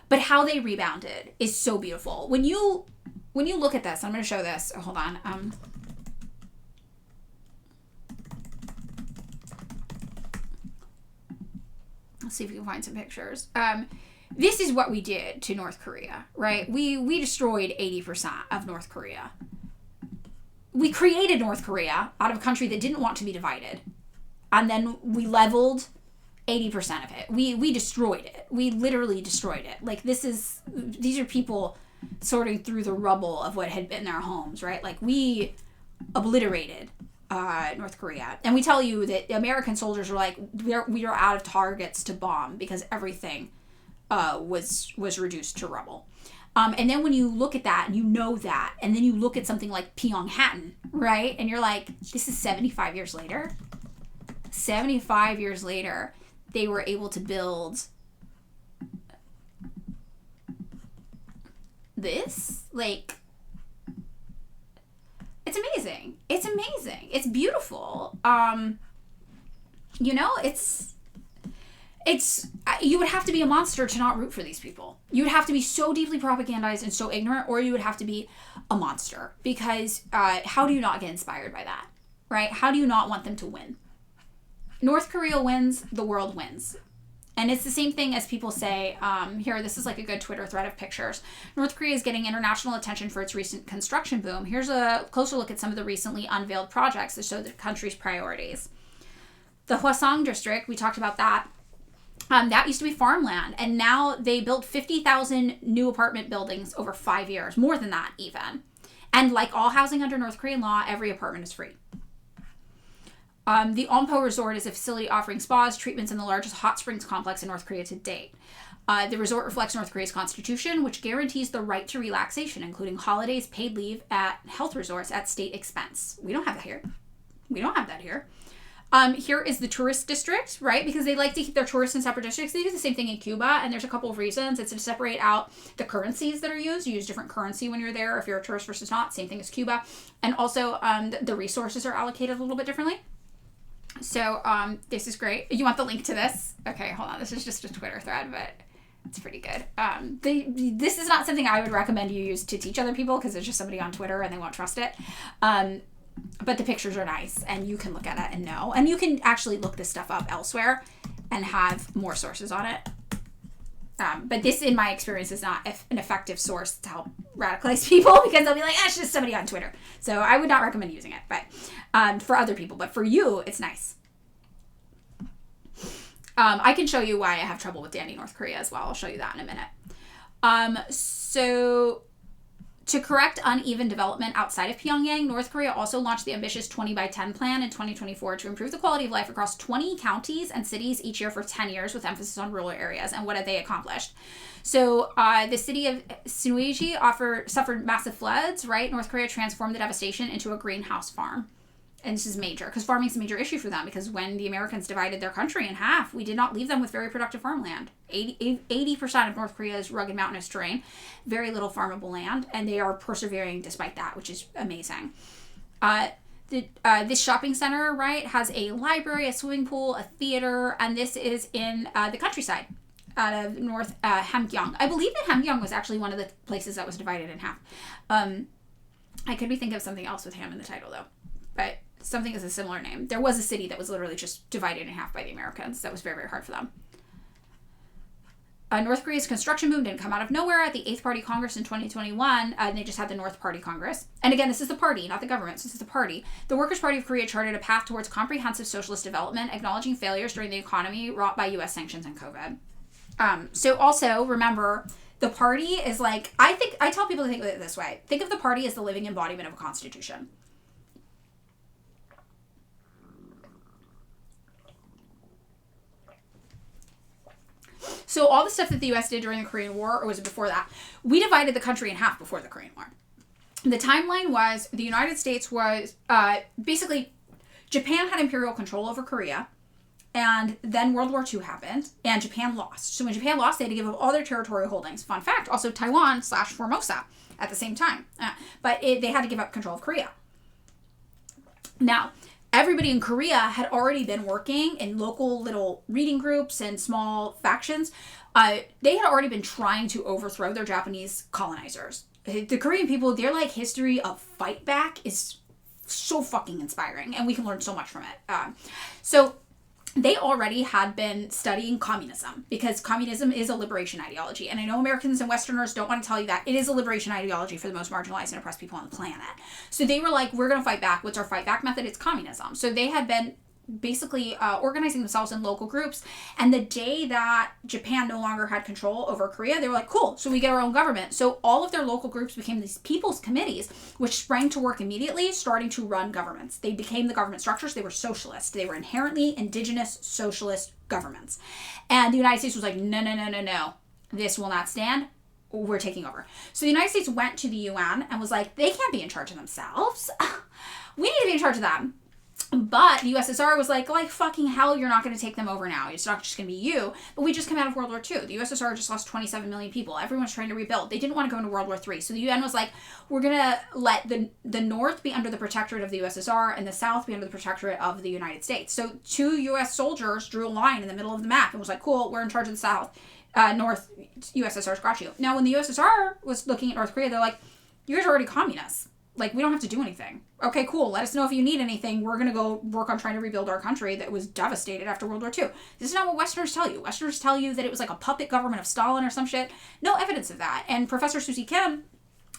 But how they rebounded is so beautiful. When you look at this, I'm gonna show this. Oh, hold on. Let's see if we can find some pictures. This is what we did to North Korea, right? We destroyed 80% of North Korea. We created North Korea out of a country that didn't want to be divided. And then we leveled 80% of it. We destroyed it. We literally destroyed it. Like, these are people sorting through the rubble of what had been their homes, right? Like, we obliterated North Korea. And we tell you that American soldiers were like, we are out of targets to bomb because everything was reduced to rubble. And then when you look at that and you know that, and then you look at something like Pyongyang, right? And you're like, this is 75 years later. 75 years later, they were able to build this. Like, it's amazing. It's amazing. It's beautiful. You know, it's you would have to be a monster to not root for these people. You would have to be so deeply propagandized and so ignorant, or you would have to be a monster, because how do you not get inspired by that, right? How do you not want them to win? North Korea wins, the world wins. And it's the same thing as people say, here, this is like a good Twitter thread of pictures. North Korea is getting international attention for its recent construction boom. Here's a closer look at some of the recently unveiled projects that show the country's priorities. The Hwasong district, we talked about that. That used to be farmland, and now they built 50,000 new apartment buildings over 5 years, more than that even. And like all housing under North Korean law, every apartment is free. The Onpo Resort is a facility offering spas, treatments, and the largest hot springs complex in North Korea to date. The resort reflects North Korea's constitution, which guarantees the right to relaxation, including holidays, paid leave at health resorts at state expense. We don't have that here. We don't have that here. Here is the tourist district, right? Because they like to keep their tourists in separate districts. They do the same thing in Cuba, and there's a couple of reasons. It's to separate out the currencies that are used. You use different currency when you're there, if you're a tourist versus not. Same thing as Cuba. And also, the resources are allocated a little bit differently. So, this is great. You want the link to this? Okay, hold on. This is just a Twitter thread, but it's pretty good. This is not something I would recommend you use to teach other people, because it's just somebody on Twitter and they won't trust it. But the pictures are nice, and you can look at it and know. And you can actually look this stuff up elsewhere and have more sources on it. But this, in my experience, is not an effective source to help radicalize people, because they'll be like, it's just somebody on Twitter. So I would not recommend using it, but for other people. But for you, it's nice. I can show you why I have trouble with Danny North Korea as well. I'll show you that in a minute. So to correct uneven development outside of Pyongyang, North Korea also launched the ambitious 20 by 10 plan in 2024 to improve the quality of life across 20 counties and cities each year for 10 years, with emphasis on rural areas. And what have they accomplished? So the city of Sunuiji suffered massive floods, right? North Korea transformed the devastation into a greenhouse farm. And this is major, because farming is a major issue for them, because when the Americans divided their country in half, we did not leave them with very productive farmland. 80% of North Korea's rugged mountainous terrain, very little farmable land, and they are persevering despite that, which is amazing. This shopping center, right, has a library, a swimming pool, a theater, and this is in the countryside. out of North Hamgyong. I believe that Hamgyong was actually one of the places that was divided in half. I could be thinking of something else with Ham in the title, though. But something is a similar name. There was a city that was literally just divided in half by the Americans. That was very, very hard for them. North Korea's construction boom didn't come out of nowhere. At the 8th Party Congress in 2021, they just had the North Party Congress. And again, this is the party, not the government. So this is the party. The Workers' Party of Korea charted a path towards comprehensive socialist development, acknowledging failures during the economy wrought by U.S. sanctions and COVID. So also, remember, the party is like, I tell people to think of it this way. Think of the party as the living embodiment of a constitution. So all the stuff that the U.S. did during the Korean War, or was it before that? We divided the country in half before the Korean War. The timeline was the United States was basically Japan had imperial control over Korea, and then World War II happened, and Japan lost. So when Japan lost, they had to give up all their territorial holdings. Fun fact, also Taiwan/Formosa at the same time. But they had to give up control of Korea. Now, everybody in Korea had already been working in local little reading groups and small factions. They had already been trying to overthrow their Japanese colonizers. The Korean people, their like history of fight back is so fucking inspiring, and we can learn so much from it. So they already had been studying communism, because communism is a liberation ideology. And I know Americans and Westerners don't want to tell you that. It is a liberation ideology for the most marginalized and oppressed people on the planet. So they were like, we're going to fight back. What's our fight back method? It's communism. So they had been basically organizing themselves in local groups. And the day that Japan no longer had control over Korea, they were like, cool, so we get our own government. So all of their local groups became these people's committees, which sprang to work immediately, starting to run governments. They became the government structures. They were socialist. They were inherently indigenous socialist governments. And the United States was like, no. This will not stand. We're taking over. So the United States went to the UN and was like, they can't be in charge of themselves. We need to be in charge of them. But the USSR was like fucking hell, you're not going to take them over now. It's not just going to be you. But we just come out of World War II. The USSR just lost 27 million people. Everyone's trying to rebuild. They didn't want to go into World War III. So the UN was like, we're going to let the North be under the protectorate of the USSR and the South be under the protectorate of the United States. So 2 US soldiers drew a line in the middle of the map and was like, cool, we're in charge of the South. North, USSR's got you. Now, when the USSR was looking at North Korea, they're like, you guys are already communists. Like, we don't have to do anything. Okay, cool. Let us know if you need anything. We're going to go work on trying to rebuild our country that was devastated after World War II. This is not what Westerners tell you. Westerners tell you that it was like a puppet government of Stalin or some shit. No evidence of that. And Professor Susie Kim,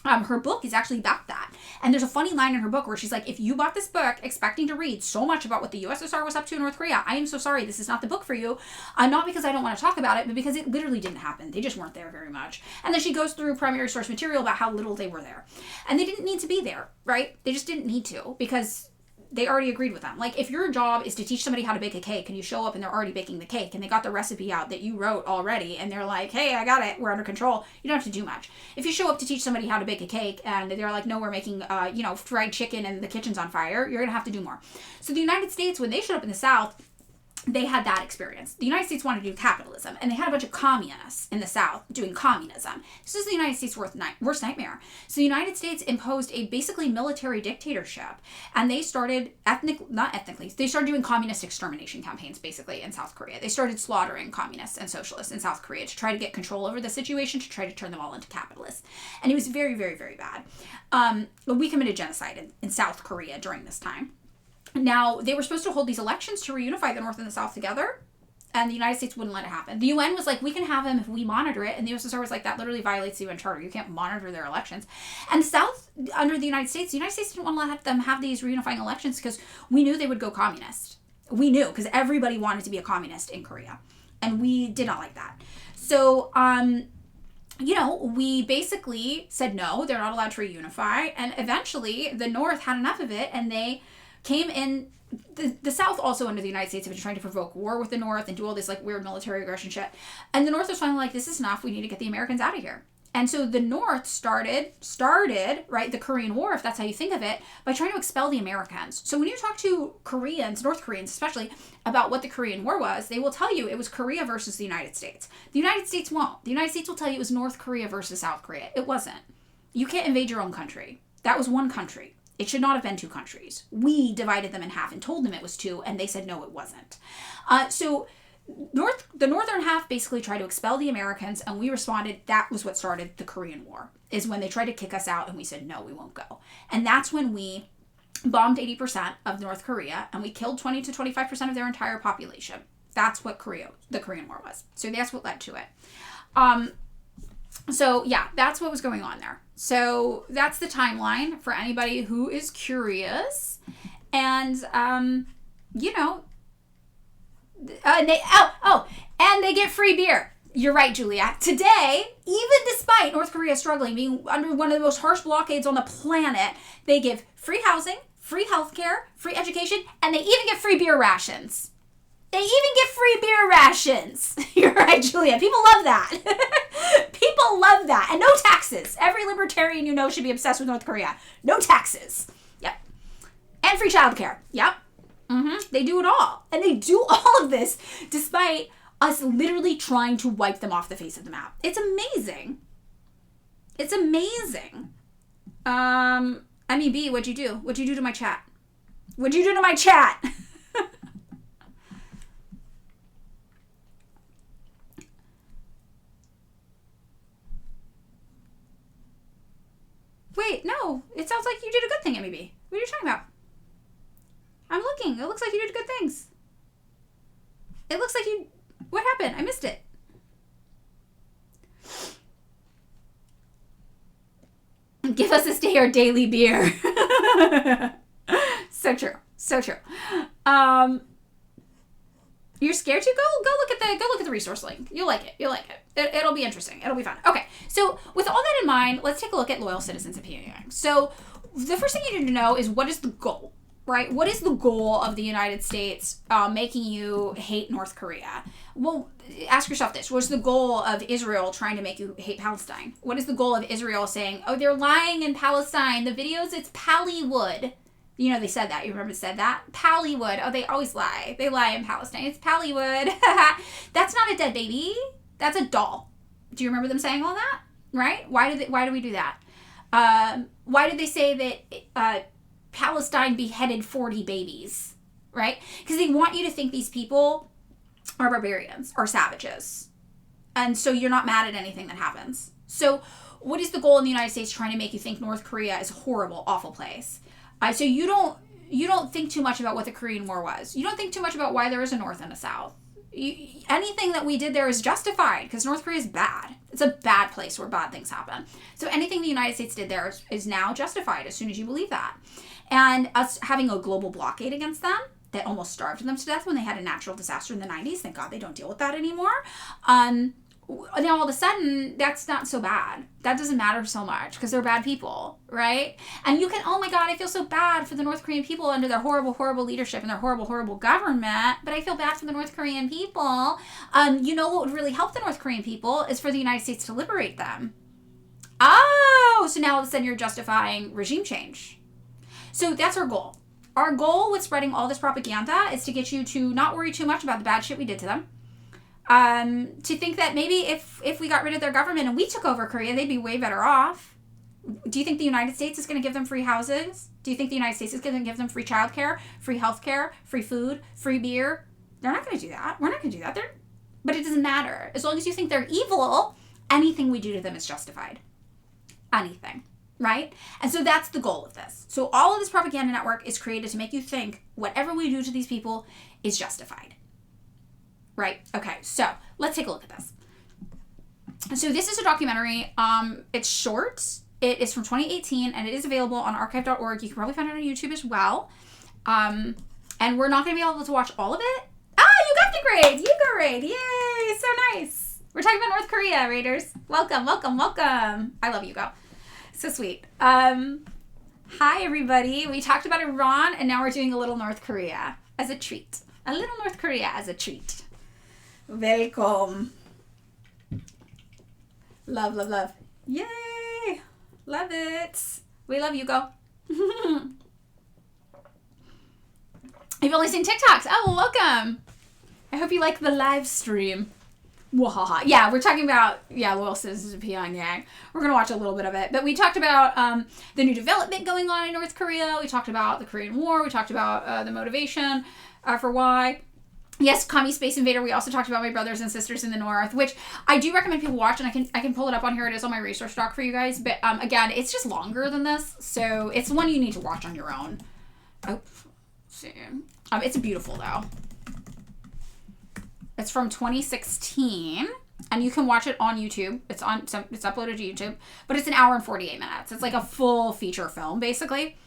her book is actually about that. And there's a funny line in her book where she's like, if you bought this book expecting to read so much about what the USSR was up to in North Korea, I am so sorry, this is not the book for you. Not because I don't want to talk about it, but because it literally didn't happen. They just weren't there very much. And then she goes through primary source material about how little they were there. And they didn't need to be there, right? They just didn't need to, because they already agreed with them. Like, if your job is to teach somebody how to bake a cake and you show up and they're already baking the cake and they got the recipe out that you wrote already and they're like, hey, I got it, we're under control, you don't have to do much. If you show up to teach somebody how to bake a cake and they're like, no, we're making, fried chicken and the kitchen's on fire, you're going to have to do more. So the United States, when they showed up in the South, they had that experience. The United States wanted to do capitalism, and they had a bunch of communists in the South doing communism. This is the United States' worst nightmare. So the United States imposed a basically military dictatorship, and they started they started doing communist extermination campaigns basically in South Korea. They started slaughtering communists and socialists in South Korea to try to get control over the situation, to try to turn them all into capitalists. And it was very, very, very bad. But we committed genocide in South Korea during this time. Now, they were supposed to hold these elections to reunify the North and the South together, and the United States wouldn't let it happen. The UN was like, we can have them if we monitor it, and the USSR was like, that literally violates the UN Charter. You can't monitor their elections. And the South, under the United States didn't want to let them have these reunifying elections because we knew they would go communist. We knew, because everybody wanted to be a communist in Korea, and we did not like that. So, we basically said no, they're not allowed to reunify, and eventually the North had enough of it, and they came in. The South also under the United States have been trying to provoke war with the North and do all this like weird military aggression shit. And the North was finally like, this is enough. We need to get the Americans out of here. And so the North started, right, the Korean War, if that's how you think of it, by trying to expel the Americans. So when you talk to Koreans, North Koreans especially, about what the Korean War was, they will tell you it was Korea versus the United States. The United States won't. The United States will tell you it was North Korea versus South Korea. It wasn't. You can't invade your own country. That was one country. It should not have been 2 countries. We divided them in half and told them it was 2, and they said no, it wasn't. So the northern half basically tried to expel the Americans, and we responded. That was what started the Korean War, is when they tried to kick us out, and we said, no, we won't go. And that's when we bombed 80% of North Korea, and we killed 20 to 25% of their entire population. That's what the Korean War was. So that's what led to it. So yeah, that's what was going on there. So that's the timeline for anybody who is curious. And, you know, and they get free beer. You're right, Julia. Today, even despite North Korea struggling, being under one of the most harsh blockades on the planet, they give free housing, free healthcare, free education, and they even get free beer rations. They even get free beer rations. You're right, Julia. People love that. People love that. And no taxes. Every libertarian you know should be obsessed with North Korea. No taxes. Yep. And free childcare. Yep. They do it all. And they do all of this despite us literally trying to wipe them off the face of the map. It's amazing. It's amazing. MEB, what'd you do? What'd you do to my chat? What'd you do to my chat? Wait, no. It sounds like you did a good thing, MEB. What are you talking about? I'm looking. It looks like you did good things. It looks like you... What happened? I missed it. Give us a stay or daily beer. So true. So true. You're scared to go look at the resource link. You'll like it. You'll like it. It'll be interesting. It'll be fun. Okay. So with all that in mind, let's take a look at loyal citizens of Pyongyang. So the first thing you need to know is, what is the goal, right? What is the goal of the United States making you hate North Korea? Well, ask yourself this. What's the goal of Israel trying to make you hate Palestine? What is the goal of Israel saying, oh, they're lying in Palestine. The videos, it's Pallywood. You know, they said that. You remember they said that? Pallywood. Oh, they always lie. They lie in Palestine. It's Pallywood. That's not a dead baby. That's a doll. Do you remember them saying all that? Right? Why do we do that? Why did they say that Palestine beheaded 40 babies? Right? Because they want you to think these people are barbarians, are savages. And so you're not mad at anything that happens. So what is the goal in the United States trying to make you think North Korea is a horrible, awful place? So you don't think too much about what the Korean War was. You don't think too much about why there is a North and a South. Anything that we did there is justified because North Korea is bad. It's a bad place where bad things happen. So anything the United States did there is now justified as soon as you believe that. And us having a global blockade against them that almost starved them to death when they had a natural disaster in the 90s. Thank God they don't deal with that anymore. Now all of a sudden, that's not so bad. That doesn't matter so much because they're bad people, right? And you can, oh my God, I feel so bad for the North Korean people under their horrible, horrible leadership and their horrible, horrible government, but I feel bad for the North Korean people. You know what would really help the North Korean people is for the United States to liberate them. Oh, so now all of a sudden you're justifying regime change. So that's our goal. Our goal with spreading all this propaganda is to get you to not worry too much about the bad shit we did to them. To think that maybe if we got rid of their government and we took over Korea, they'd be way better off. Do you think the United States is going to give them free houses? Do you think the United States is going to give them free childcare, free healthcare, free food, free beer? They're not going to do that. We're not going to do that. But it doesn't matter. As long as you think they're evil, anything we do to them is justified. Anything. Right? And so that's the goal of this. So all of this propaganda network is created to make you think whatever we do to these people is justified. Right? Okay, so let's take a look at this. So this is a documentary. It's short. It is from 2018, and it is available on archive.org. You can probably find it on YouTube as well. And we're not going to be able to watch all of it. Ah, you got the grade! You got grade! Yay! So nice! We're talking about North Korea, Raiders. Welcome, welcome, welcome. I love you, go. So sweet. Hi, everybody. We talked about Iran, and now we're doing a little North Korea as a treat. A little North Korea as a treat. Welcome. Love, love, love. Yay! Love it. We love you, go. You've only seen TikToks. Oh, well, welcome. I hope you like the live stream. Wahaha. Yeah, we're talking about, loyal citizens of Pyongyang. We're going to watch a little bit of it. But we talked about the new development going on in North Korea. We talked about the Korean War. We talked about the motivation for why. Yes, Commie Space Invader. We also talked about My Brothers and Sisters in the North, which I do recommend people watch, and I can pull it up on here. It is on my resource doc for you guys. But again, it's just longer than this, so it's one you need to watch on your own. Oh, see. It's beautiful though. It's from 2016, and you can watch it on YouTube. It's uploaded to YouTube, but it's an hour and 48 minutes. It's like a full feature film, basically.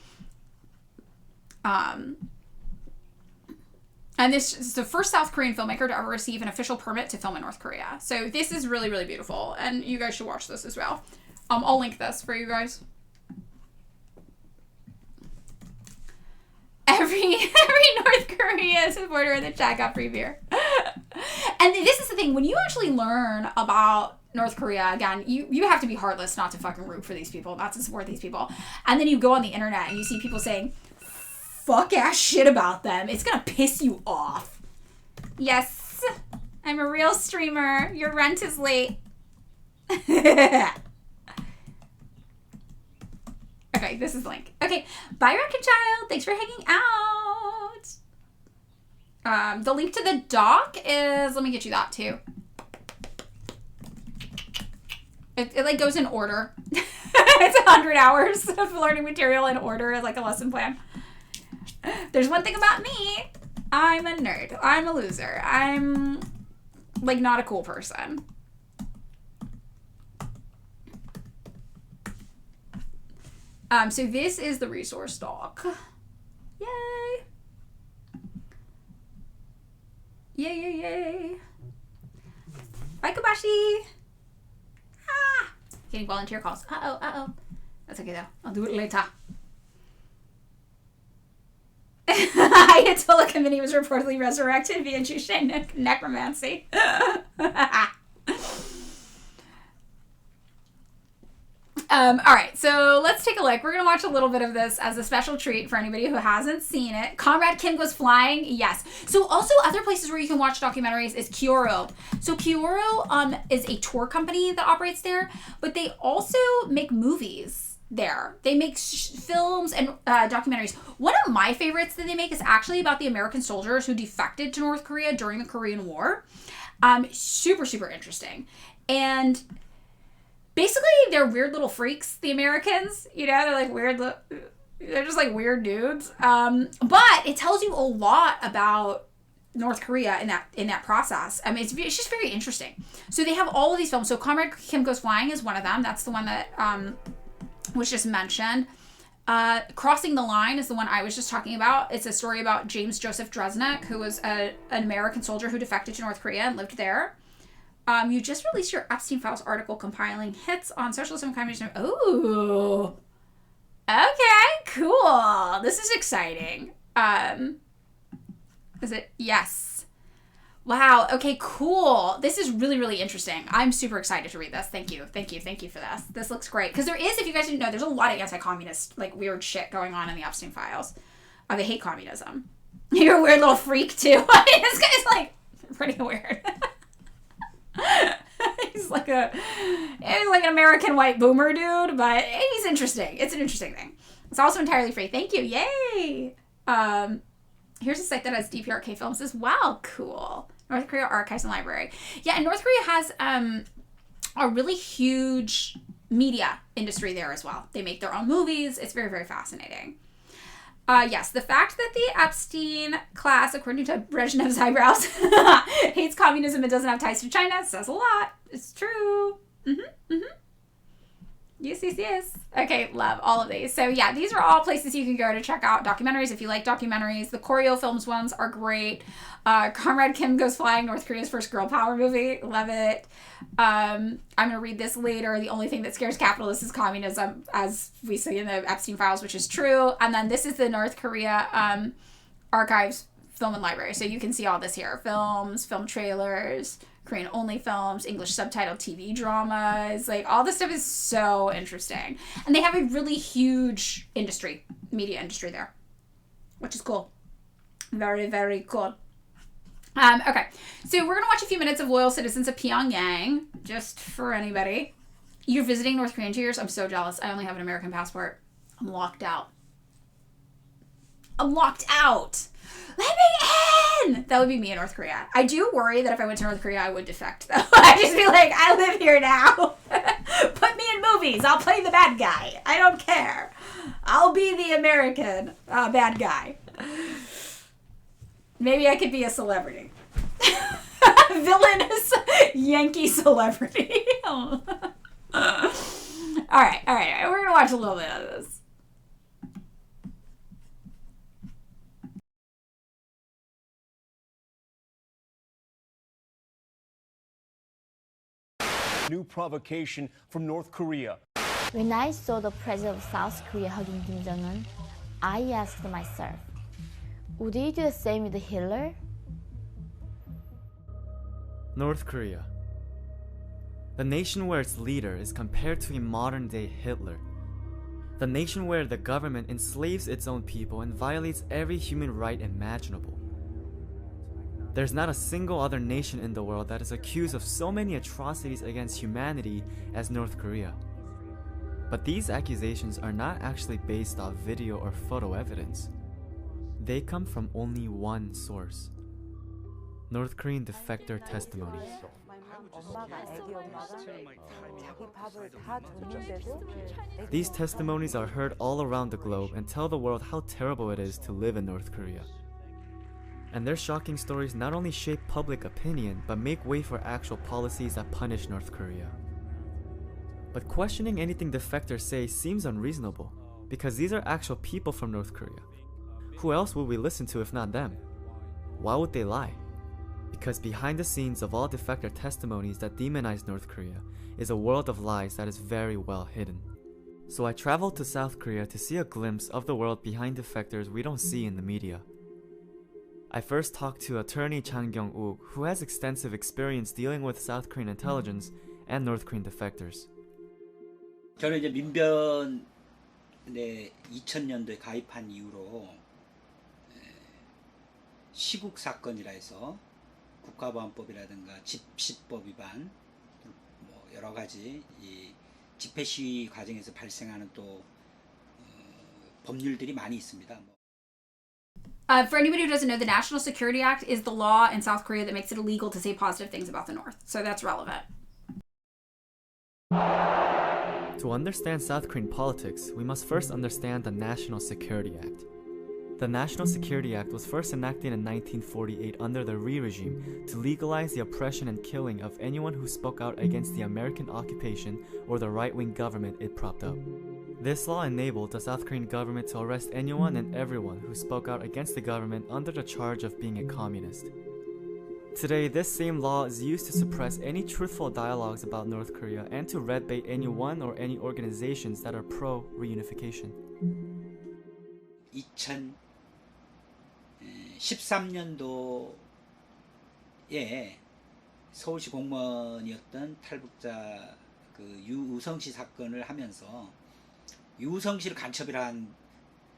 And this is the first South Korean filmmaker to ever receive an official permit to film in North Korea. So this is really, really beautiful. And you guys should watch this as well. I'll link this for you guys. Every North Korea supporter in the chat got free beer. And this is the thing. When you actually learn about North Korea, again, you have to be heartless not to fucking root for these people, not to support these people. And then you go on the internet and you see people saying fuck ass shit about them. It's gonna piss you off. Yes, I'm a real streamer. Your rent is late. Okay, this is the link. Okay, bye, Rocket Child. Thanks for hanging out. The link to the doc is, let me get you that too. It like goes in order. It's 100 hours of learning material in order, like a lesson plan. There's one thing about me. I'm a nerd. I'm a loser. I'm like not a cool person. So this is the resource doc. Yay. Yay, yay, yay. Bye, Kobashi. Ah. Getting volunteer calls. Uh-oh. That's okay, though. I'll do it later. Ayatollah Khomeini was reportedly resurrected via Jushin necromancy. All right, so let's take a look. We're going to watch a little bit of this as a special treat for anybody who hasn't seen it. Comrade Kim Goes Flying, yes. So also other places where you can watch documentaries is Kyoto. So Kyoto is a tour company that operates there, but they also make movies there. They make films and documentaries. One of my favorites that they make is actually about the American soldiers who defected to North Korea during the Korean War. Super, super interesting. And basically, they're weird little freaks, the Americans. You know, they're like weird, they're just like weird dudes. But it tells you a lot about North Korea in that process. I mean, it's just very interesting. So they have all of these films. So Comrade Kim Goes Flying is one of them. That's the one that was just mentioned. Crossing the Line is the one I was just talking about. It's a story about James Joseph Dresnick, who was an American soldier who defected to North Korea and lived there. You just released your Epstein Files article compiling hits on socialism and communism. Ooh. Okay, cool. This is exciting. Is it? Yes. Wow. Okay, cool. This is really, really interesting. I'm super excited to read this. Thank you for this. This looks great. Because there is, if you guys didn't know, there's a lot of anti-communist, like, weird shit going on in the Epstein Files. They hate communism. You're a weird little freak, too. This guy's, like, pretty weird. He's like an American white boomer dude, but he's interesting. It's an interesting thing. It's also entirely free. Thank you. Yay. Here's a site that has DPRK films as well. Cool. North Korea Archives and Library. Yeah, and North Korea has a really huge media industry there as well. They make their own movies. It's very, very fascinating. Yes, the fact that the Epstein class, according to Brezhnev's eyebrows, hates communism and doesn't have ties to China says a lot. It's true. Yes. Okay, love all of these. So yeah, these are all places you can go to check out documentaries if you like documentaries. The Koryo Films ones are great. Comrade Kim Goes Flying, North Korea's first girl power movie. Love it. I'm going to read this later. The only thing that scares capitalists is communism, as we see in the Epstein Files, which is true. And then this is the North Korea Archives Film and Library. So you can see all this here. Films, film trailers, Korean-only films, English subtitled TV dramas. Like, all this stuff is so interesting. And they have a really huge media industry there, which is cool. Very, very cool. Okay, so we're going to watch a few minutes of Loyal Citizens of Pyongyang, just for anybody. You're visiting North Korea in 2 years? I'm so jealous. I only have an American passport. I'm locked out. Let me win. That would be me in North Korea. I do worry that if I went to North Korea, I would defect, though. I'd just be like, I live here now. Put me in movies. I'll play the bad guy. I don't care. I'll be the American bad guy. Maybe I could be a celebrity. Villainous Yankee celebrity. All right. We're going to watch a little bit of this. New provocation from North Korea. When I saw the president of South Korea hugging Kim Jong-un, I asked myself, would he do the same with Hitler? North Korea. The nation where its leader is compared to a modern-day Hitler. The nation where the government enslaves its own people and violates every human right imaginable. There's not a single other nation in the world that is accused of so many atrocities against humanity as North Korea. But these accusations are not actually based off video or photo evidence. They come from only one source: North Korean defector testimonies. These testimonies are heard all around the globe and tell the world how terrible it is to live in North Korea. And their shocking stories not only shape public opinion, but make way for actual policies that punish North Korea. But questioning anything defectors say seems unreasonable, because these are actual people from North Korea. Who else would we listen to if not them? Why would they lie? Because behind the scenes of all defector testimonies that demonize North Korea is a world of lies that is very well hidden. So I traveled to South Korea to see a glimpse of the world behind defectors we don't see in the media. I first talked to attorney Chang Kyung-uk, who has extensive experience dealing with South Korean intelligence and North Korean defectors. 저는 이제 민변에 2000년도에 가입한 이후로 시국 사건이라 해서 국가보안법이라든가 집시법 위반, 뭐 여러 가지 이 집회 시위 과정에서 발생하는 또 법률들이 많이 있습니다. For anybody who doesn't know, the National Security Act is the law in South Korea that makes it illegal to say positive things about the North. So that's relevant. To understand South Korean politics, we must first understand the National Security Act. The National Security Act was first enacted in 1948 under the Lee regime to legalize the oppression and killing of anyone who spoke out against the American occupation or the right-wing government it propped up. This law enabled the South Korean government to arrest anyone and everyone who spoke out against the government under the charge of being a communist. Today, this same law is used to suppress any truthful dialogues about North Korea and to red bait anyone or any organizations that are pro-reunification. 2013년도에 서울시 공무원이었던 탈북자 그 유우성 씨 사건을 하면서 유우성 씨를 간첩이라 한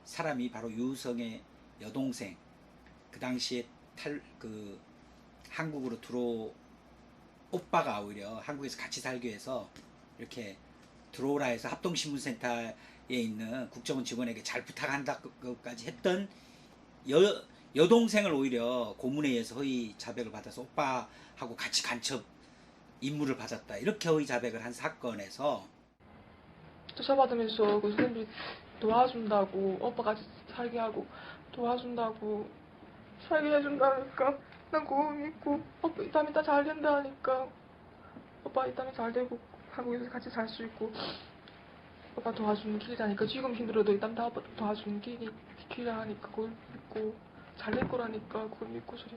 사람이 바로 유우성의 여동생, 그 당시에 한국으로 오빠가 오히려 한국에서 같이 살기 위해서 이렇게 들어오라 해서 합동신문센터에 있는 국정원 직원에게 잘 부탁한다고까지 했던 여동생을 오히려 고문에 의해서 허위 자백을 받아서 오빠하고 같이 간첩 임무를 받았다, 이렇게 허위 자백을 한 사건에서 조사받으면서 그 선생님이 도와준다고, 오빠 같이 살게 하고 도와준다고 살게 해준다니까 난 그거 믿고, 오빠 이따 잘 된다 하니까, 오빠 이따 잘 되고 한국에서 같이 살 수 있고 오빠 도와주는 길이라니까, 지금 힘들어도 이따 다 오빠 도와주는 길이라 하니까 그걸 믿고 잘 될 거라니까 그걸 믿고 저리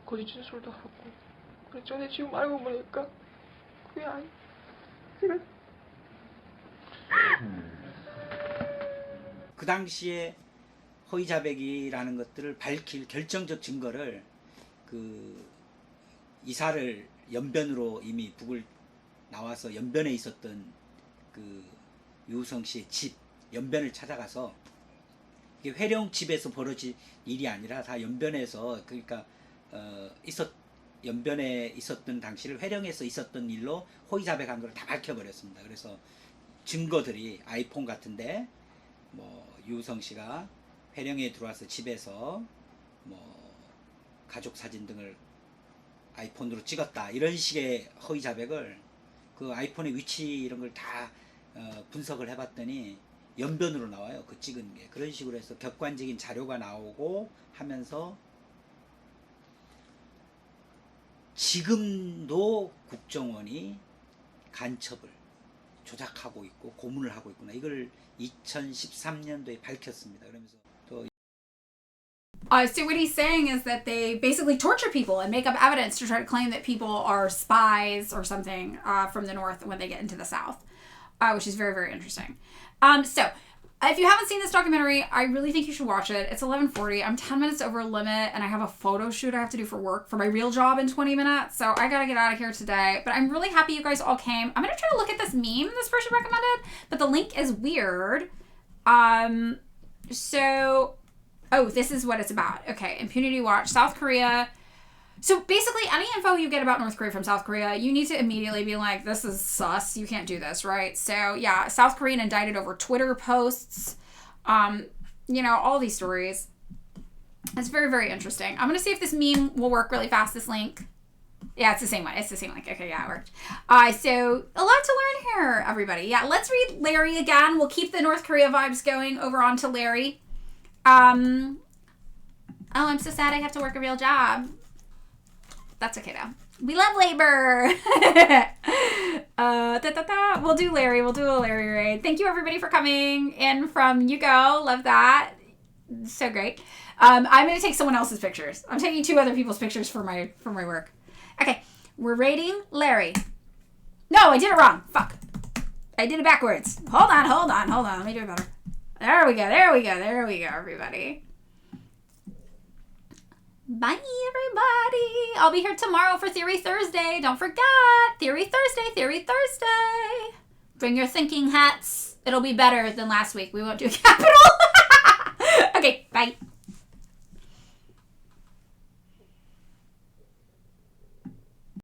거짓 진술도 하고 그랬죠. 근데 지금 알고 보니까 그게 아니, 제가 그 당시에 허위 자백이라는 것들을 밝힐 결정적 증거를 그 이사를 연변으로 이미 북을 나와서 연변에 있었던 그 유우성 씨의 집 연변을 찾아가서, 이게 회령 집에서 벌어진 일이 아니라 다 연변에서, 그러니까 연변에 있었던 당시를 회령에서 있었던 일로 허위 자백한 걸 다 밝혀버렸습니다. 그래서 증거들이 아이폰 같은데 뭐 유우성 씨가 회령에 들어와서 집에서 뭐 가족 사진 등을 아이폰으로 찍었다. 이런 식의 허위 자백을 그 아이폰의 위치 이런 걸 다 분석을 해봤더니 연변으로 나와요. 그 찍은 게. 그런 식으로 해서 객관적인 자료가 나오고 하면서 지금도 국정원이 간첩을 조작하고 있고 고문을 하고 있구나. 이걸 2013년도에 밝혔습니다. 그러면서 또 So what he's saying is that they basically torture people and make up evidence to try to claim that people are spies or something from the North when they get into the South, which is very, very interesting. So if you haven't seen this documentary, I really think you should watch it. It's 11:40. I'm 10 minutes over limit, and I have a photo shoot I have to do for work for my real job in 20 minutes. So I gotta get out of here today. But I'm really happy you guys all came. I'm gonna try to look at this meme this person recommended, but the link is weird. Oh, this is what it's about. Okay, Impunity Watch, South Korea. So basically, any info you get about North Korea from South Korea, you need to immediately be like, this is sus. You can't do this, right? So yeah, South Korean indicted over Twitter posts. All these stories. It's very, very interesting. I'm going to see if this meme will work really fast, this link. Yeah, it's the same one. It's the same link. Okay, yeah, it worked. So a lot to learn here, everybody. Yeah, let's read Larry again. We'll keep the North Korea vibes going over on to Larry. Oh, I'm so sad I have to work a real job. That's okay though. We love labor. We'll do Larry. We'll do a Larry raid. Thank you everybody for coming in from Yugo. Love that. So great. I'm going to take someone else's pictures. I'm taking 2 other people's pictures for my work. Okay. We're raiding Larry. No, I did it wrong. Fuck. I did it backwards. Hold on. Let me do it better. There we go, everybody. Bye, everybody. I'll be here tomorrow for Theory Thursday. Don't forget, Theory Thursday. Bring your thinking hats. It'll be better than last week. We won't do capital. Okay, bye.